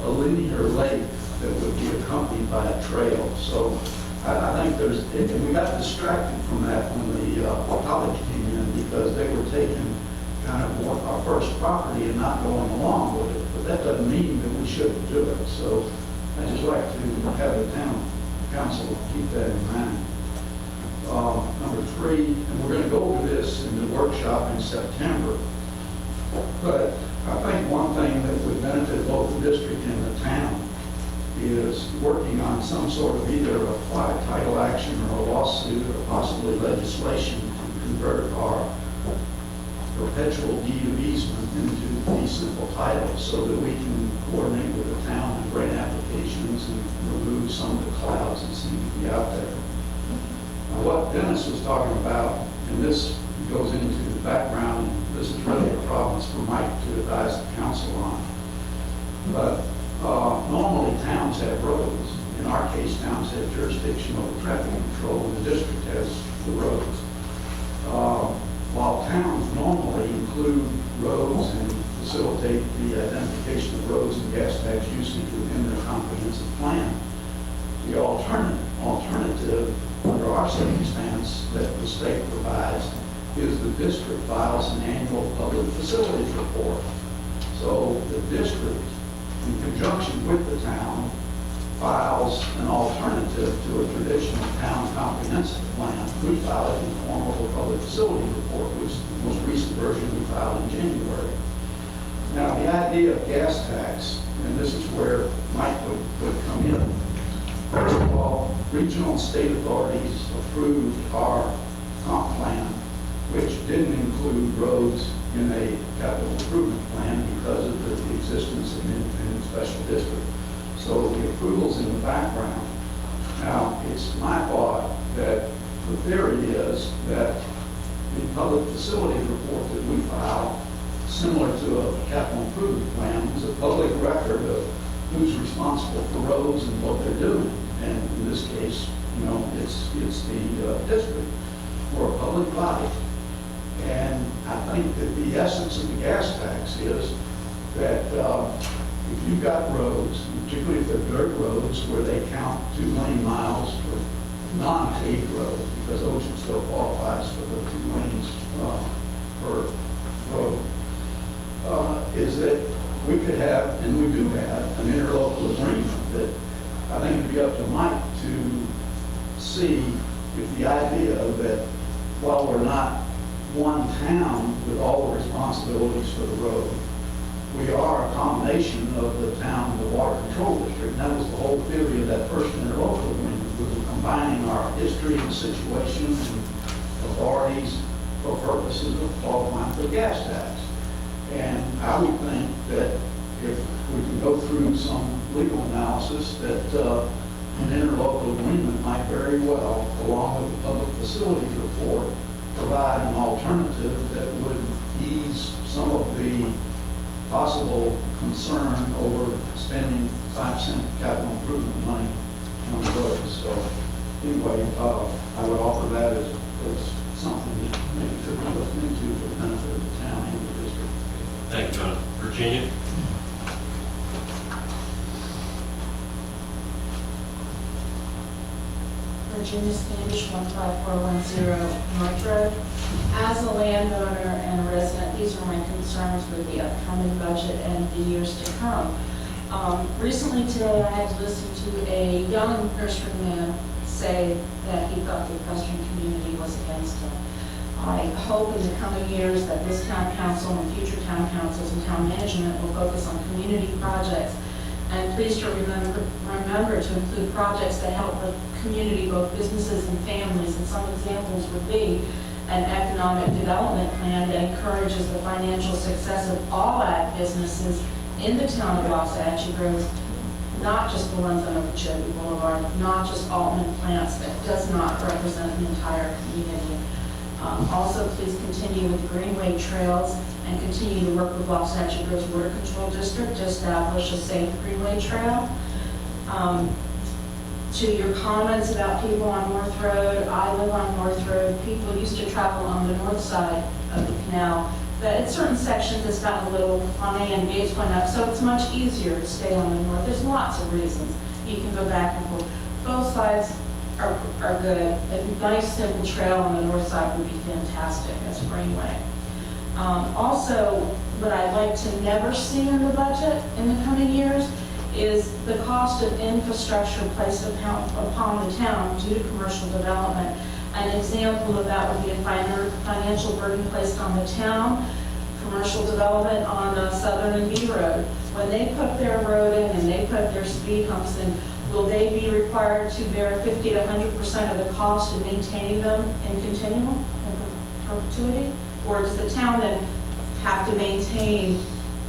a linear lake that would be accompanied by a trail. So I think there's, and we got distracted from that when the college came in, because they were taking kind of our first property and not going along with it. But that doesn't mean that we shouldn't do it. So I just like to have the town council keep that in mind. Number 3, and we're going to go over this in the workshop in September, but I think one thing that would benefit both the district and the town is working on some sort of either a quiet title action or a lawsuit or possibly legislation to convert our perpetual deed of easement into fee simple titles, so that we can coordinate with the town and grant applications and remove some of the clouds that seem to be out there. Now, what Dennis was talking about, and this goes into the background, this is really a problem for Mike to advise the council on. But normally towns have roads. In our case, towns have jurisdiction over traffic control, and the district has the roads. While towns normally include roads and facilitate the identification of roads and gas tax usage within their comprehensive plan, the alternative under our circumstance that the state provides is the district files an annual public facilities report. So the district, in conjunction with the town, files an alternative to a traditional town comprehensive plan. We file it in the form of a public facility report, which is the most recent version we filed in January. Now, the idea of gas tax, and this is where Mike would come in. First of all, regional and state authorities approved our comp plan, which didn't include roads in a capital improvement plan because of the existence of an independent special district. So the approval's in the background. Now, it's my thought that the theory is that the public facilities report that we file, similar to a capital improvement plan, is a public record of who's responsible for roads and what they're doing. And in this case, you know, it's the district or a public body. And I think that the essence of the gas tax is that if you've got roads, particularly if they're dirt roads where they count 2 lane miles for non-paved roads, because Ocean still qualifies for the 2 lanes per road, is that we could have, and we do have, an interlocal agreement that I think it'd be up to Mike to see if the idea that while we're not one town with all the responsibilities for the road, we are a combination of the town and the water control district. And that was the whole theory of that first interlocal agreement. We were combining our history and situation and authorities for purposes of qualifying for the gas tax. And I would think that if we can go through some legal analysis, that an interlocal agreement might very well, along with the public facilities report, provide an alternative that would ease some of the possible concern over spending 5% capital improvement money on the roads. So anyway, I would offer that as something that maybe could be looked into for the benefit of the town and the district. Thank you, John. Virginia? Virginia Standish, 15410 North Road. As a landowner and a resident, these are my concerns with the upcoming budget and the years to come. Recently today, I had to listen to a young nurseryman say that he thought the equestrian community was against him. I hope in the coming years that this town council and future town councils and town management will focus on community projects. And please to remember to include projects that help the community, both businesses and families. And some examples would be an economic development plan that encourages the financial success of all ag businesses in the town of Wasatch Groves, not just the ones on Okeechobee Boulevard, not just Altman plants, that does not represent an entire community. Also, please continue with Greenway Trails and continue to work with Wasatch Groves Water Control District to establish a safe Greenway Trail. To your comments about people on North Road, I live on North Road. People used to travel on the north side of the canal, but at certain sections it's gotten a little funny and gates went up, so it's much easier to stay on the north. There's lots of reasons. You can go back and forth. Both sides are good. A nice simple trail on the north side would be fantastic as Greenway. Also, what I'd like to never see in the budget in the coming years is the cost of infrastructure placed upon the town due to commercial development. An example of that would be a financial burden placed on the town, commercial development on Southern and B Road. When they put their road in and they put their speed humps in, will they be required to bear 50 to 100% of the cost of maintaining them in continuum, in perpetuity? Or does the town then have to maintain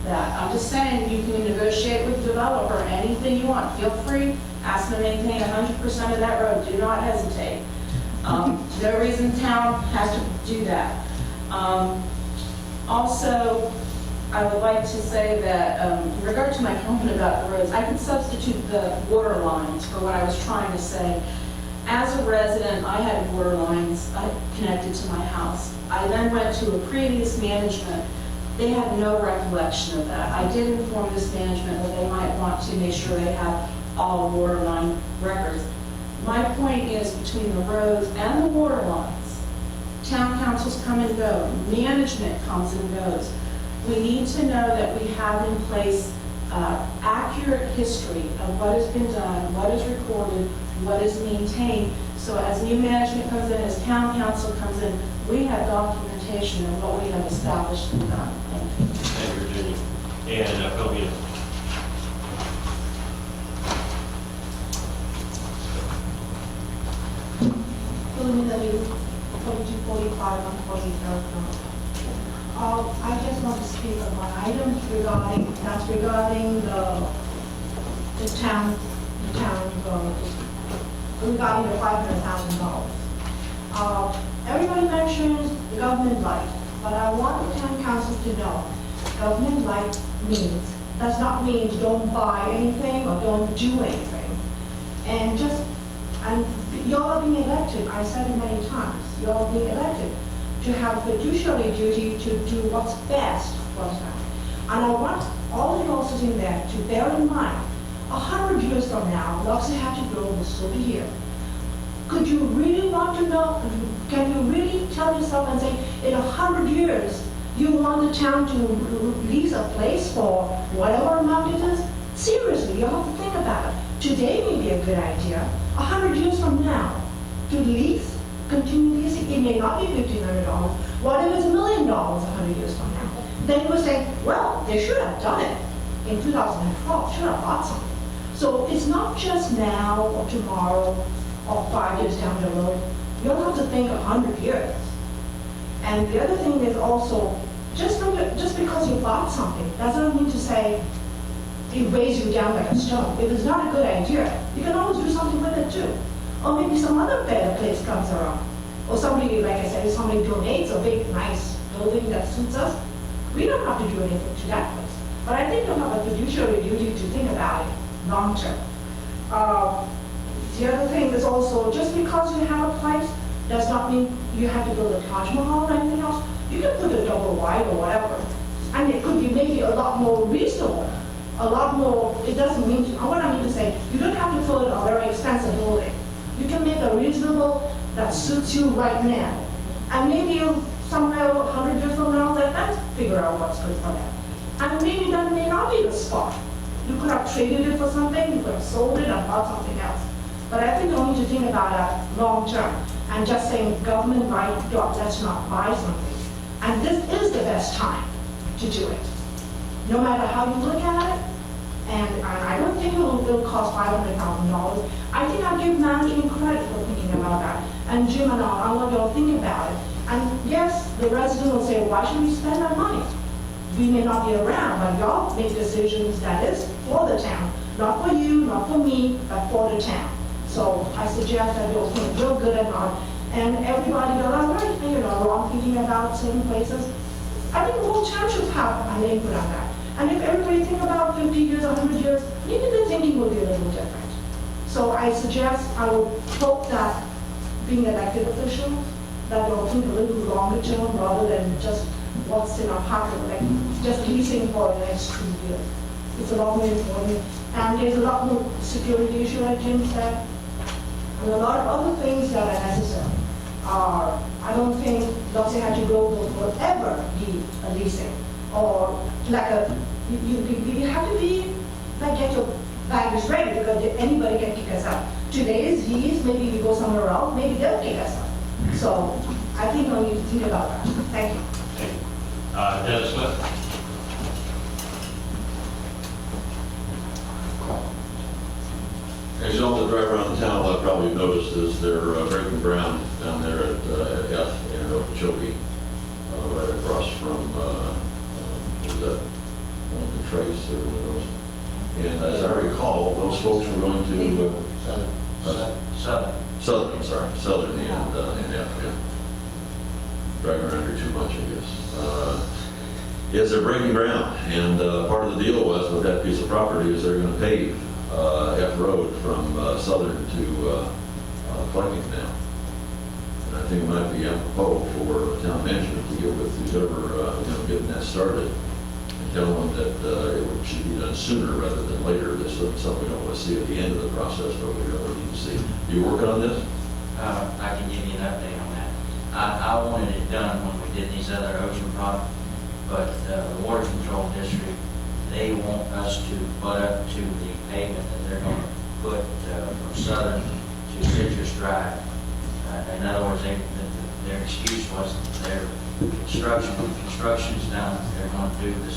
that? I'm just saying, you can negotiate with the developer anything you want. Feel free, ask them to maintain 100% of that road. Do not hesitate. No reason town has to do that. Also, I would like to say that in regard to my comment about the roads, I can substitute the water lines for what I was trying to say. As a resident, I had water lines connected to my house. I then went to a previous management. They had no recollection of that. I did inform this management that they might want to make sure they have all water line records. My point is, between the roads and the water lines, town councils come and go, management comes and goes. We need to know that we have in place accurate history of what has been done, what is recorded, what is maintained, so as new management comes in, as town council comes in, we have documentation of what we have established and done. Thank you. Thank you, Virginia. And Philomena. Philomena Liu, 4245 on 43rd Road. I just want to speak on one item regarding the town regarding the $500,000. Everybody mentions the government light, but I want the town council to know, government light does not mean don't buy anything or don't do anything. And y'all are being elected, I said it many times, y'all are being elected to have fiduciary duty to do what's best for the town. And I want all of you all sitting there to bear in mind, 100 years from now, Loxley Hatchet Road will still be here. Could you really want to know, can you really tell yourself and say, in 100 years, you want the town to lease a place for whatever amount it is? Seriously, you have to think about it. Today may be a good idea. 100 years from now, to lease, continue leasing, it may not be $1,500. What if it's $1 million 100 years from now? Then you would say, well, they should have done it in 2012, should have bought something. So it's not just now or tomorrow or 5 years down the road. You don't have to think 100 years. And the other thing is also, just because you bought something, doesn't mean to say it weighs you down like a stone. If it's not a good idea, you can always do something with it too. Or maybe some other better place comes around. Or somebody, like I said, somebody donates a big, nice building that suits us. We don't have to do anything to that place. But I think you have a fiduciary duty to think about it long term. The other thing is also, just because you have a place does not mean you have to build a Taj Mahal or anything else. You can put a double wide or whatever. And it could be maybe a lot more reasonable. A lot more, it doesn't mean, what I mean to say, you don't have to put a very expensive building. You can make a reasonable that suits you right now. And maybe somewhere 100 years from now, let's figure out what's good for that. And maybe that may not be the spot. You could have traded it for something, you could have sold it and bought something else. But I think you need to think about that long term. And just saying government right, let's not buy something. And this is the best time to do it. No matter how you look at it, and I don't think it will cost $500,000. I think I'll give management credit for thinking about that. And Jim and I want you all think about it. And yes, the resident will say, why should we spend our money? We may not be around, but y'all make decisions that is for the town. not for you, not for me, but for the town. So I suggest that you'll think real good and everybody goes, I'm right, Ron thinking about certain places. I think the whole town should have an input on that. And if everybody think about 50 years, 100 years, maybe the thinking will be a little different. So I suggest, I would hope that being elected officials, that they'll think a little longer term rather than just what's in our pocket, like just leasing for the next 2 years. It's a lot more important. And there's a lot more security issue, like Jim said, and a lot of other things that are necessary. I don't think Los Angeles Global will ever be a leasing or like you have to be like get your baggage ready because anybody can kick us out. Today is these, maybe we go somewhere else, maybe they'll kick us out. So I think we need to think about that. Thank you. Thank you. Dennis Smith? As you all drive around town, what I've probably noticed is they're breaking ground down there at F in Okeechobee, right across from, what is that, the Trace or one of those. And as I recall, those folks were going to, Southern, I'm sorry, Southern and F, yeah. Driving around here too much, I guess. Yes, they're breaking ground, and part of the deal was with that piece of property is they're going to pave F Road from Southern to Fleming now. And I think it might be apropos for town management to get with whoever, getting that started and tell them that it should be done sooner rather than later. This is something we don't want to see at the end of the process, but we really need to see. You working on this? I can give you an update on that. I wanted it done when we did these other ocean projects, but the Water Control District, they want us to butt up to the pavement that they're going to put from Southern to Citrus Drive. In other words, their excuse was their construction's done. They're going to do the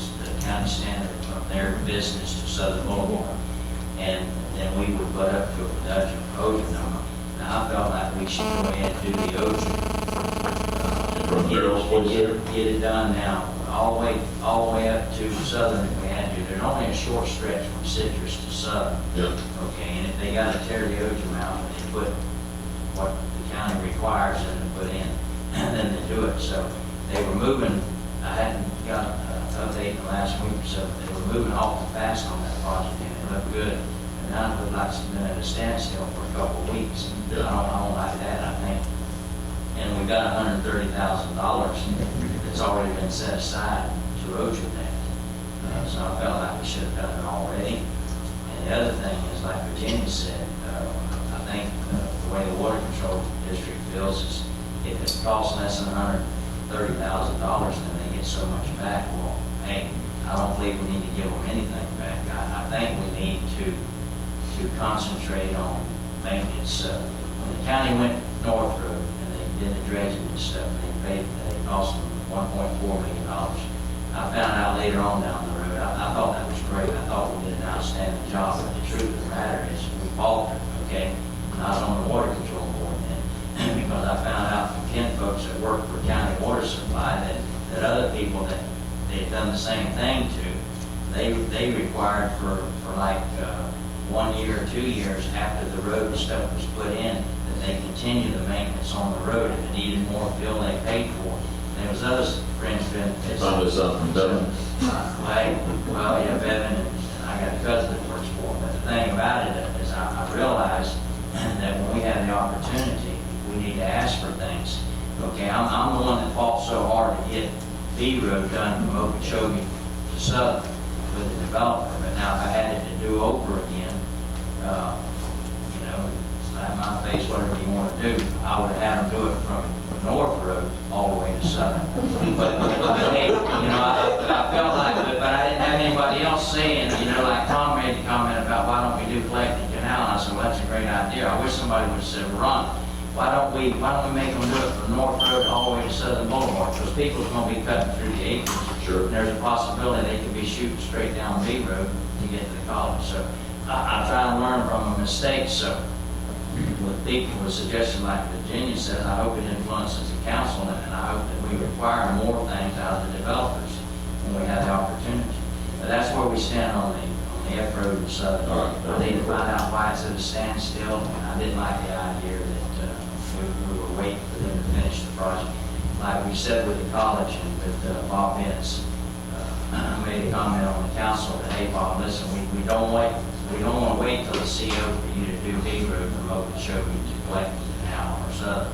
county standard from their business to Southern Boulevard. And then we would butt up to it with Ocean. Now, I felt like we should go ahead and do the Ocean. From Daryl's place there? Get it done now, all the way up to Southern if we had to. There's only a short stretch from Citrus to Southern. Yeah. Okay, and if they got to tear the Ocean out, they put what the county requires them to put in, and then they do it. So they were moving, I hadn't got an update in the last week or so, they were moving awful fast on that project, and it looked good. And now it looked like it's been at a standstill for a couple of weeks. Yeah. I don't like that, I think. And we got $130,000 that's already been set aside to Ocean Net. So I felt like we should have done it already. And the other thing is, like Virginia said, I think the way the Water Control District feels is if it costs less than $130,000, then they get so much back. Well, hey, I don't believe we need to give them anything back. I think we need to concentrate on maintenance. When the county went North Road and they did the dredging and stuff, they cost them $1.4 million. I found out later on down the road, I thought that was great. I thought we did an outstanding job, but the truth of the matter is we faltered, okay? And I was on the Water Control Board then, because I found out from Ken folks that work for County Water Supply that other people that they had done the same thing to, they required for like 1 year or 2 years after the road and stuff was put in, that they continue the maintenance on the road. If it needed more fuel, they paid for it. And there was other fringe benefits. Found this out from Devin. Well, yeah, Bevan, and I got a cousin that works for him. But the thing about it is I realized that when we have the opportunity, we need to ask for things. Okay, I'm the one that fought so hard to get B Road done from Okeechobee to Southern with the developer. But now if I had it to do over again, slap my face, whatever you want to do, I would have had them do it from North Road all the way to Southern. But I felt like, but I didn't have anybody else saying, like Tom made the comment about why don't we do Collecting Canal? And I said, well, that's a great idea. I wish somebody would have said, Ron, why don't we make them do it from North Road all the way to Southern Boulevard? Because people's going to be cutting through the acres. Sure. And there's a possibility they could be shooting straight down B Road to get to the college. So I try to learn from a mistake. So with people with suggestions like Virginia says, I hope it influences the council, and I hope that we require more things out of the developers when we have the opportunity. But that's where we stand on the the F road and Southern. All right. I need to find out why it's at a standstill, and I didn't like the idea that we were waiting for them to finish the project. Like we said with the college and with Bob Vince, made a comment on the council that, hey, Bob, listen, we don't want to wait till the CO for you to do B road from Okeechobee to Clayton now or Southern.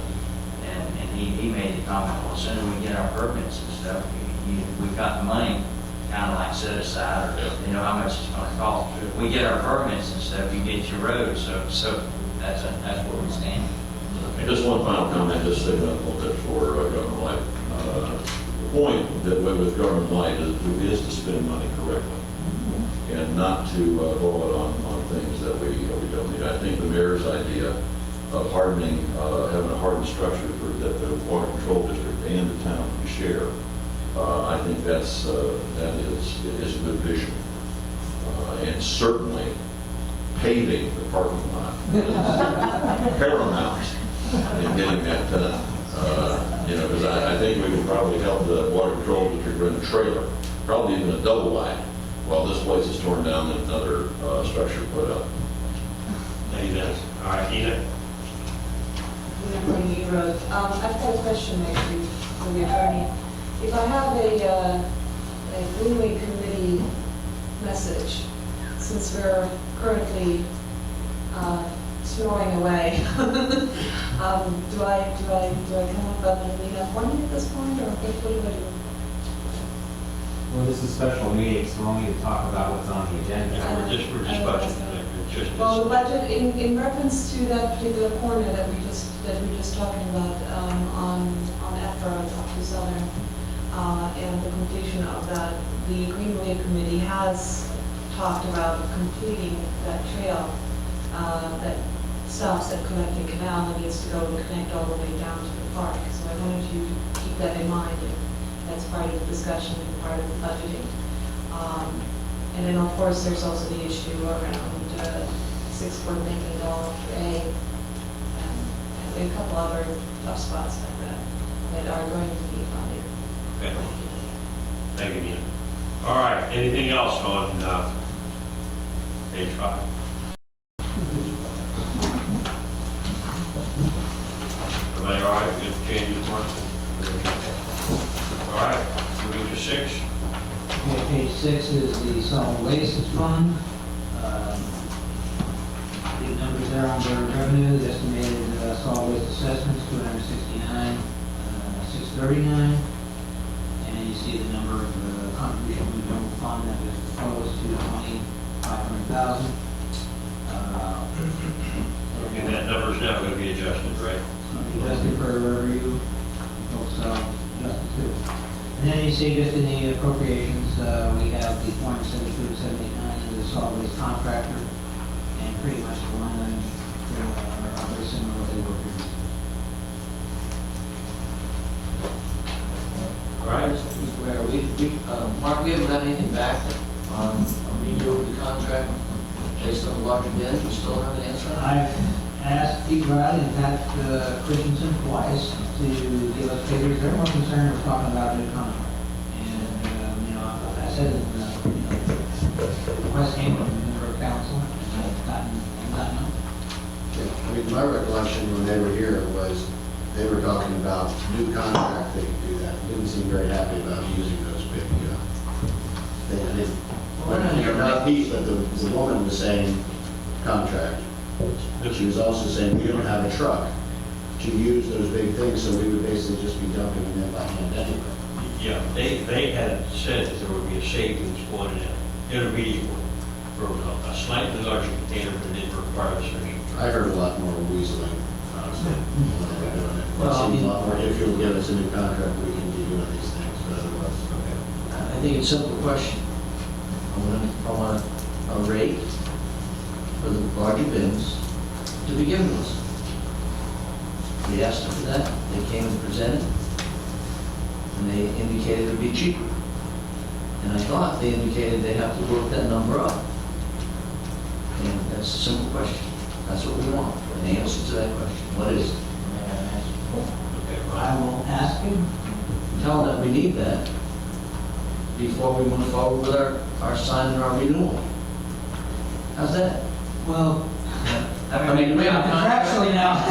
And he made the comment, well, as soon as we get our permits and stuff, we've got the money kind of like set aside, or you know how much it's going to cost. We get our permits and stuff, you get your road, so that's where we stand. Just one final comment, just say that a little bit for Governor Light. The point that with Governor Light is to spend money correctly and not to blow it on things that we don't need. I think the mayor's idea of hardening, having a hardened structure for that the water control district and the town can share, I think that is a good vision. And certainly paving the parking lot is paramount in getting that done. Because I think we could probably help the water control district rent a trailer, probably even a double wide, while this place is torn down and another structure put up. Thank you, Dennis. All right, Ina. I've got a question actually for the attorney. If I have a Greenway Committee message, since we're currently snoring away, do I come up and lead up one at this point, or what do I do? Well, this is a special meeting, so we'll only talk about what's on the agenda. We're just budgeting. Well, the budget, in reference to that particular corner that we just talking about, on EFRA up to Southern, and the completion of that, the Greenway Committee has talked about completing that trail, that stops at Connecting Canal and needs to go and connect all the way down to the park. So I wanted you to keep that in mind, and that's part of the discussion and part of the budgeting. And then, of course, there's also the issue around 6 Fort Lincoln Dollar A, and a couple other tough spots like that are going to be funded. Okay. Thank you, Nina. All right, anything else on page 5? Everybody all right? Good changes, Mark? All right, moving to 6. Okay, page 6 is the solid waste fund. The numbers there on the revenue, the estimated solid waste assessments, 269, 639. And you see the number of the contribution from the general fund that was proposed to 500,000. And that number's now going to be adjusted, right? Adjusted for review, folks, adjusted too. And then you see just in the appropriations, we have the 472 to 79 in the solid waste contractor, and pretty much the line items are very similar to what they were previously. All right. Mr. Mayor, Mark, we haven't got anything back on a review of the contract based on the larger bid. We still don't have an answer? I've asked Pete Riley and Pat Christensen twice to give us figures. They're more concerned with talking about the contract. And, I said that, the request came from the member of council, and I've gotten no. I mean, my recollection when they were here was they were talking about new contract, they could do that. Didn't seem very happy about using those big, not Pete, but the woman was saying contract. She was also saying we don't have a truck to use those big things, so we would basically just be dumping them in by hand anyway. Yeah, they had said that there would be a savings one and an intermediate one for a slightly larger container, but didn't require the surgery. I heard a lot more weaseling, honestly, when they were doing it. Well, It seems a lot more, if you'll give us a new contract, we can be doing these things, but otherwise, I think it's a simple question. I want a rate for the larger bins to be given to us. We asked them for that, they came and presented, and they indicated it would be cheaper. And I thought they indicated they'd have to work that number up. And that's a simple question. That's what we want, an answer to that question. What is it? I will ask him. Tell them that we need that before we move forward with our signing our renewal. How's that? Well, I mean, contractually now,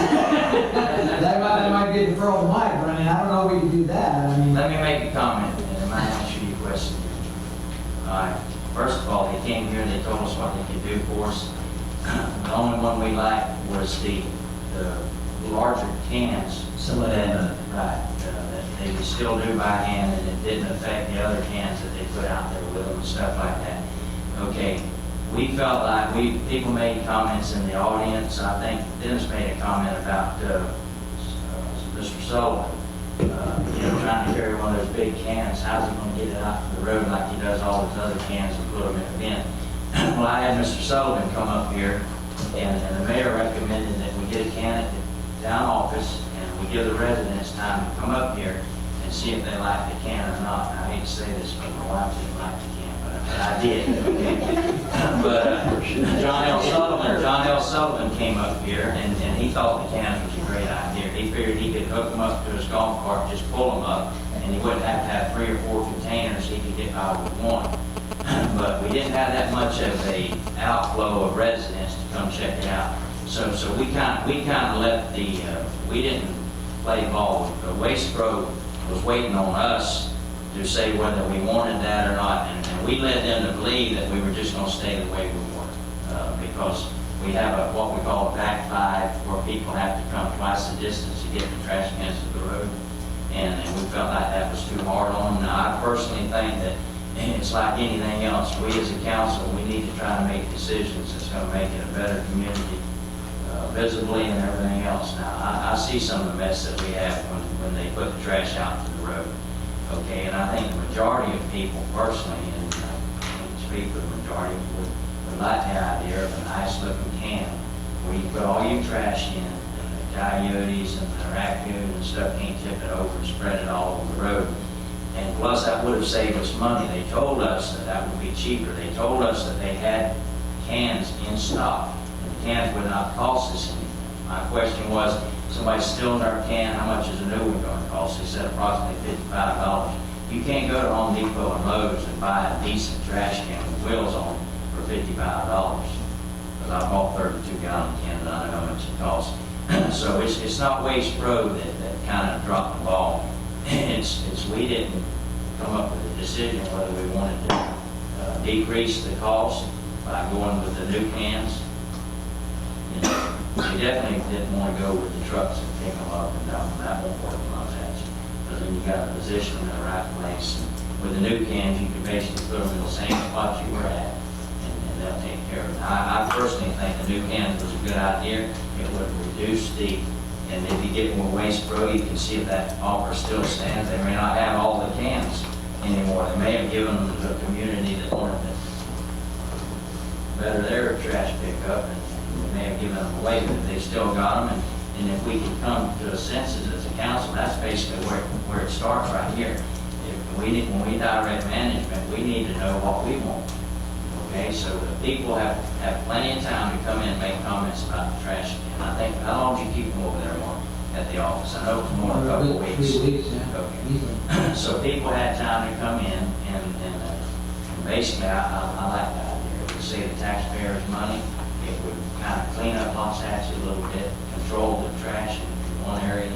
that might be a deferral to Mike, but I mean, I don't know we can do that. I mean, let me make a comment, and I might answer your question. All right, first of all, they came here and they told us what they could do for us. The only one we liked was the larger cans. Some of them, Right, that they would still do by hand, and it didn't affect the other cans that they put out there with them and stuff like that. Okay, we felt like people made comments in the audience. I think Dennis made a comment about Mr. Sullivan, trying to carry one of those big cans. How's he going to get it out to the road like he does all his other cans and put them in a bin? Well, I had Mr. Sullivan come up here, and the mayor recommended that we get a can at the town office, and we give the residents time to come up here and see if they like the can or not. And I hate to say this, but my wife didn't like the can, but I did. But John L. Sullivan came up here, and he thought the cans was a great idea. He figured he could hook them up to his golf cart, just pull them up, and he wouldn't have to have 3 or 4 containers. He could get by with one. But we didn't have that much of a outflow of residents to come check it out. So we kind of left we didn't play ball. The Waste Pro was waiting on us to say whether we wanted that or not, and we led them to believe that we were just going to stay the way we were, because we have what we call a back five, where people have to come twice the distance to get the trash cans to the road, and we felt like that was too hard on them. Now, I personally think that it's like anything else. We as a council, we need to try to make decisions that's going to make it a better community, visibly and everything else. Now, I see some of the mess that we have when they put the trash out to the road. Okay, and I think the majority of people personally, and I speak for the majority, would like the idea of a nice looking can where you put all your trash in, and the coyotes and the raccoons and stuff can't tip it over and spread it all over the road. And plus, that would have saved us money. They told us that would be cheaper. They told us that they had cans in stock, and the cans would not cost us anything. My question was, somebody's stealing our can, how much is a new one going to cost? They said approximately $55. You can't go to Home Depot and Lowe's and buy a decent trash can with wheels on it for $55. Because I bought 32-gallon can, and I know how much it costs. So it's not Waste Pro that kind of dropped the ball. We didn't come up with a decision whether we wanted to decrease the cost by going with the new cans. We definitely didn't want to go with the trucks and pick them up and dump them. That won't work on that. Because then you got to position them in the right place. And with the new cans, you can basically put them in the same spot you were at, and they'll take care of it. I personally think the new cans was a good idea. It would reduce and if you get more Waste Pro, you can see if that offer still stands. They may not have all the cans anymore. They may have given them to a community that wanted to better their trash pickup, and they may have given them away, but they still got them. And if we can come to a census as a council, that's basically where it starts right here. When we direct management, we need to know what we want. Okay, so the people have plenty of time to come in and make comments about the trash can. I think, how long did you keep them over there, Mark, at the office? I know it was more than a couple of weeks. 3 weeks, yeah. Okay. So people had time to come in, and basically, I like that idea. It would save the taxpayers money. It would kind of clean up Loxahatchee a little bit, control the trash in one area.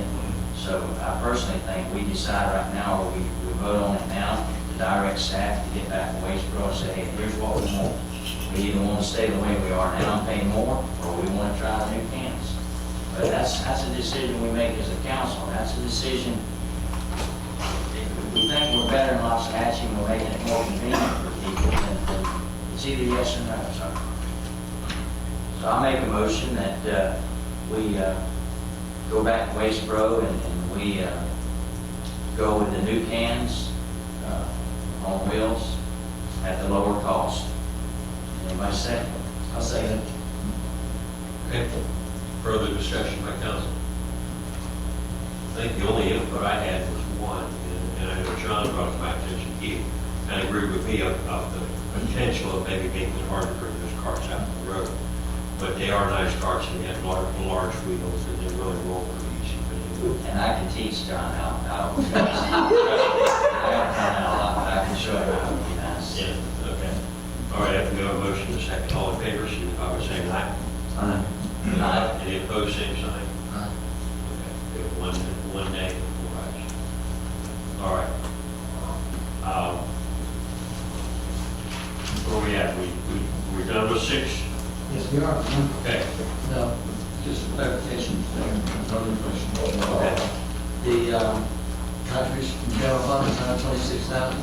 So I personally think we decide right now, or we vote on it now, to direct staff to get back to Waste Pro and say, hey, here's what we want. We either want to stay the way we are now and pay more, or we want to try the new cans. But that's a decision we make as a council. That's a decision. If we think we're better in Loxahatchee and we're making it more convenient for people, then it's either yes or no. So I make a motion that we go back to Waste Pro and we go with the new cans on wheels at the lower cost. Anybody second? I'll second it. Okay. Further discussion by council? I think the only input I had was one, and I know John brought it to my attention. He kind of agreed with me of the potential of maybe making it harder to bring those carts out on the road. But they are nice carts, and they have large wheels, and they really roll pretty easy. And I can teach John how to I can show him how to be nice. Yeah, okay. All right, after we have a motion, a second, all in favor, we are. Okay. No, just clarification, another question. Okay. The contribution from general fund is 126,000.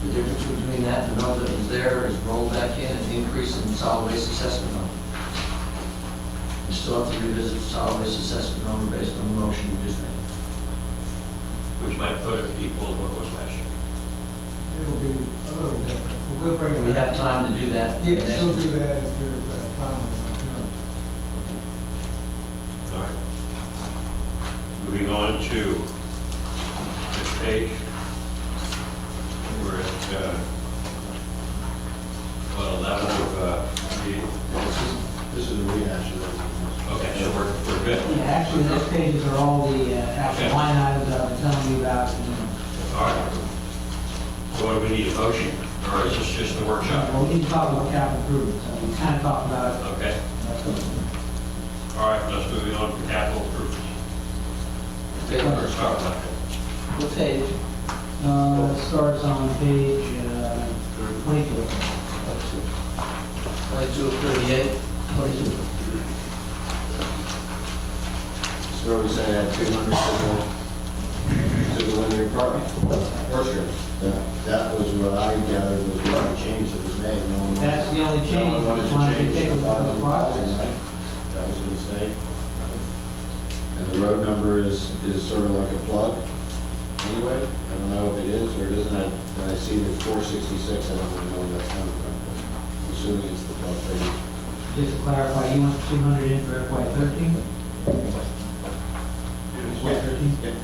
The difference between that and the number that was there is rolled back in and increase in solid waste assessment number. You still have to revisit the solid waste assessment number based on the motion you just made. Which might put it equal to what was last year. It'll be a little different. We'll bring it We back. have time to do that. Yes, we'll do that if you're fine. All right. Moving on to this page. We're at, 11 of, This is a rehash of that. okay, so we're good. Yeah, actually, those pages are all the actual line items that I've been telling you about. All right. So what do we need, a motion, or is this just a workshop? Well, we need to talk about capital improvements, so we kind of talked about it. Okay. All right, let's move on to capital improvements. Let's start with that. What page? It starts on page 22. 22 of 38, 22. So we say add 200 to the linear parking. First year. That was what I gathered was the only change that was made. No one- That's the only change. No one wanted Just to wanted to change take a the look at the process. right? That was a mistake. And the road number is sort of like a plug anyway. I don't know if it is or it isn't. When I see the 466, I don't really know where that's coming from. I'm assuming it's the plug figure. Just to clarify, you want 200 in for FY 13? FY 13? Yeah.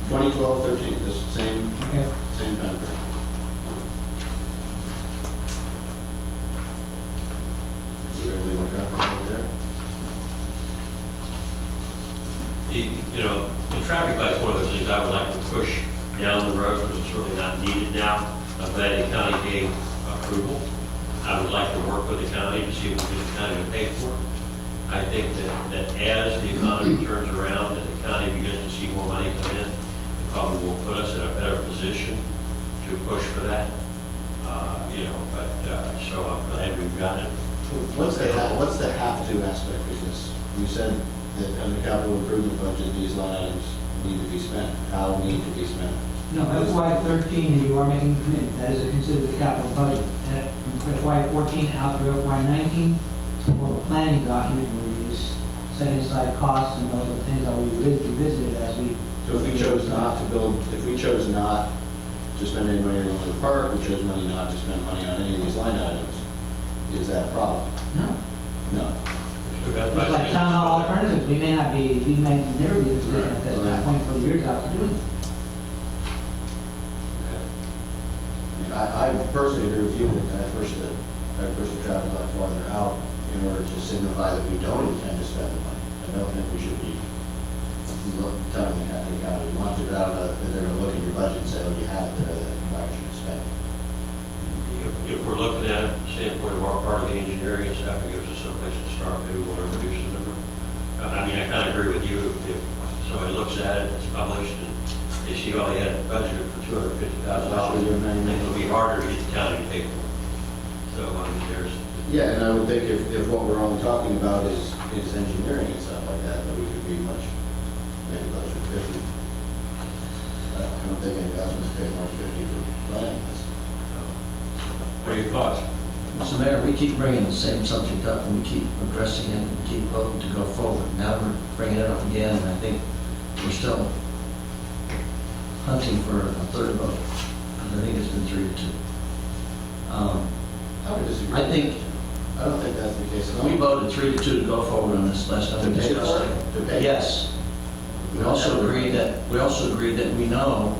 2012, 13, this same Okay. time frame. Is there anything like that over there? You know, the traffic light's one of those things I would like to push down the road because it's really not needed now. I'm glad the county gave approval. I would like to work with the county to see if we can get the county to pay for it. I think that as the economy turns around and the county begins to see more money come in, it probably will put us in a better position to push for that. So I'm glad we've got it. What's the have to aspect of this? You said that on the capital improvement budget, these line items need to be spent. How need to be spent? No, FY 13, you are making a commitment, that is considered the capital budget. FY 14 out through FY 19, it's more of a planning document where you just set aside costs and those are the things that we revisited as we. So if we chose not to spend any money on the park, we chose not to spend money on any of these line items, is that a problem? No. No. It's like town hall alternatives, we may never be in a position at that point for the years out to do it. I personally agree with you that I push the traffic light farther out in order to signify that we don't intend to spend the money. I don't think we should be telling the county we want to, but I don't know that they're going to look at your budget and say, oh, you have it there, then why should you spend it? If we're looking at it, standpoint of our part of the engineering and stuff, it gives us some place to start, maybe we want to reduce the number. I mean, I kind of agree with you, if somebody looks at it, it's published, and they see, oh, they had budgeted for $250,000, then it'll be harder to get the county to pay for it. So, I mean, there's... Yeah, and I would think if what we're only talking about is engineering and stuff like that, that we could be much, maybe closer to 50. I don't think any government's paying more than 50 for planning this. What are your thoughts? Mr. Mayor, we keep bringing the same subject up, and we keep addressing it, and we keep voting to go forward. Now we're bringing it up again, and I think we're still hunting for a third vote. I think it's been 3-2. I would disagree. I don't think that's the case at all. We voted 3-2 to go forward on this last time we To pay discussed for it. it? To pay? Yes. We also agreed that we know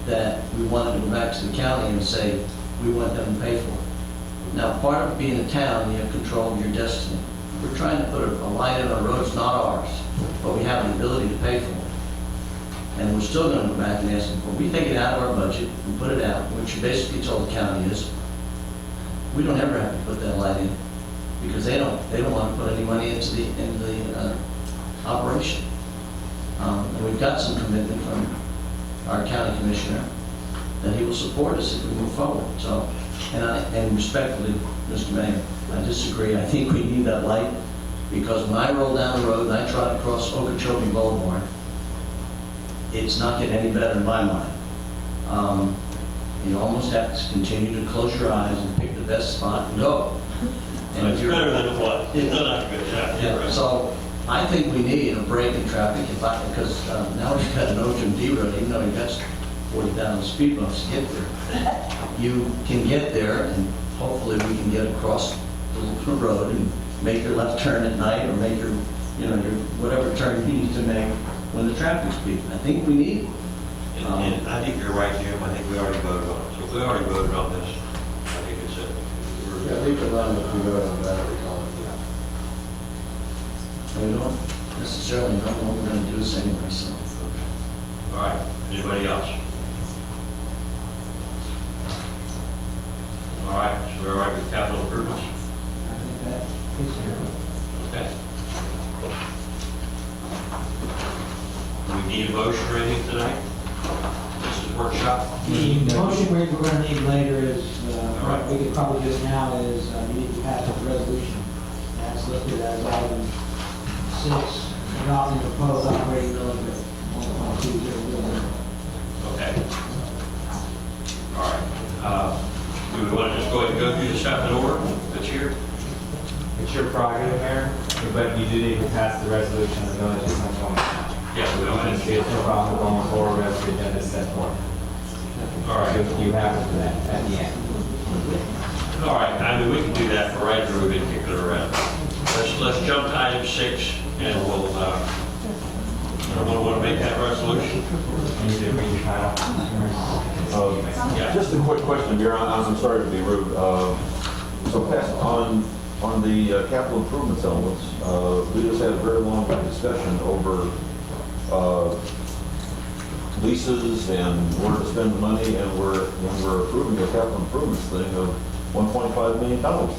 that we want to go back to the county and say, we want them to pay for it. Now, part of being a town, you have control of your destiny. We're trying to put a light in our roads, not ours, but we have the ability to pay for it. And we're still going to go back and ask them for it. We take it out of our budget and put it out, which you basically told the county is, we don't ever have to put that light in, because they don't want to put any money into the operation. And we've got some commitment from our county commissioner that he will support us if we move forward. So And respectfully, Mr. Mayor, I disagree. I think we need that light, because when I roll down the road and I trot across Okeechobee Boulevard, it's not getting any better in my mind. You almost have to continue to close your eyes and pick the best spot and go. And It's if you're- better than it was. It's not good, Yeah, so I think we need a break in traffic because now we've got an Ocean D road, even though you've got 40,000 speed bumps to get there. You can get there, and hopefully we can get across the road and make your left turn at night, or make your, your whatever turn you need to make when the traffic's peak. I think we need it. And I think you're right, Jim. I think we already voted on it. So if we already voted on this, I think it's a... Yeah, leave it alone if we go on battery column. We don't necessarily know what we're going to do this anyway, so. All right, anybody else? All right, so we're all right with capital improvements? I think that is here. Okay. Do we need a motion or anything tonight? This is workshop? The motion we're going to need later is, what we could probably do it now is, we need to pass a resolution. That's listed as item 6, adopting the proposed operating millage of 1.20 Okay. All right. Do we want to just go ahead and go through the stuff in order that's here? It's your prerogative, Mayor, but you do need to pass the resolution of the village at some point. Yeah, we don't have It's no problem going forward as the agenda is set forth. All right. You have it for that at the end. All right, I mean, we can do that for right after we've been kicking it around. Let's jump to item 6, and we'll, want to make that resolution? You need to read the title. Yeah. Just a quick question, Mayor, I'm sorry to be rude. So Pat, on the capital improvements elements, we just had a very long discussion over leases and where to spend the money, and we're approving a capital improvements thing of $1.5 million tonight.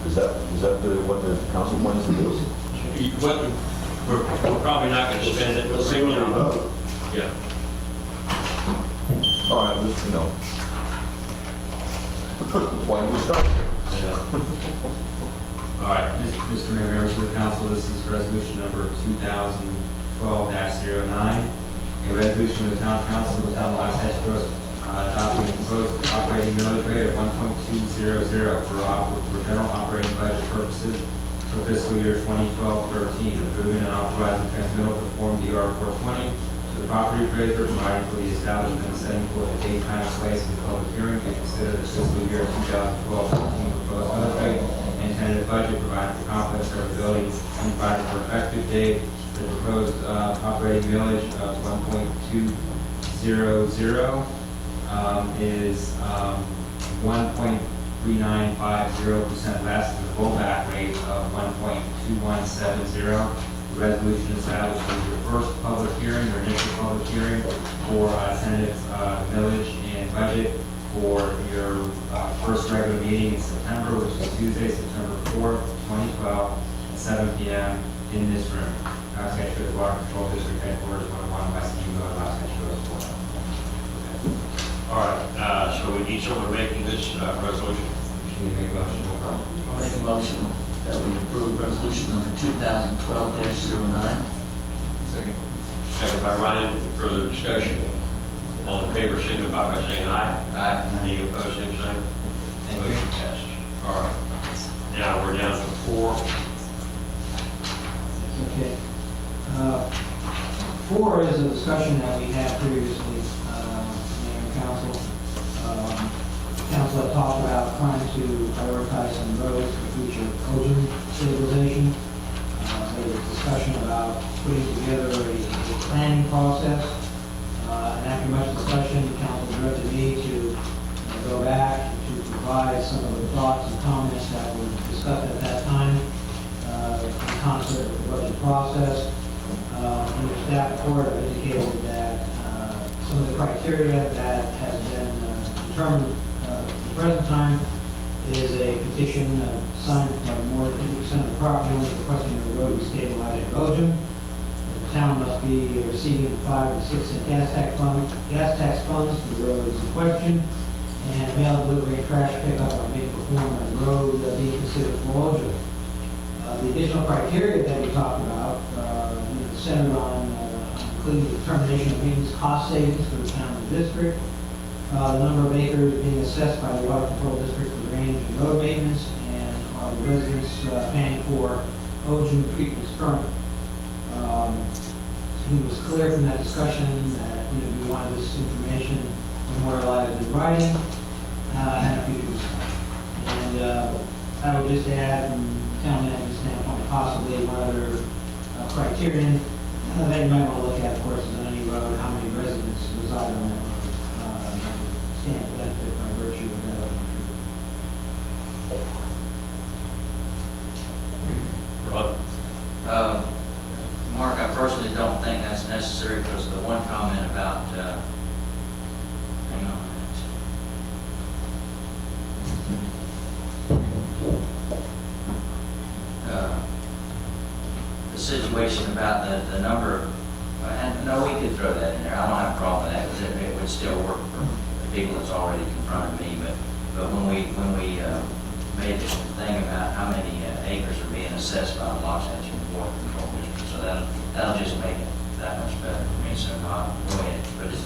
Is that what the council plans to do? We're probably not going to spend it. We'll see when we vote. Yeah. All right, just, why don't we start? All right. Mr. Mayor, members of the council, this is resolution number 2012-09. A resolution of the town council of the town of Los Angeles adopting a proposed operating millage rate of 1.200 for general operating budget purposes for fiscal year 2012-13, approving and authorizing transmittal to form DR 420 to the property appraiser, providing for the establishment and setting forth a date, time, and place of the public hearing to consider the fiscal year 2012-13 proposed millage rate and tentative budget, providing for confidence, servability, and providing for effective date. The proposed operating millage of 1.200 is 1.3950% less than the rollback rate of 1.2170. The resolution establishes your first public hearing, or initial public hearing for tentative millage and budget for your first regular meeting in September, which is Tuesday, September 4th, 2012, at 7 p.m. in this room. Los Angeles Water Control District Headquarters, 101 West Emo, Los Angeles, Florida. All right, so we need someone making this resolution. Can you make a motion? I'll make a motion that we approve resolution number 2012-09. Second. Second by Ryan. Further discussion? All in favor, signify by saying aye. Aye. Any opposed, same sign. Motion passes. All right. Now we're down to 4. Okay. 4 is a discussion that we had previously, Mayor and Council. Council had talked about trying to prioritize some roads for future ozone stabilization. There was discussion about putting together a planning process. And after much discussion, the council directed me to go back to provide some of the thoughts and comments that were discussed at that time in concert with the budget process. In the staff report, I indicated that some of the criteria that has been determined at the present time is a petition signed by more than 50% of the property owners requesting the road be stabilized at erosion. The town must be receiving 5 to 6 cent gas tax funds for the roads in question. and mail delivery and trash pickup are being performed on the road being considered full eligible. The additional criteria that we talked about centered on including the determination of maintenance cost savings for the town and district, the number of acres being assessed by the water control district for drainage and road maintenance, and the residents paying for ozone treatments currently. It was clear from that discussion that we wanted this information memorialized in writing and a future discussion. And I would just add from town manager's standpoint, possibly one other criterion that you might want to look at, of course, is on any road, how many residents reside on that road. Stand to benefit by virtue of that other Rod? Mark, I personally don't think that's necessary because of the one comment about, hang on a minute. The situation about the number, and no, we could throw that in there. I don't have a problem with that because it would still work for the people that's already confronted me. But when we made this thing about how many acres are being assessed by the Wasatch Water Control District, so that'll just make it that much better for me. So I'll go ahead and put it in.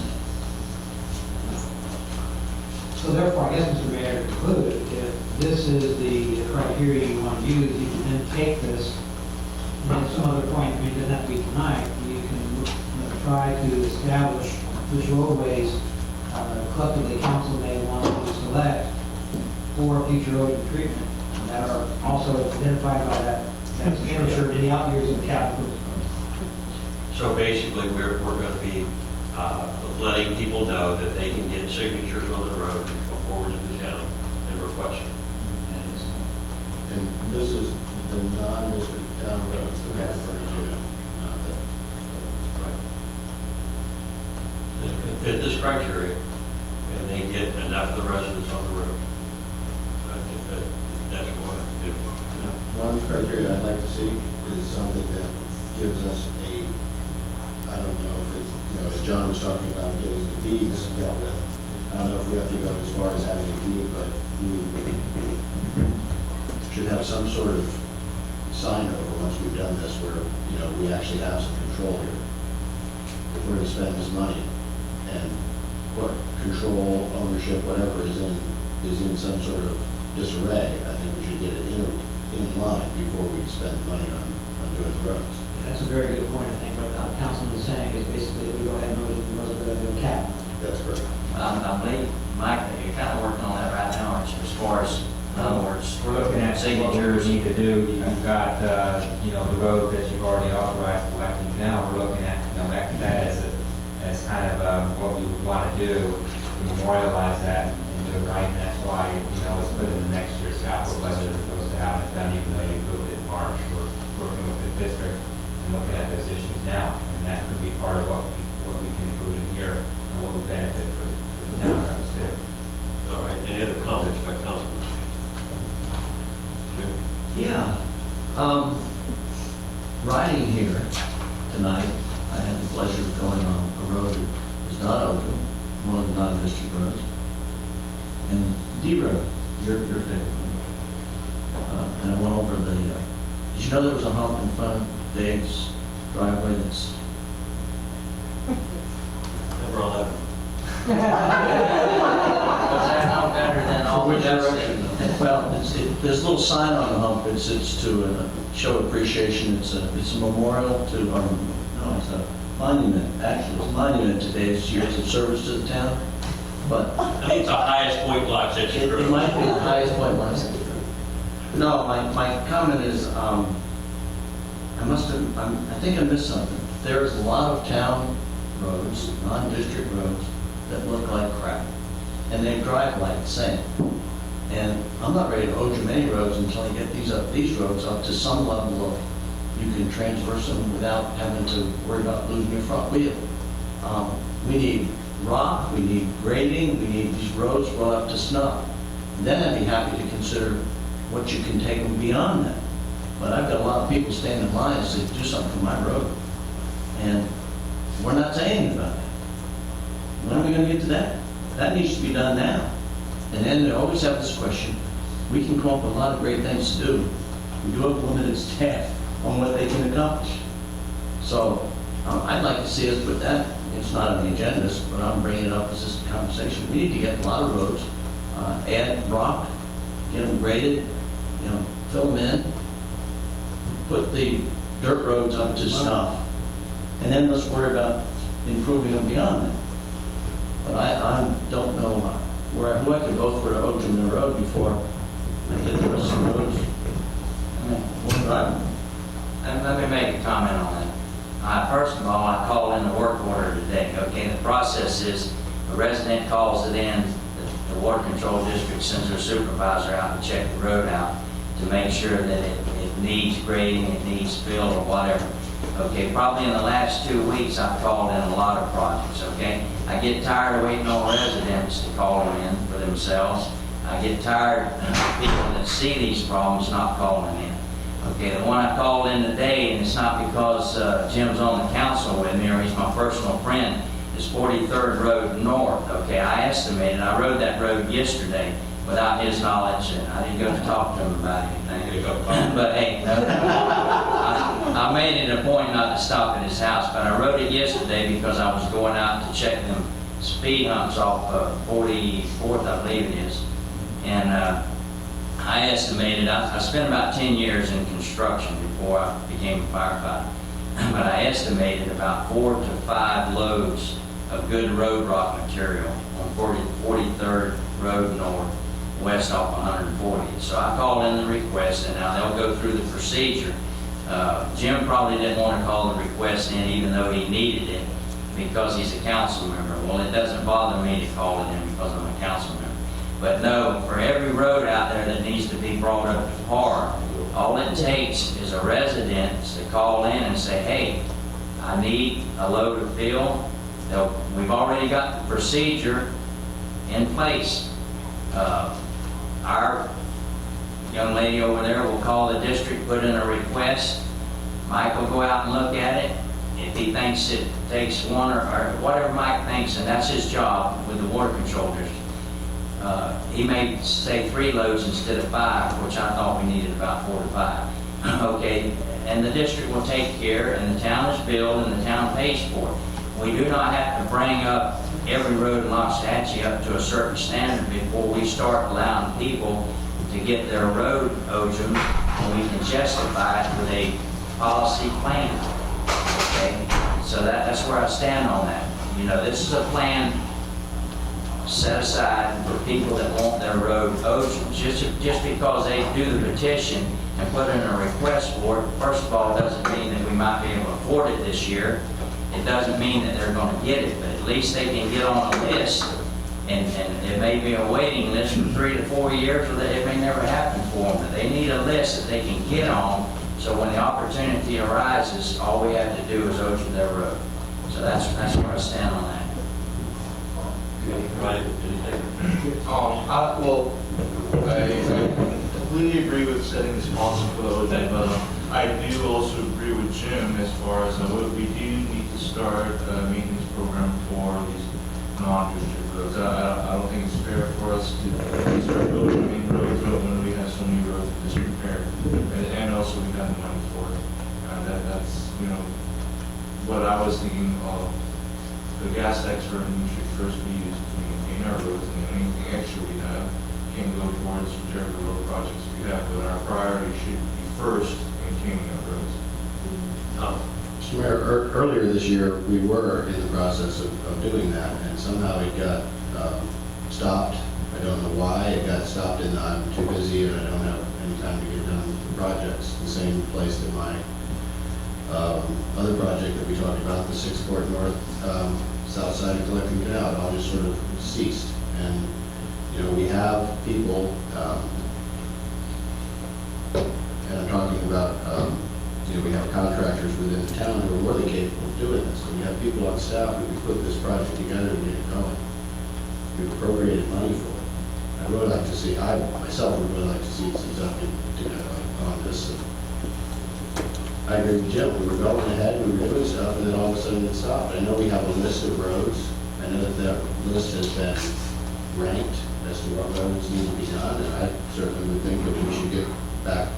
So therefore, I guess, Mr. Mayor, to conclude, if this is the criteria you want to use, you can then take this, and at some other point, it doesn't have to be tonight, you can try to establish which roadways collectively council may want to select for future road treatment that are also identified by that expenditure in the out years of the capital. So basically, we're going to be letting people know that they can get signatures on the road and go forward to the town and request it. And this is the non-district town roads that we're referring to, not the. If they fit this criteria, and they get enough of the residents on the road, I think that's what I do. One criteria I'd like to see is something that gives us a, I don't know if it's, as John was talking about getting the deeds dealt with. I don't know if we have to go as far as having a deed, but we should have some sort of sign over once we've done this where, we actually have some control here. If we're going to spend this money and what control, ownership, whatever is in some sort of disarray, I think we should get it in line before we spend money on doing the roads. That's a very good point, I think, what the councilman is saying is basically that we go ahead and move it to the cap. That's correct. I believe, Mike, that you're kind of working on that right now, as far as, in other words, We're looking at what we signatures. need to do. You've got, the road that you've already authorized collecting. Now we're looking at, that as kind of what we would want to do, to memorialize that and do it right. And that's why, it's put in the next year's capital budget as opposed to having it done even though you approved it in March. We're working with the district and looking at those issues now. And that could be part of what we can include in here and what would benefit for the town roads too. All right, any other comments by councilman? Yeah. Riding here tonight, I had the pleasure of going on a road that is not open, one of the non-district roads. And D Road, your favorite one. And I went over the, did you know there was a hump in front of Dave's driveway that's... Never on that. Was that no better than all the rest? Well, there's a little sign on the hump. It's to show appreciation. It's a memorial to, no, it's a monument. Actually, it's a monument to Dave's years of service to the town. But I think it's the highest point blocks that you it might be the highest point blocks. No, my comment is, I think I missed something. There's a lot of town roads, non-district roads, that look like crap. And they drive like the same. And I'm not ready to hold you many roads until you get these roads up to some level of, you can traverse them without having to worry about losing your front wheel. We need rock, we need grading, we need these roads brought up to snuff. Then I'd be happy to consider what you can take them beyond that. But I've got a lot of people standing in line and say, do something for my road. And we're not saying anything about that. When are we going to get to that? That needs to be done now. And then they always have this question, we can come up with a lot of great things to do. We do have limited staff on what they can accomplish. So I'd like to see us put that, it's not on the agendas, but I'm bringing it up as just a conversation. We need to get a lot of roads, add rock, get them graded, fill them in, put the dirt roads up to snuff, and then let's worry about improving them beyond that. But I don't know who I could vote for to Ocean Road before I get the rest of the roads. Let me make a comment on that. First of all, I called in the work order today, okay? The process is, a resident calls it in, the water control district sends their supervisor out to check the road out to make sure that it needs grading, it needs fill or whatever. Okay, probably in the last 2 weeks, I've called in a lot of projects, okay? I get tired of waiting on residents to call them in for themselves. I get tired of people that see these problems not calling in. Okay, the one I called in today, and it's not because Jim's on the council with me or he's my personal friend, is 43rd Road North. Okay, I estimated, I rode that road yesterday without his knowledge, and I didn't go to talk to him about anything. But hey, I made it a point not to stop at his house, but I rode it yesterday because I was going out to check them speed humps off 44th, I believe it is. And I estimated, I spent about 10 years in construction before I became a firefighter, but I estimated about 4 to 5 loads of good road rock material on 43rd Road North, west off 140th. So I called in the request, and now they'll go through the procedure. Jim probably didn't want to call the request in even though he needed it because he's a council member. Well, it doesn't bother me to call it in because I'm a council member. But no, for every road out there that needs to be brought up to par, all it takes is a resident to call in and say, hey, I need a load of fill. We've already got the procedure in place. Our young lady over there will call the district, put in a request. Mike will go out and look at it. If he thinks it takes one or whatever Mike thinks, and that's his job with the water control district. He may say 3 loads instead of 5, which I thought we needed about 4 to 5. Okay, and the district will take care, and the town is billed, and the town pays for it. We do not have to bring up every road in Loxahatchee up to a certain standard before we start allowing people to get their road ozone, and we can justify it with a policy plan. Okay, so that's where I stand on that. This is a plan set aside for people that want their road ozone. Just because they do the petition and put in a request for it, first of all, doesn't mean that we might be able to afford it this year. It doesn't mean that they're going to get it, but at least they can get on a list, and it may be a waiting list for 3 to 4 years, or that it may never happen for them. But they need a list that they can get on, so when the opportunity arises, all we have to do is ozone their road. So that's where I stand on that. Right. I completely agree with setting this policy for the OJ, but I do also agree with Jim as far as we do need to start a maintenance program for these non-district roads. I don't think it's fair for us to start building main roads when we have so many roads in disrepair, and also we got the money for it. That's what I was thinking of. The gas tax revenue should first be used to maintain our roads, and anything extra we have can go towards whichever road projects we have, but our priority should be first maintaining our roads. Mr. Mayor, earlier this year, we were in the process of doing that, and somehow it got stopped. I don't know why. It got stopped in the I'm too busy and I don't have any time to get done projects. The same place that my other project that we talked about, the 6th Court North South Side of Collecting Canal, it all just sort of ceased. And we have people, and I'm talking about, we have contractors within the town who are more than capable of doing this. And we have people on staff who can put this project together and get it going. We've appropriated money for it. I really like to see, I myself would really like to see something on this. I agree with Jim. We were going ahead, we were doing stuff, and then all of a sudden it stopped. I know we have a list of roads. I know that list has been ranked as to what roads need to be done, and I certainly would think that we should get back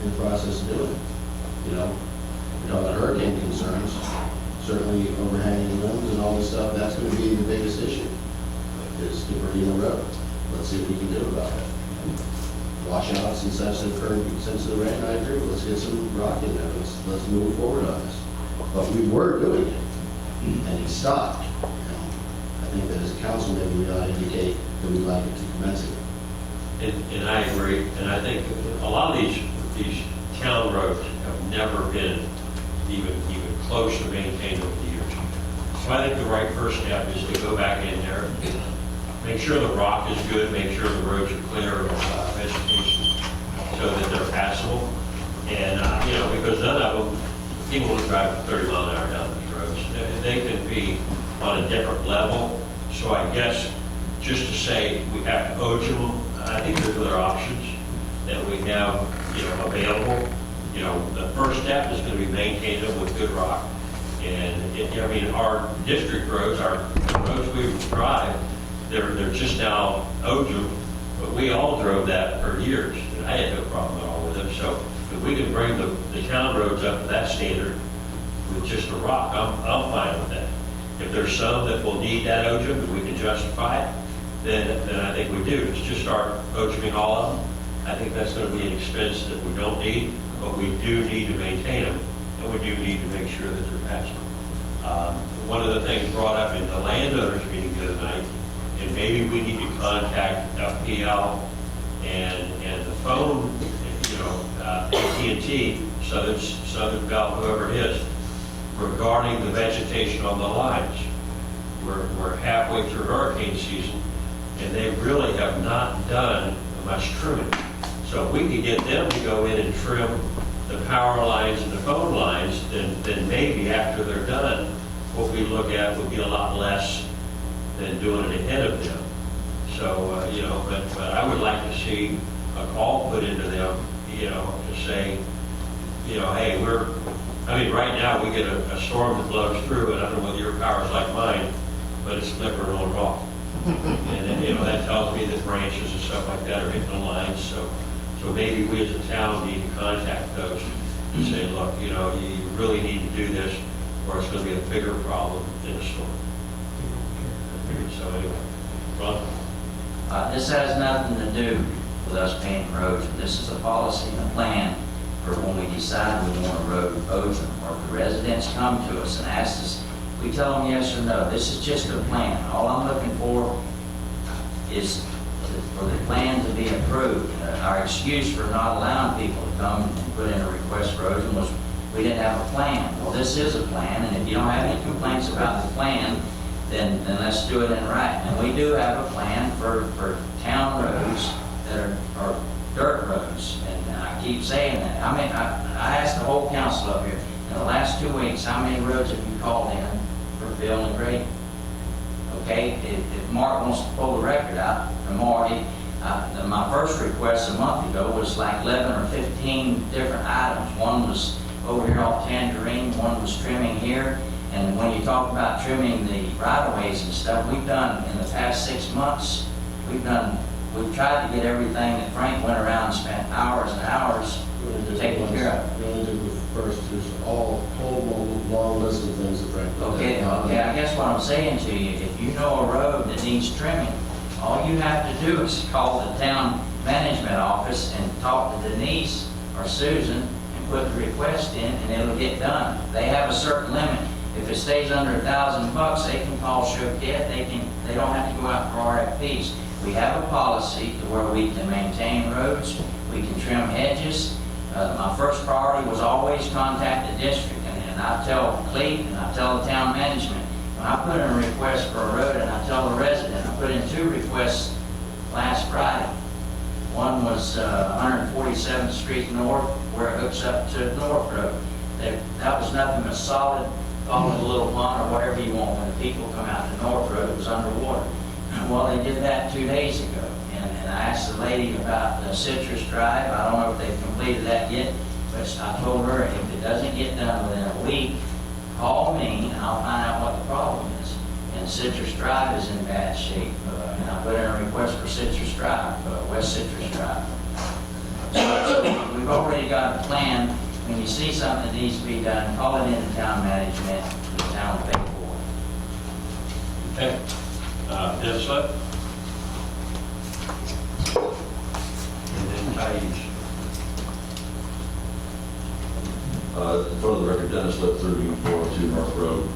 in the process of doing it. You know, we talk about hurricane concerns, certainly overhanging limbs and all this stuff, that's gonna be the biggest issue, is debris in the road. Let's see what we can do about it. Washouts and such that occurred since the rain, I agree, let's get some rock in there, let's move forward on this. But we were doing it, and he stopped. You know, I think that as a council, maybe we ought to indicate that we'd like it to commence it. And I agree, and I think a lot of these town roads have never been even close to maintained over the years. So I think the right first step is to go back in there, make sure the rock is good, make sure the roads are clear of vegetation so that they're passable. And, you know, because none of them, people who drive 30 mile an hour down these roads, they can be on a different level. So I guess just to say we have to ode them, I think there's other options that we have, you know, available. You know, the first step is going to be maintaining them with good rock. And, I mean, our district roads, our roads we drive, they're just now ode, but we all drove that for years, and I had no problem at all with it. So if we can bring the town roads up to that standard with just a rock, I'm fine with that. If there's some that will need that ode and we can justify it, then I think we do. It's just start ode all of them. I think that's going to be an expense that we don't need, but we do need to maintain them, and we do need to make sure that they're passable. One of the things brought up in the landowners meeting the other night, and maybe we need to contact FPL and the phone, you know, AT&T, Southern Bell, whoever it is, regarding the vegetation on the lines. We're halfway through hurricane season, and they really have not done much trimming. So if we could get them to go in and trim the power lines and the phone lines, then maybe after they're done, what we look at would be a lot less than doing it ahead of them. So, you know, but I would like to see a call put into them, you know, to say, you know, hey, right now we get a storm that blows through, and I don't know whether your power's like mine, but it's flickering on and off. And then, you know, that tells me that branches and stuff like that are hitting the lines. So maybe we as a town need to contact those and say, look, you know, you really need to do this, or it's going to be a bigger problem in a storm. So anyway, Ron? This has nothing to do with us painting roads. This is a policy and a plan for when we decide we want a road open, or if the residents come to us and ask us, we tell them yes or no. This is just a plan. All I'm looking for is for the plan to be approved. Our excuse for not allowing people to come and put in a request for erosion was we didn't have a plan. Well, this is a plan, and if you don't have any complaints about the plan, then let's do it in writing. And we do have a plan for town roads that are dirt roads, and I keep saying that. I mean, I asked the whole council up here, in the last 2 weeks, how many roads have you called in for Bill and Grady? Okay, if Mark wants to pull the record out from Marty, my first request a month ago was like 11 or 15 different items. One was over here off Tangerine, one was trimming here, and when you talk about trimming the right-of-ways and stuff, we've done in the past 6 months, we've tried to get everything that Frank went around and spent hours and hours taking care of. We only did the first, there's a whole long list of things that Frank. Okay, I guess what I'm saying to you, if you know a road that needs trimming, all you have to do is call the town management office and talk to Denise or Susan and put the request in, and it'll get done. They have a certain limit. If it stays under $1,000, they can call Choquette. They don't have to go out for RFPs. We have a policy to where we can maintain roads, we can trim hedges. My first priority was always contact the district, and I tell Clete and I tell the town management, when I put in a request for a road and I tell the resident, I put in 2 requests last Friday. One was 147th Street North, where it hooks up to North Road. That was nothing but solid, following the little pond or whatever you want. When the people come out to North Road, it was underwater. Well, they did that 2 days ago. And I asked the lady about the Citrus Drive. I don't know if they've completed that yet, but I told her if it doesn't get done within a week, call me and I'll find out what the problem is. And Citrus Drive is in bad shape. And I put in a request for Citrus Drive, West Citrus Drive. So we've already got a plan. When you see something that needs to be done, call it into town management, the town will pay for it. Okay. Dennis Lip? And then Paige. For the record, Dennis Lip, 1342 North Road.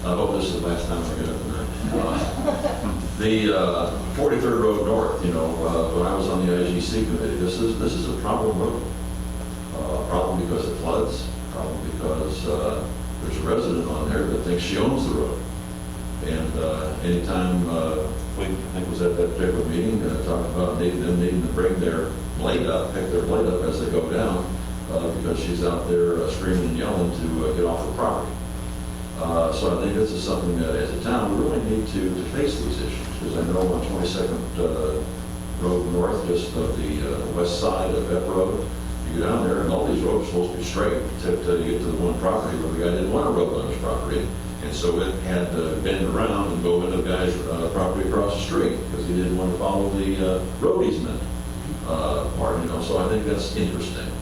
I hope this is the last time we're going to the 43rd Road North, you know, when I was on the IGC committee, this is a problem road. Problem because it floods, problem because there's a resident on there that thinks she owns the road. And anytime we, I think it was at that particular meeting, talked about them needing to bring their blade up, pick their blade up as they go down, because she's out there screaming and yelling to get off the property. So I think this is something that as a town, we really need to face these issues. Because I know on 22nd Road North, just of the west side of F Road, you go down there and all these roads are supposed to be straight until you get to the one property where the guy didn't want a road on his property. And so it had to bend around and go into the guy's property across the street because he didn't want to follow the road easement part, you know. So I think that's interesting.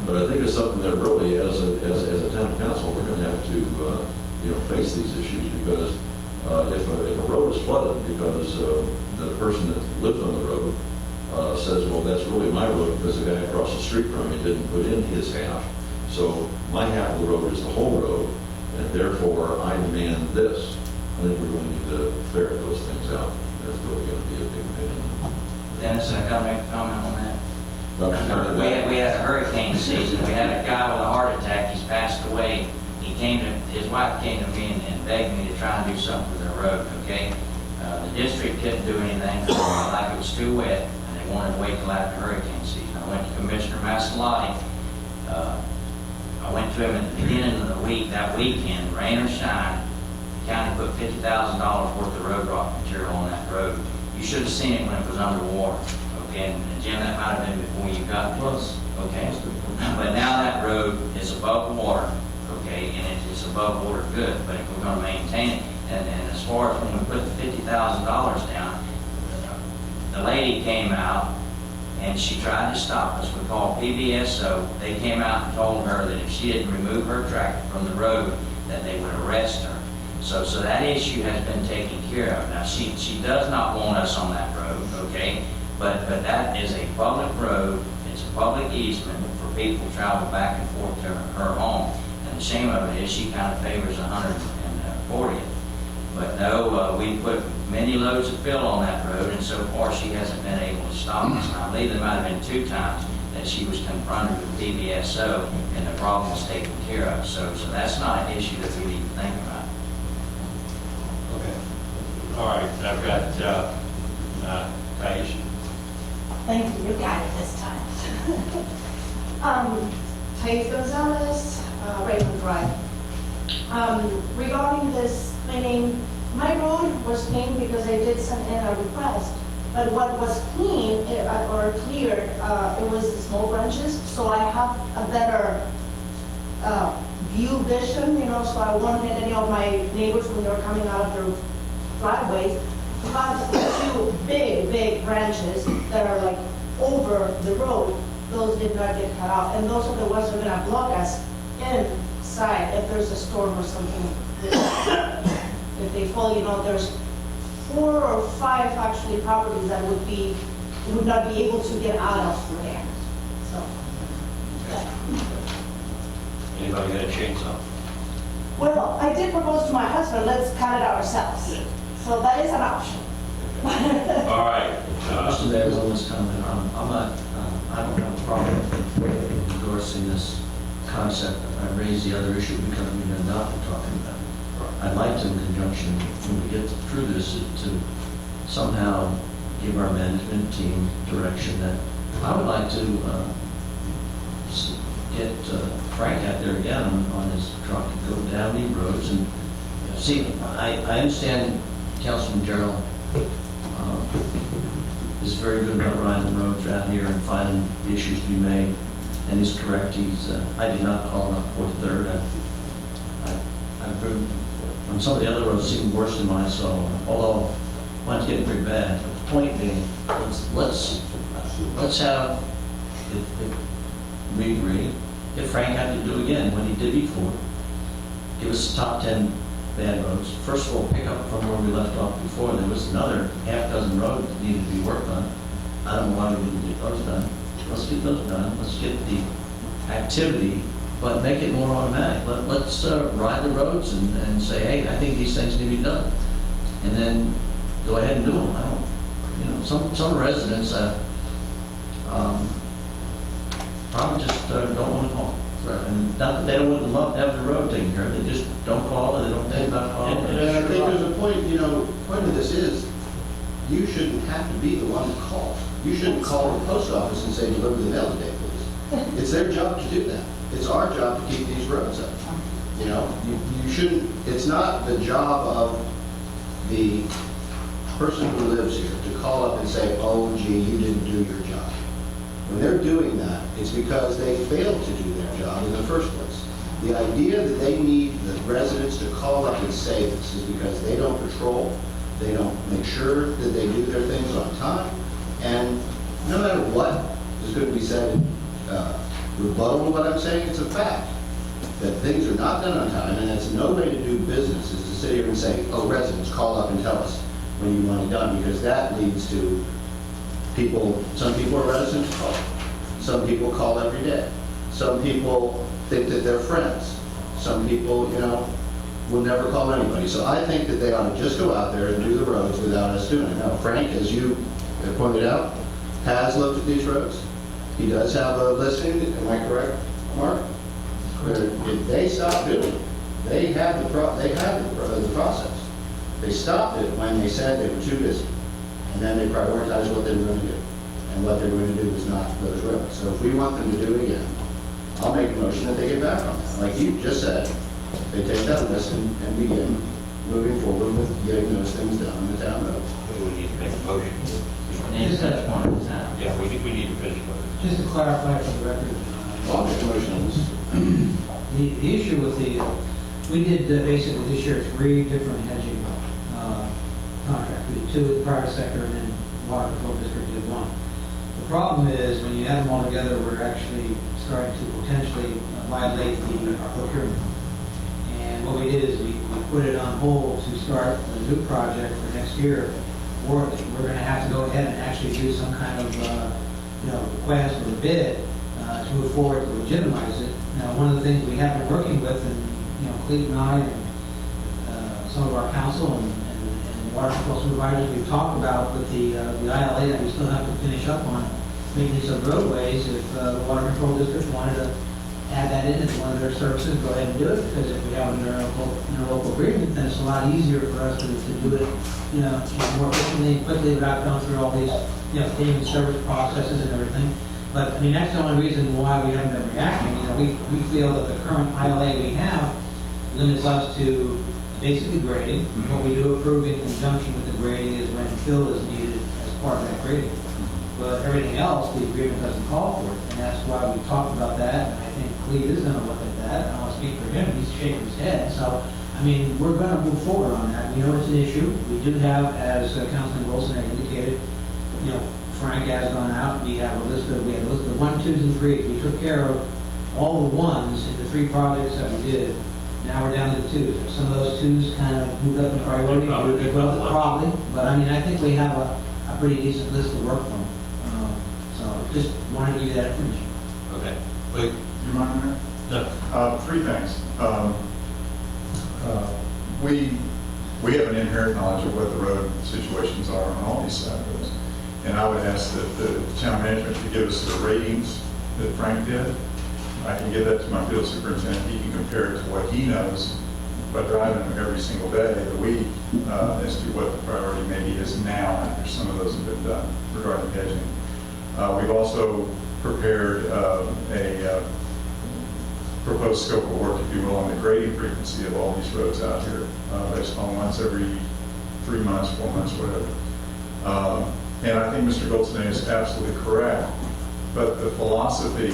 But I think it's something that really, as a town council, we're going to have to, you know, face these issues because if a road is flooded because the person that lives on the road says, well, that's really my road because the guy across the street from me didn't put in his half. So my half of the road is the whole road, and therefore I demand this. I think we're going to need to ferret those things out. There's really going to be a big pain. Dennis, I got to make a comment on that. But We had a hurricane season. We had a guy with a heart attack. He's passed away. His wife came to me and begged me to try and do something with their road, okay? The district couldn't do anything, like it was too wet, and they wanted to wait till after hurricane season. I went to Commissioner Massalotti. I went to him at the beginning of the week, that weekend, rain or shine. The county put $50,000 worth of road rock material on that road. You should have seen it when it was underwater, okay? And Jim, that might have been before you got this, okay? But now that road is above water, okay, and it's above water good, but if we're going to maintain it, and as far as when we put the $50,000 down, the lady came out and she tried to stop us. We called PBSO. They came out and told her that if she didn't remove her tractor from the road, that they would arrest her. So that issue has been taken care of. Now, she does not want us on that road, okay, but that is a public road. It's a public easement for people to travel back and forth to her home. And the shame of it is she kind of favors 140th. But no, we put many loads of fill on that road, and so far she hasn't been able to stop us. And I believe there might have been 2 times that she was confronted with PBSO, and the problem was taken care of. So that's not an issue that we need to think about. Okay. All right, I've got Paige. Thank you, you got it this time. Paige Gonzalez, Raymond Drive. Regarding this cleaning, my road was cleaned because I did send in a request, but what was clean or cleared, it was the small branches, so I have a better vision, you know, so I won't hit any of my neighbors when they're coming out of their driveways. But the 2 big branches that are like over the road, those did not get cut off, and those are the ones that are gonna block us inside if there's a storm or something. If they fall, you know, there's 4 or 5 actually properties that would not be able to get out of there. So, Anybody got a chainsaw? Well, I did propose to my husband, let's cut it ourselves. So that is an option. All right. Mr. Davis, on this comment, I don't have a problem endorsing this concept. I raised the other issue because we have not been talking about it. I'd like to, in conjunction, when we get through this, to somehow give our management team direction that I would like to get Frank out there again on his truck and go down these roads and see. I understand Councilman Gerald is very good about riding the roads around here and finding the issues to be made, and he's correct. I did not call him up 43rd. I've heard on some of the other roads seem worse than mine, so although Well, it's getting pretty bad. The point being, let's have, if we agree, if Frank had to do it again, what he did before, give us the top 10 bad roads. First of all, pick up from where we left off before. There was another half dozen roads that needed to be worked on. I don't know why we didn't get those done. Let's get those done. Let's get the activity, but make it more automatic. Let's ride the roads and say, hey, I think these things need to be done. And then go ahead and do them. I don't, you know, some residents probably just don't want to call. And not that they don't want to love to have the road taken care of, they just don't call, and they don't think about calling. And I think there's a point, you know, point of this is, you shouldn't have to be the one that calls. You shouldn't call the post office and say, deliver the mail today, please. It's their job to do that. It's our job to keep these roads up. You know, you shouldn't, it's not the job of the person who lives here to call up and say, oh, gee, you didn't do your job. When they're doing that, it's because they failed to do their job in the first place. The idea that they need the residents to call up and say this is because they don't patrol, they don't make sure that they do their things on time, and no matter what is going to be said in rebuttal to what I'm saying, it's a fact that things are not done on time, and that's no way to do business is to sit here and say, oh, residents, call up and tell us when you want it done, because that leads to people, some people are reticent to call. Some people call every day. Some people think that they're friends. Some people, you know, will never call anybody. So I think that they ought to just go out there and do the roads without us doing it. Now, Frank, as you have pointed out, has looked at these roads. He does have a listing, am I correct, Mark? Where if they stopped doing it, they had the process. They stopped it when they said they were too busy. And then they prioritized what they were going to do. And what they were going to do was not those roads. So if we want them to do it again, I'll make a motion that they get back on that. Like you just said, they take that list and begin moving forward with getting those things done on the town road. We need to make a motion. Need to touch one at a time. Yeah, we need to finish voting. Just to clarify for the record, I'll make a motion on this. the issue with we did basically this year 3 different hedging contracts. We did 2 with the private sector and then Water Control District did 1. The problem is when you add them all together, we're actually starting to potentially violate our procurement. And what we did is we put it on hold to start a new project for next year. Or we're going to have to go ahead and actually do some kind of request or bid to move forward to legitimize it. Now, one of the things we have been working with, and Clete and I and some of our council and water control supervisors, we've talked about with the ILA that we still have to finish up on maintenance of roadways. If the water control district wanted to add that in as one of their services, go ahead and do it, because if we have an interlocal agreement, then it's a lot easier for us to do it, more efficiently and quickly without going through all these, payment service processes and everything. But, I mean, that's the only reason why we haven't been reacting. We feel that the current ILA we have limits us to basically grading. What we do approve in conjunction with the grading is when fill is needed as part of that grading. But everything else, the agreement doesn't call for it, and that's why we talked about that, and I think Clete is going to look at that. I don't want to speak for him, he's shaking his head. So, I mean, we're going to move forward on that. We know it's an issue. We do have, as Councilman Wilson had indicated, Frank has gone out. We have a list of 1, 2s, and 3s. We took care of all the 1s in the 3 projects that we did. Now we're down to the 2s. Some of those 2s kind of moved up in priority. Probably. But I mean, I think we have a pretty decent list to work from. So just wanted to give you that information. Okay. Wait. You mind, Mayor? No. 3 things. We have an inherent knowledge of what the road situations are on all these side roads. And I would ask that the town management to give us the ratings that Frank did. I can give that to my field superintendent. He can compare it to what he knows by driving them every single day of the week as to what the priority maybe is now after some of those have been done regarding hedging. We've also prepared a proposed scope of work, if you will, on the grading frequency of all these roads out here, based on once every 3 months, 4 months, whatever. And I think Mr. Goldstein is absolutely correct, but the philosophy,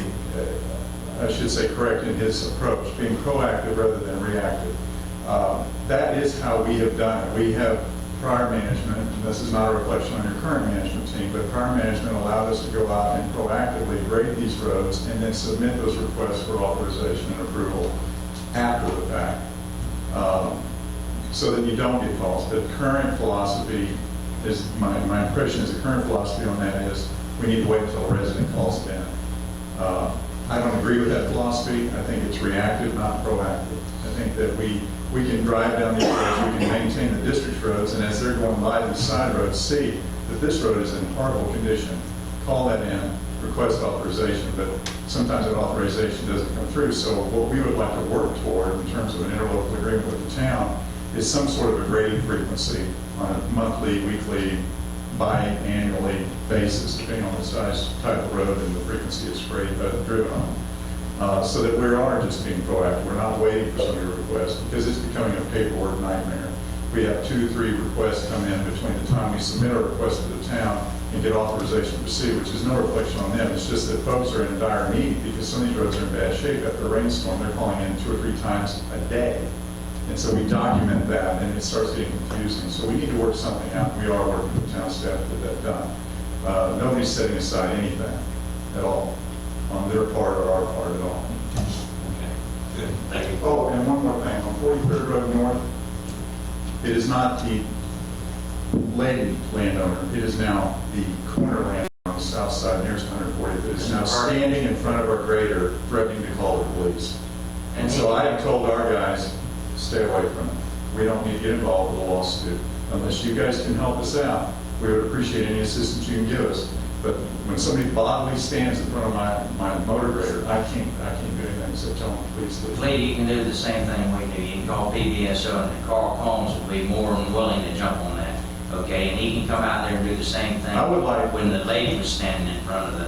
I should say correct in his approach, being proactive rather than reactive. That is how we have done it. We have prior management, and this is not a reflection on your current management team, but prior management allowed us to go out and proactively grade these roads and then submit those requests for authorization and approval after the fact, so that you don't get calls. The current philosophy is, my impression is the current philosophy on that is we need to wait until a resident calls in. I don't agree with that philosophy. I think it's reactive, not proactive. I think that we can drive down these roads, we can maintain the district's roads, and as they're going by these side roads, see that this road is in horrible condition. Call that in, request authorization, but sometimes that authorization doesn't come through. So what we would like to work toward in terms of an interlocal agreement with the town is some sort of a grading frequency on a monthly, weekly, biannually basis, depending on the size, type of road and the frequency it's driven on. So that we are just being proactive. We're not waiting for some of your requests because it's becoming a paperwork nightmare. We have 2 or 3 requests come in between the time we submit our request to the town and get authorization to proceed, which is no reflection on them. It's just that folks are in dire need because some of these roads are in bad shape. After a rainstorm, they're calling in 2 or 3 times a day. And so we document that, and it starts getting confusing. So we need to work something out. We are working with town staff to get that done. Nobody's setting aside anything at all, on their part or our part at all. Okay, good, thank you. Oh, and one more thing. On 43rd Road North, it is not the lady landowner. It is now the corner landowner on the south side nearest 140th. It is now standing in front of our grader threatening to call the police. And so I have told our guys, stay away from it. We don't need to get involved with a lawsuit. Unless you guys can help us out, we would appreciate any assistance you can give us. But when somebody bodily stands in front of my motor grader, I can't do anything except tell them, please leave. Lee, you can do the same thing we do. You can call PBSO, and Carl Combs will be more than willing to jump on that, okay? And he can come out there and do the same thing. I would like- when the lady was standing in front of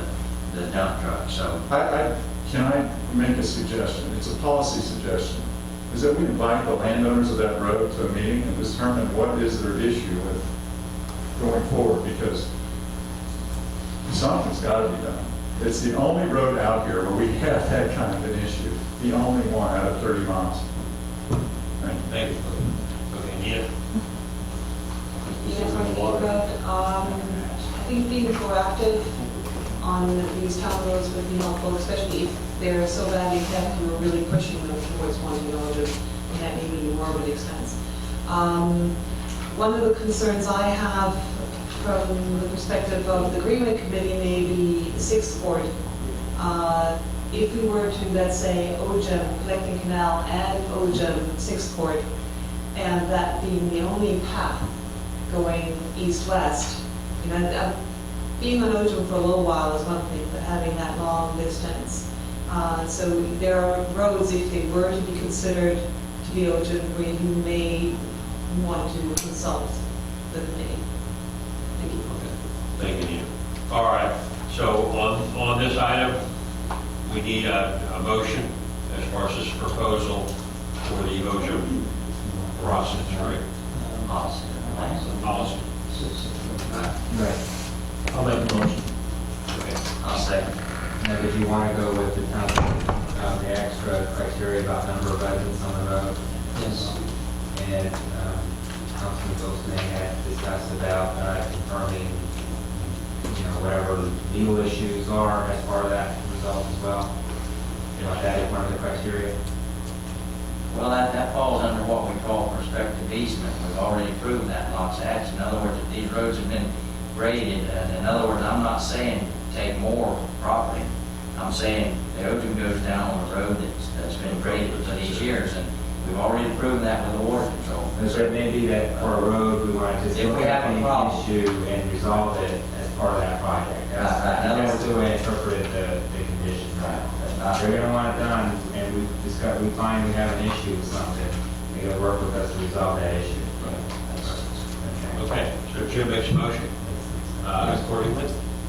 the dump truck, so. Can I make a suggestion? It's a policy suggestion. Is that we invite the landowners of that road to a meeting and determine what is their issue with going forward, because something's got to be done. It's the only road out here where we have that kind of an issue. The only one out of 30 miles. Thank you. Okay, Nina? From the Road. I think being proactive on these town roads would be helpful, especially if they're so badly kept and we're really pushing them towards wanting to order, and that may be more of an expense. One of the concerns I have from the perspective of the Greenway Committee may be the 6th Court. If we were to, let's say, OGEM, Collecting Canal, and OGEM 6th Court, and that being the only path going east-west, you know, being on OGEM for a little while is one thing, but having that long distance. So there are roads, if they were to be considered to be OGEM, where you may want to consult the committee. Thank you. Thank you, Nina. All right, so on this item, we need a motion as far as this proposal for the OGEM process, right? Policy. Policy. Right. I'll make the motion. Okay. I'll second. Now, did you want to go with the extra criteria about number of residents on the road? Yes. And Councilman Wilson had discussed about confirming, whatever legal issues are as part of that result as well. That is one of the criteria. Well, that falls under what we call prospective easement. We've already proved that in Loxahatchee. In other words, if these roads have been graded, in other words, I'm not saying take more property. I'm saying the OGEM goes down on the road that's been graded for these years, and we've already proven that with the water control. So it may be that for a road, we want to just If look we at have a the problem. issue and resolve it as part of that project. That's the way I interpret the condition. They're going to want it done, and we find we have an issue with something, they're going to work with us to resolve that issue. Okay, so Jim makes a motion accordingly.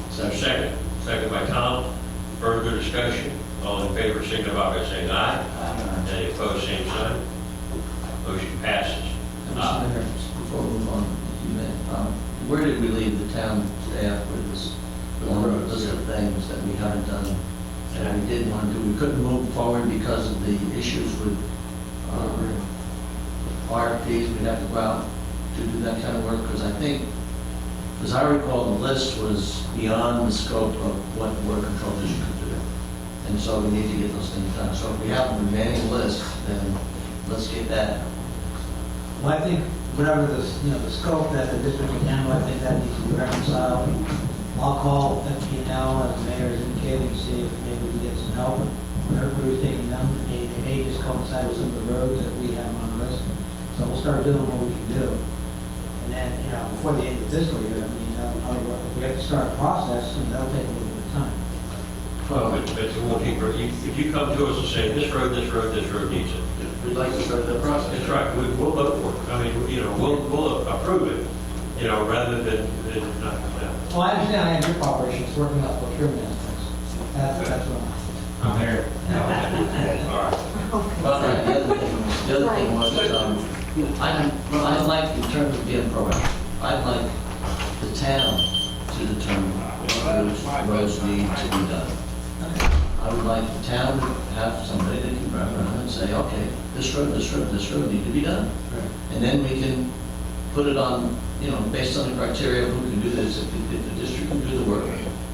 So second by Tom. Further discussion? All in favor, signify by saying aye. Any opposed, same sign. Motion passes. Mr. Mayor, before we move on, if you may, where did we leave the town staff with this long list of things that we haven't done and we didn't want to do? We couldn't move forward because of the issues with RFPs. We'd have to go out to do that kind of work? Because I think, as I recall, the list was beyond the scope of what the Water Control District could do. And so we need to get those things done. So if we have a remaining list, then let's get that. Well, I think whatever the, the scope that the district can handle, I think that needs to be reconciled. I'll call FPL, as the mayor has indicated, and see if maybe we can get some help. Everybody's taking them, they may just coincide with some of the roads that we have on the list. So we'll start doing what we can do. And then, before the end of this year, I mean, if we have to start a process, that'll take a little bit of time. Well, but it won't take, if you come to us and say, this road needs it. We'd like to start that process. That's right, we'll vote for it. I mean, we'll approve it, rather than not. Well, I understand, I have your cooperation, it's working out procurement aspects. That's what I'm here. All right. Well, the other thing was, I'd like, in terms of being proactive, I'd like the town to determine what roads need to be done. I would like the town to have somebody that can run around and say, okay, this road need to be done. And then we can put it on, based on the criteria of who can do this. If the district can do the work,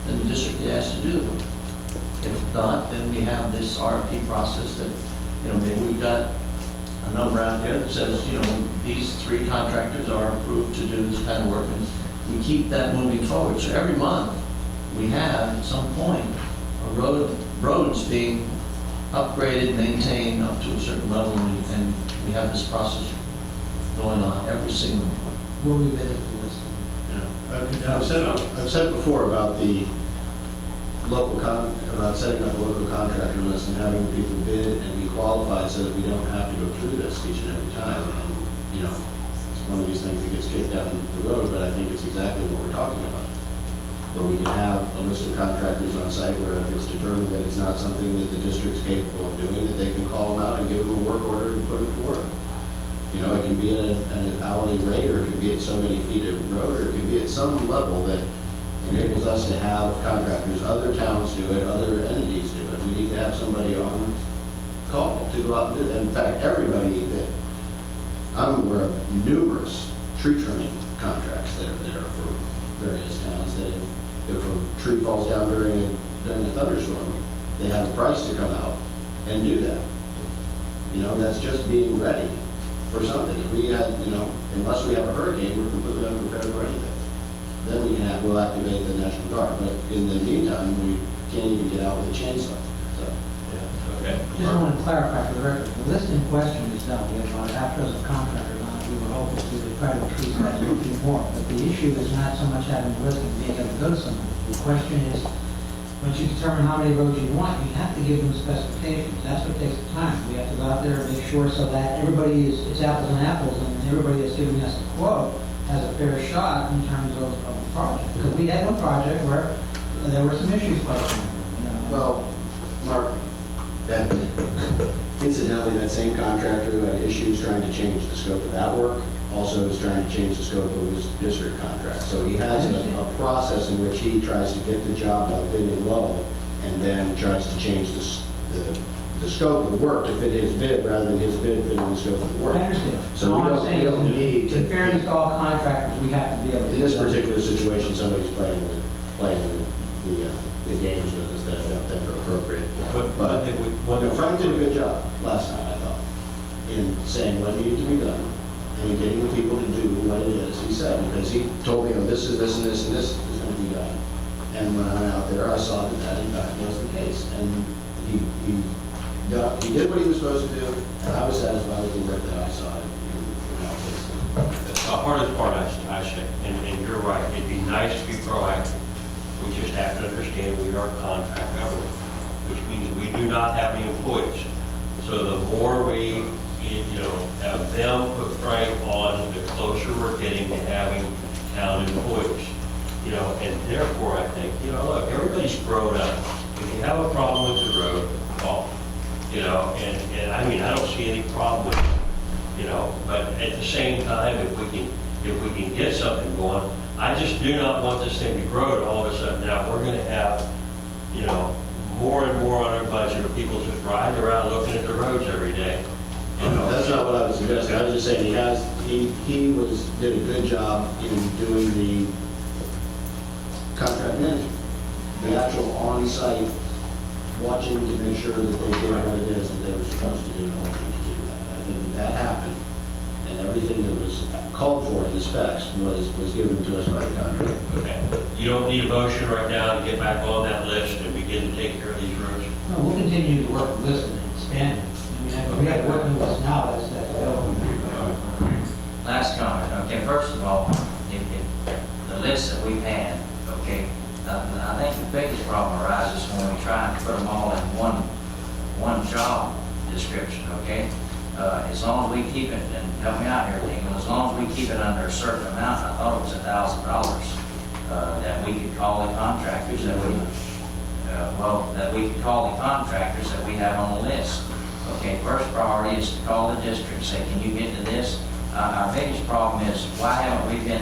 then the district has to do the work. If not, then we have this RFP process that, maybe we've got a number out there that says, these 3 contractors are approved to do this kind of work. And we keep that moving forward. So every month, we have, at some point, roads being upgraded, maintained up to a certain level, and we have this process going on every single month. we'll revisit the list. I've said before about the about setting up a local contractor list and having people bid and be qualified so that we don't have to go through this each and every time. And, it's one of these things that gets kicked down the road, but I think it's exactly what we're talking about. Where we can have a list of contractors on site where if it's determined that it's not something that the district's capable of doing, that they can call them out and give them a work order and put it to work. It can be at an hourly rate, or it can be at so many feet of road, or it can be at some level that enables us to have contractors, other towns do it, other entities do it. We need to have somebody on call to go out and do it. In fact, everybody that I'm aware of numerous tree trimming contracts that are there for various towns that if a tree falls down during a thunderstorm, they have a price to come out and do that. That's just being ready for something. If we had, unless we have a hurricane, we're completely unprepared for anything. Then we'll activate the National Guard. But in the meantime, we can't even get out with a chainsaw. So, Okay. Just want to clarify for the record, the list in question is done. We have about half dozen contractors on it. We were hoping to try to increase that to a few more. But the issue is not so much having the list and being able to go to someone. The question is, once you determine how many roads you want, you have to give them specifications. That's what takes the time. We have to go out there and make sure so that everybody it's apples and apples, and everybody that's giving us a quote has a fair shot in terms of the project. Because we had one project where there were some issues posted. well, Mark, incidentally, that same contractor who had issues trying to change the scope of that work also is trying to change the scope of his district contract. So he has a process in which he tries to get the job by bidding low and then tries to change the scope of the work to fit his bid rather than his bid fitting the scope of the work. I understand. So All I'm we saying don't is, need in fairness to all contractors, we have to be able to. In this particular situation, somebody's playing the games with us that I don't think are appropriate. But Frank did a good job last time, I thought, in saying what needed to be done and getting the people to do what it is he said, because he told me, this is this and this and this is going to be done. And when I went out there, I saw that in fact was the case. And he did what he was supposed to do, and I was satisfied with the work that I saw. The hardest part, I say, and you're right, it'd be nice to be proactive. We just have to understand we are contract government, which means we do not have any employees. So the more we, have them put Frank on, the closer we're getting to having town employees. And therefore I think, look, everybody's grown up. If you have a problem with the road, call. And I mean, I don't see any problem with it, but at the same time, if we can get something going, I just do not want this thing to grow and all of a sudden now we're going to have, more and more on our budget of people just riding around looking at the roads every day. That's not what I was suggesting. I was just saying he He did a good job in doing the contract management, the actual on-site watching to make sure that they did what it is that they were supposed to do in order to do that. I think that happened, and everything that was called for in the specs was given to us by the contract. Okay. You don't need a motion right now to get back on that list and begin to take care of these roads? No, we'll continue to work with this and expand it. I mean, we have working with us now, that's available. Last comment, okay, first of all, if the list that we've had, okay, I think the biggest problem arises when we try and put them all in one job description, okay? As long as we keep it, and help me out here, Dean, as long as we keep it under a certain amount, I thought it was $1,000, that we could call the contractors that we could call the contractors that we have on the list. Okay, first priority is to call the district, say, can you get to this? Our biggest problem is, why haven't we been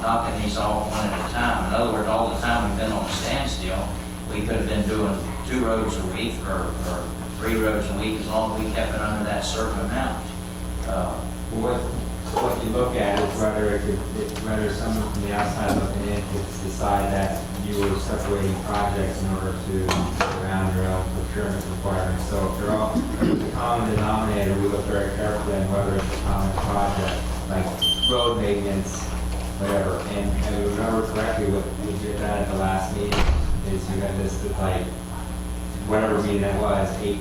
knocking these off one at a time? In other words, all the time we've been on a standstill, we could have been doing 2 roads a week or 3 roads a week as long as we kept it under that certain amount. What you look at is whether someone from the outside looking in could decide that you were separating projects in order to get around your own procurement requirements. So if they're all the common denominator, we look very carefully on whether it's a common project, like road maintenance, whatever. And if I remember correctly, what we did that at the last meeting is you had listed like, whatever meeting that was, 8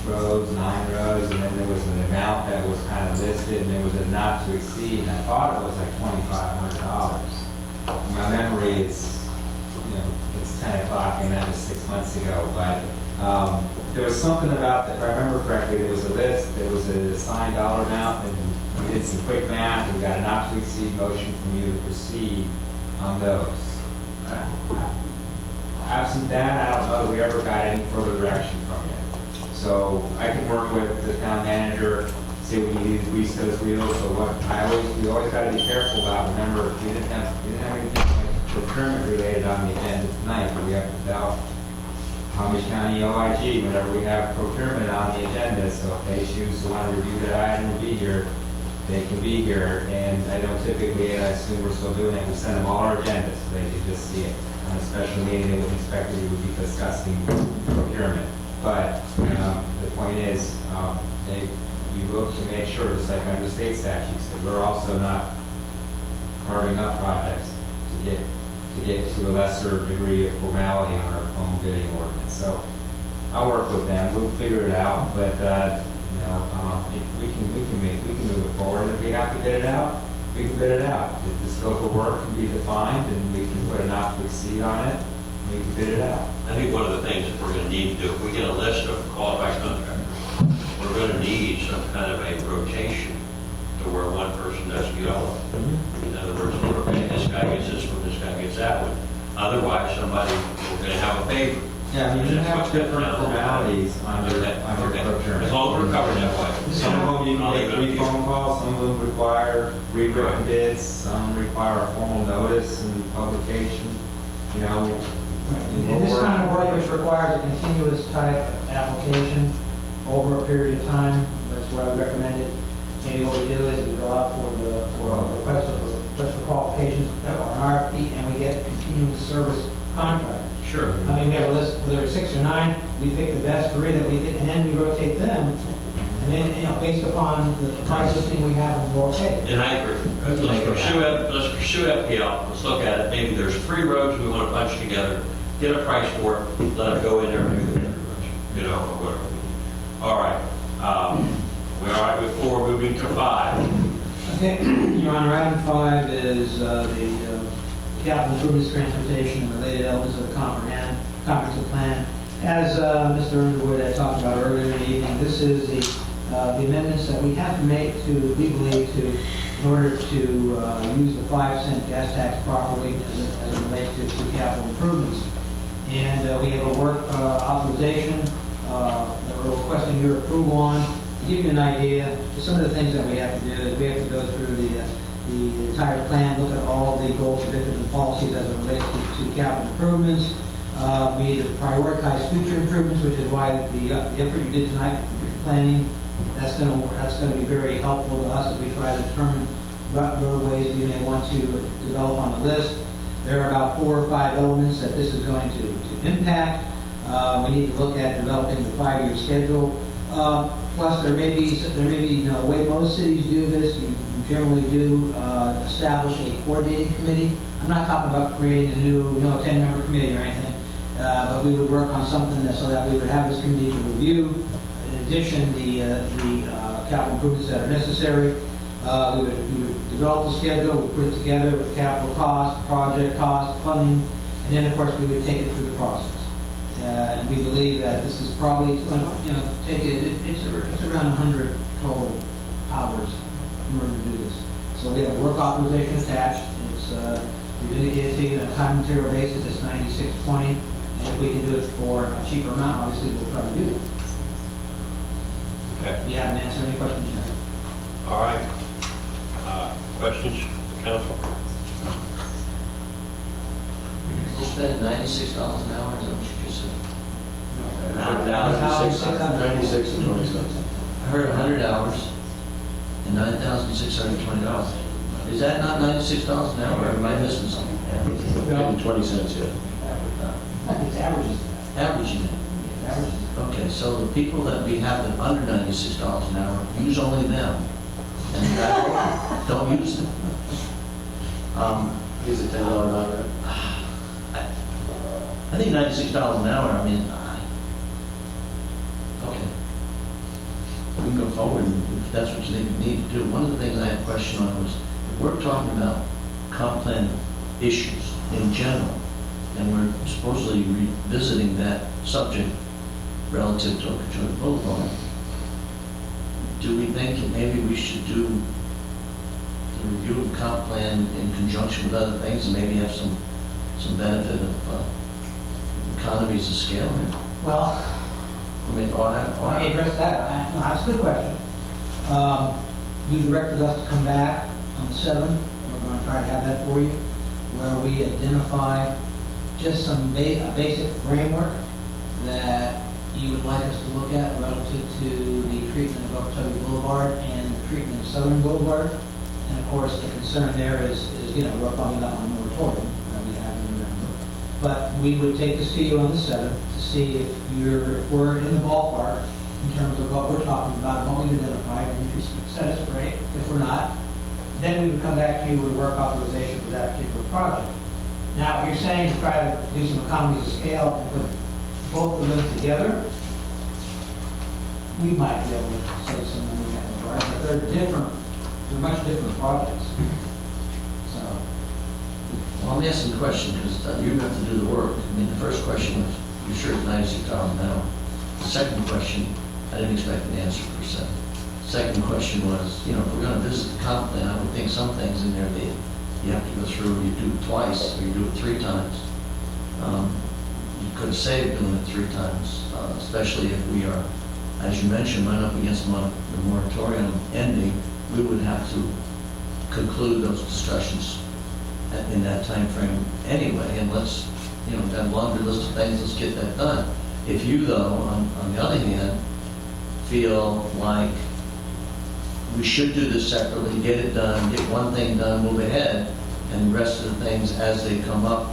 roads, 9 roads, and then there was an amount that was kind of listed, and there was a not to exceed, and I thought it was like $2,500. My memory is, it's 10 o'clock, and that was 6 months ago, but there was something about, if I remember correctly, there was a list, there was a assigned dollar amount, and we did some quick math, we got a not to exceed motion from you to proceed on those. Absent that, I don't know that we ever got any further direction from you. So I can work with the town manager, see what we need to grease those wheels. So we always got to be careful about. Remember, we didn't have anything like procurement related on the agenda tonight, but we have to doubt Palm Beach County OIG whenever we have procurement on the agenda. So if they choose to want to review that item and be here, they can be here. And I know typically, and I assume we're still doing it, we send them all our agendas so they can just see it. On a special meeting, they would expect that we would be discussing procurement. But the point is, we look to make sure, just like under state statutes, that we're also not carving up projects to get to a lesser degree of formality on our own bidding ordinance. So I'll work with them. We'll figure it out. But we can move it forward. If we have to bid it out, we can bid it out. If the scope of work can be defined, and we can put a not to exceed on it, we can bid it out. I think one of the things that we're going to need to do, if we get a list of qualified contractors, we're going to need some kind of a rotation to where one person doesn't get all of it. In other words, okay, this guy gets this one, this guy gets that one. Otherwise, somebody will going to have a favor. Yeah, you have different formalities under procurement. As long as we're covered that way. Some of them you can make 3 phone calls, some of them require rewritten bids, some require a formal notice and publication, And this kind of work which requires a continuous type application over a period of time, that's what I recommend it. Maybe what we do is we go out for a request for qualifications, or an RFP, and we get a continuous service contract. Sure. I mean, we have a list, whether it's 6 or 9, we pick the best 3 that we think, and then we rotate them. And then, based upon the price listing we have, we're okay. And I agree. Let's pursue FPL. Let's look at it. Maybe there's 3 roads we want to bunch together, get a price for it, let it go in there and do the roads, or whatever. All right. We're all right with 4, moving to 5. Okay, Your Honor, item 5 is the capital improvements, transportation, and related elements of the comprehensive plan. As Mr. Underwood had talked about earlier in the evening, this is the amendments that we have to make to legally in order to use the 5-cent gas tax properly as it relates to capital improvements. And we have a work authorization that we're requesting your approval on. To give you an idea, some of the things that we have to do is we have to go through the entire plan, look at all the goals, objectives, and policies as it relates to capital improvements. We need to prioritize future improvements, which is why the effort you did tonight, planning, That's going to be very helpful to us as we try to determine what roadways we may want to develop on the list. There are about 4 or 5 elements that this is going to impact. We need to look at developing the 5-year schedule. Plus, there may be, the way most cities do this, you generally do establish a coordinating committee. I'm not talking about creating a new, 10-member committee or anything, but we would work on something so that we would have this committee to review. In addition, the capital improvements that are necessary. We would develop the schedule, we'd put it together with capital cost, project cost, funding, and then, of course, we would take it through the process. And we believe that this is probably going to, take it, it's around 100 total hours in order to do this. So we have a work authorization attached. It's, we've indicated to you on a time and material basis, it's 9620. And if we can do it for a cheaper amount, obviously we'll try to do it. Okay. You haven't answered any questions yet. All right. Questions, council? We'll spend $96 an hour, is that what you just said? 96 and 20 cents. I heard 100 hours and $9,620. Is that not $96 an hour, or am I missing something? Getting 20 cents, yeah. It's averages. Averaging it. Averages. Okay, so the people that we have that under $96 an hour, use only them. And that, don't use them. Use a $10 an hour. I think $96 an hour, I mean, okay. We can go forward if that's what you think we need to do. One of the things I had a question on was, if we're talking about comp plan issues in general, and we're supposedly revisiting that subject relative to Okeechobee Boulevard, do we think that maybe we should do the review of the comp plan in conjunction with other things and maybe have some benefit of economies of scale here? Well, I mean, let me address that. No, that's a good question. You directed us to come back on the 7th. We're going to try to have that for you, where we identify just some basic framework that you would like us to look at relative to the treatment of Okeechobee Boulevard and the treatment of Southern Boulevard. And of course, the concern there is we're talking about a moratorium that we have in November. But we would take this to you on the 7th to see if we're in the ballpark in terms of what we're talking about, what we've identified, and if you set us straight. If we're not, then we would come back to you with work authorization for that particular project. Now, if you're saying to try to do some economies of scale and put both of them together, we might be able to save some money in that regard, but they're much different projects. So, Well, I'm asking the question because you have to do the work. I mean, the first question was, you sure it's $96 an hour? The second question, I didn't expect an answer per se. Second question was, if we're going to visit the comp plan, I would think some things in there that you have to go through, you do it twice, or you do it 3 times. You could have saved doing it 3 times, especially if we are, as you mentioned, run up against the moratorium ending. We would have to conclude those discussions in that time frame anyway, and let's, that longer list of things, let's get that done. If you, though, on the other hand, feel like we should do this separately, get it done, get one thing done, move ahead, and the rest of the things as they come up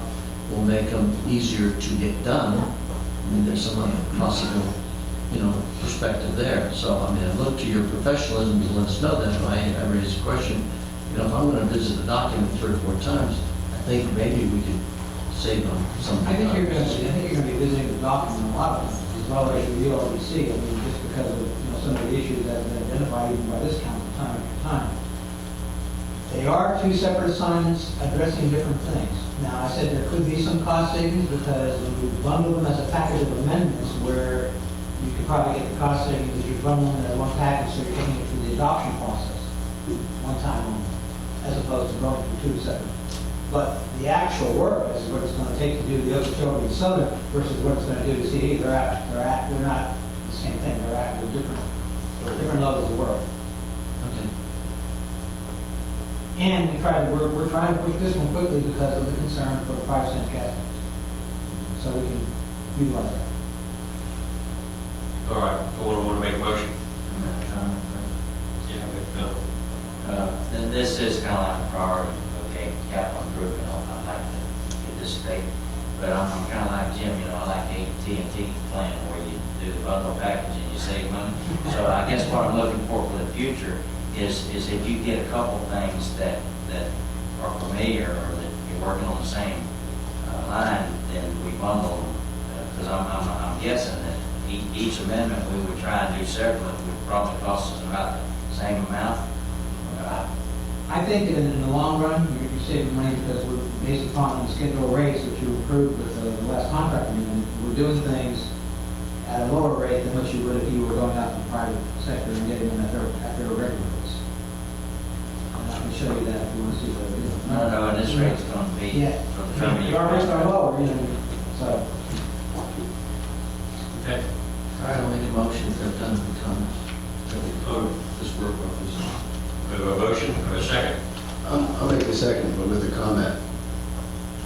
will make them easier to get done. I mean, there's some possible, perspective there. So, I mean, I look to your professionalism to let us know that. If I raise a question, if I'm going to visit the document 3 or 4 times, I think maybe we could save on some. I think you're going to be visiting the document a lot of times, as well as you already see. I mean, just because of some of the issues that have been identified even by this council time after time. They are 2 separate assignments addressing different things. Now, I said there could be some cost savings because when you bundle them as a package of amendments, where you could probably get the cost savings if you bundle them as one package, so you're taking it through the adoption process one time only, as opposed to going through 2 separate. But the actual work is what it's going to take to do the Okeechobee and Southern versus what it's going to do to CD. They're not the same thing. They're different levels of work. Okay. And we're trying to push this one quickly because of the concern for the 5-cent gas. So we can utilize that. All right, someone want to make a motion? then this is kind of like a priority, okay, capital improvement, I'd like to get this straight. But I'm kind of like Jim, you know, I like the AT&T plan where you do the bundle package and you save money. So I guess what I'm looking for the future is if you get a couple things that are familiar or that you're working on the same line, then we bundle them. Because I'm guessing that each amendment we would try and do separately would probably cost us about the same amount. I think that in the long run, you're saving money because we're based upon the schedule rates that you approved with the last contract agreement. We're doing things at a lower rate than what you would if you were going out to the private sector and getting them at their regular rates. And I can show you that if you want to see the. No, and this rate's going to be Yeah. for the coming year. Our rates are lower, you know, so. Okay. All right, I'll make a motion if I've done the comments. This work off this. We have a motion, we have a second. I'll make a second, but with a comment.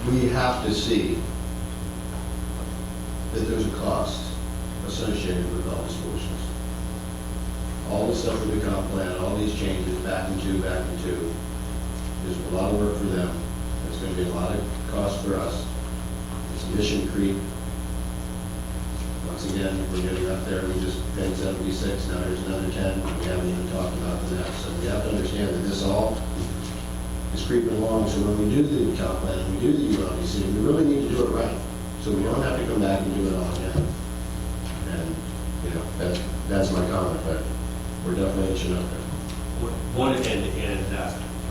We have to see that there's a cost associated with all this foolishness. All the stuff with the comp plan, all these changes, back and two, there's a lot of work for them. There's going to be a lot of cost for us. It's mission creep. Once again, we're getting up there, we just paid 76, now there's another 10, we haven't even talked about the next. So we have to understand that this all is creeping along, so when we do the comp plan, and we do the ULDC, we really need to do it right. So we don't have to come back and do it all again. And, you know, that's my comment, but we're definitely itching up there. One, and can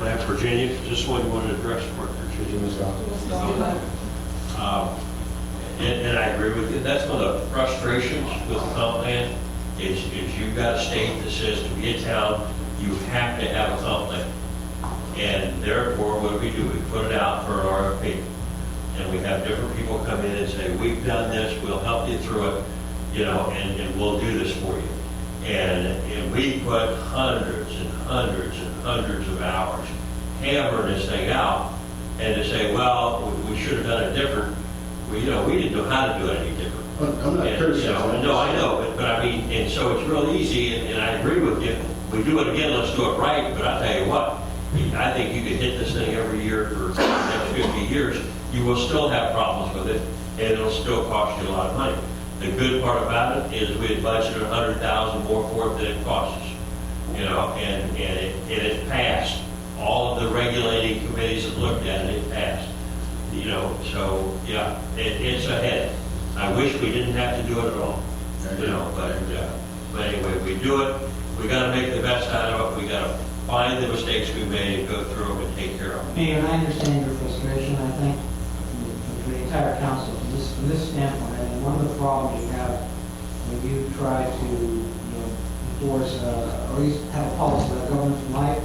I have Virginia, is this one you want to address for Virginia? And I agree with you. That's one of the frustrations with the comp plan is you've got a state that says to be a town, you have to have a comp plan. And therefore, what do? We put it out for an RFP. And we have different people come in and say, we've done this, we'll help you through it, you know, and we'll do this for you. And we put hundreds and hundreds and hundreds of hours hammering this thing out. And to say, well, we should have done it different. We didn't know how to do it any different. I'm not criticizing. No, I know, but I mean, and so it's real easy, and I agree with you. We do it again, let's do it right, but I tell you what, I think you could hit this thing every year for the next 50 years, you will still have problems with it, and it'll still cost you a lot of money. The good part about it is we had budgeted $100,000 more for it than it cost us, you know, and it passed. All of the regulating committees that looked at it, it passed. You know, so, yeah, it's a headache. I wish we didn't have to do it at all, you know, but anyway, we do it. We got to make the best out of it. We got to find the mistakes we made and go through them and take care of them. Mayor, I understand your frustration, I think, for the entire council, from this standpoint. And one of the problems you have when you try to, enforce, or at least have a policy about government from life,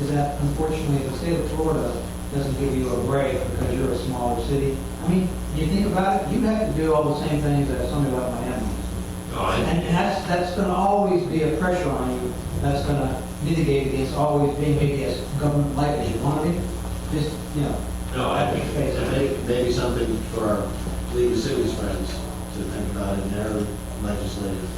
is that unfortunately the state of Florida doesn't give you a break because you're a smaller city. I mean, you think about it, you have to do all the same things that somebody like Miami does. And that's going to always be a pressure on you. That's going to mitigate against always being maybe as government-like as you want to be. Just, No, I think face it. Maybe something for our League of Cities friends to think about in their legislative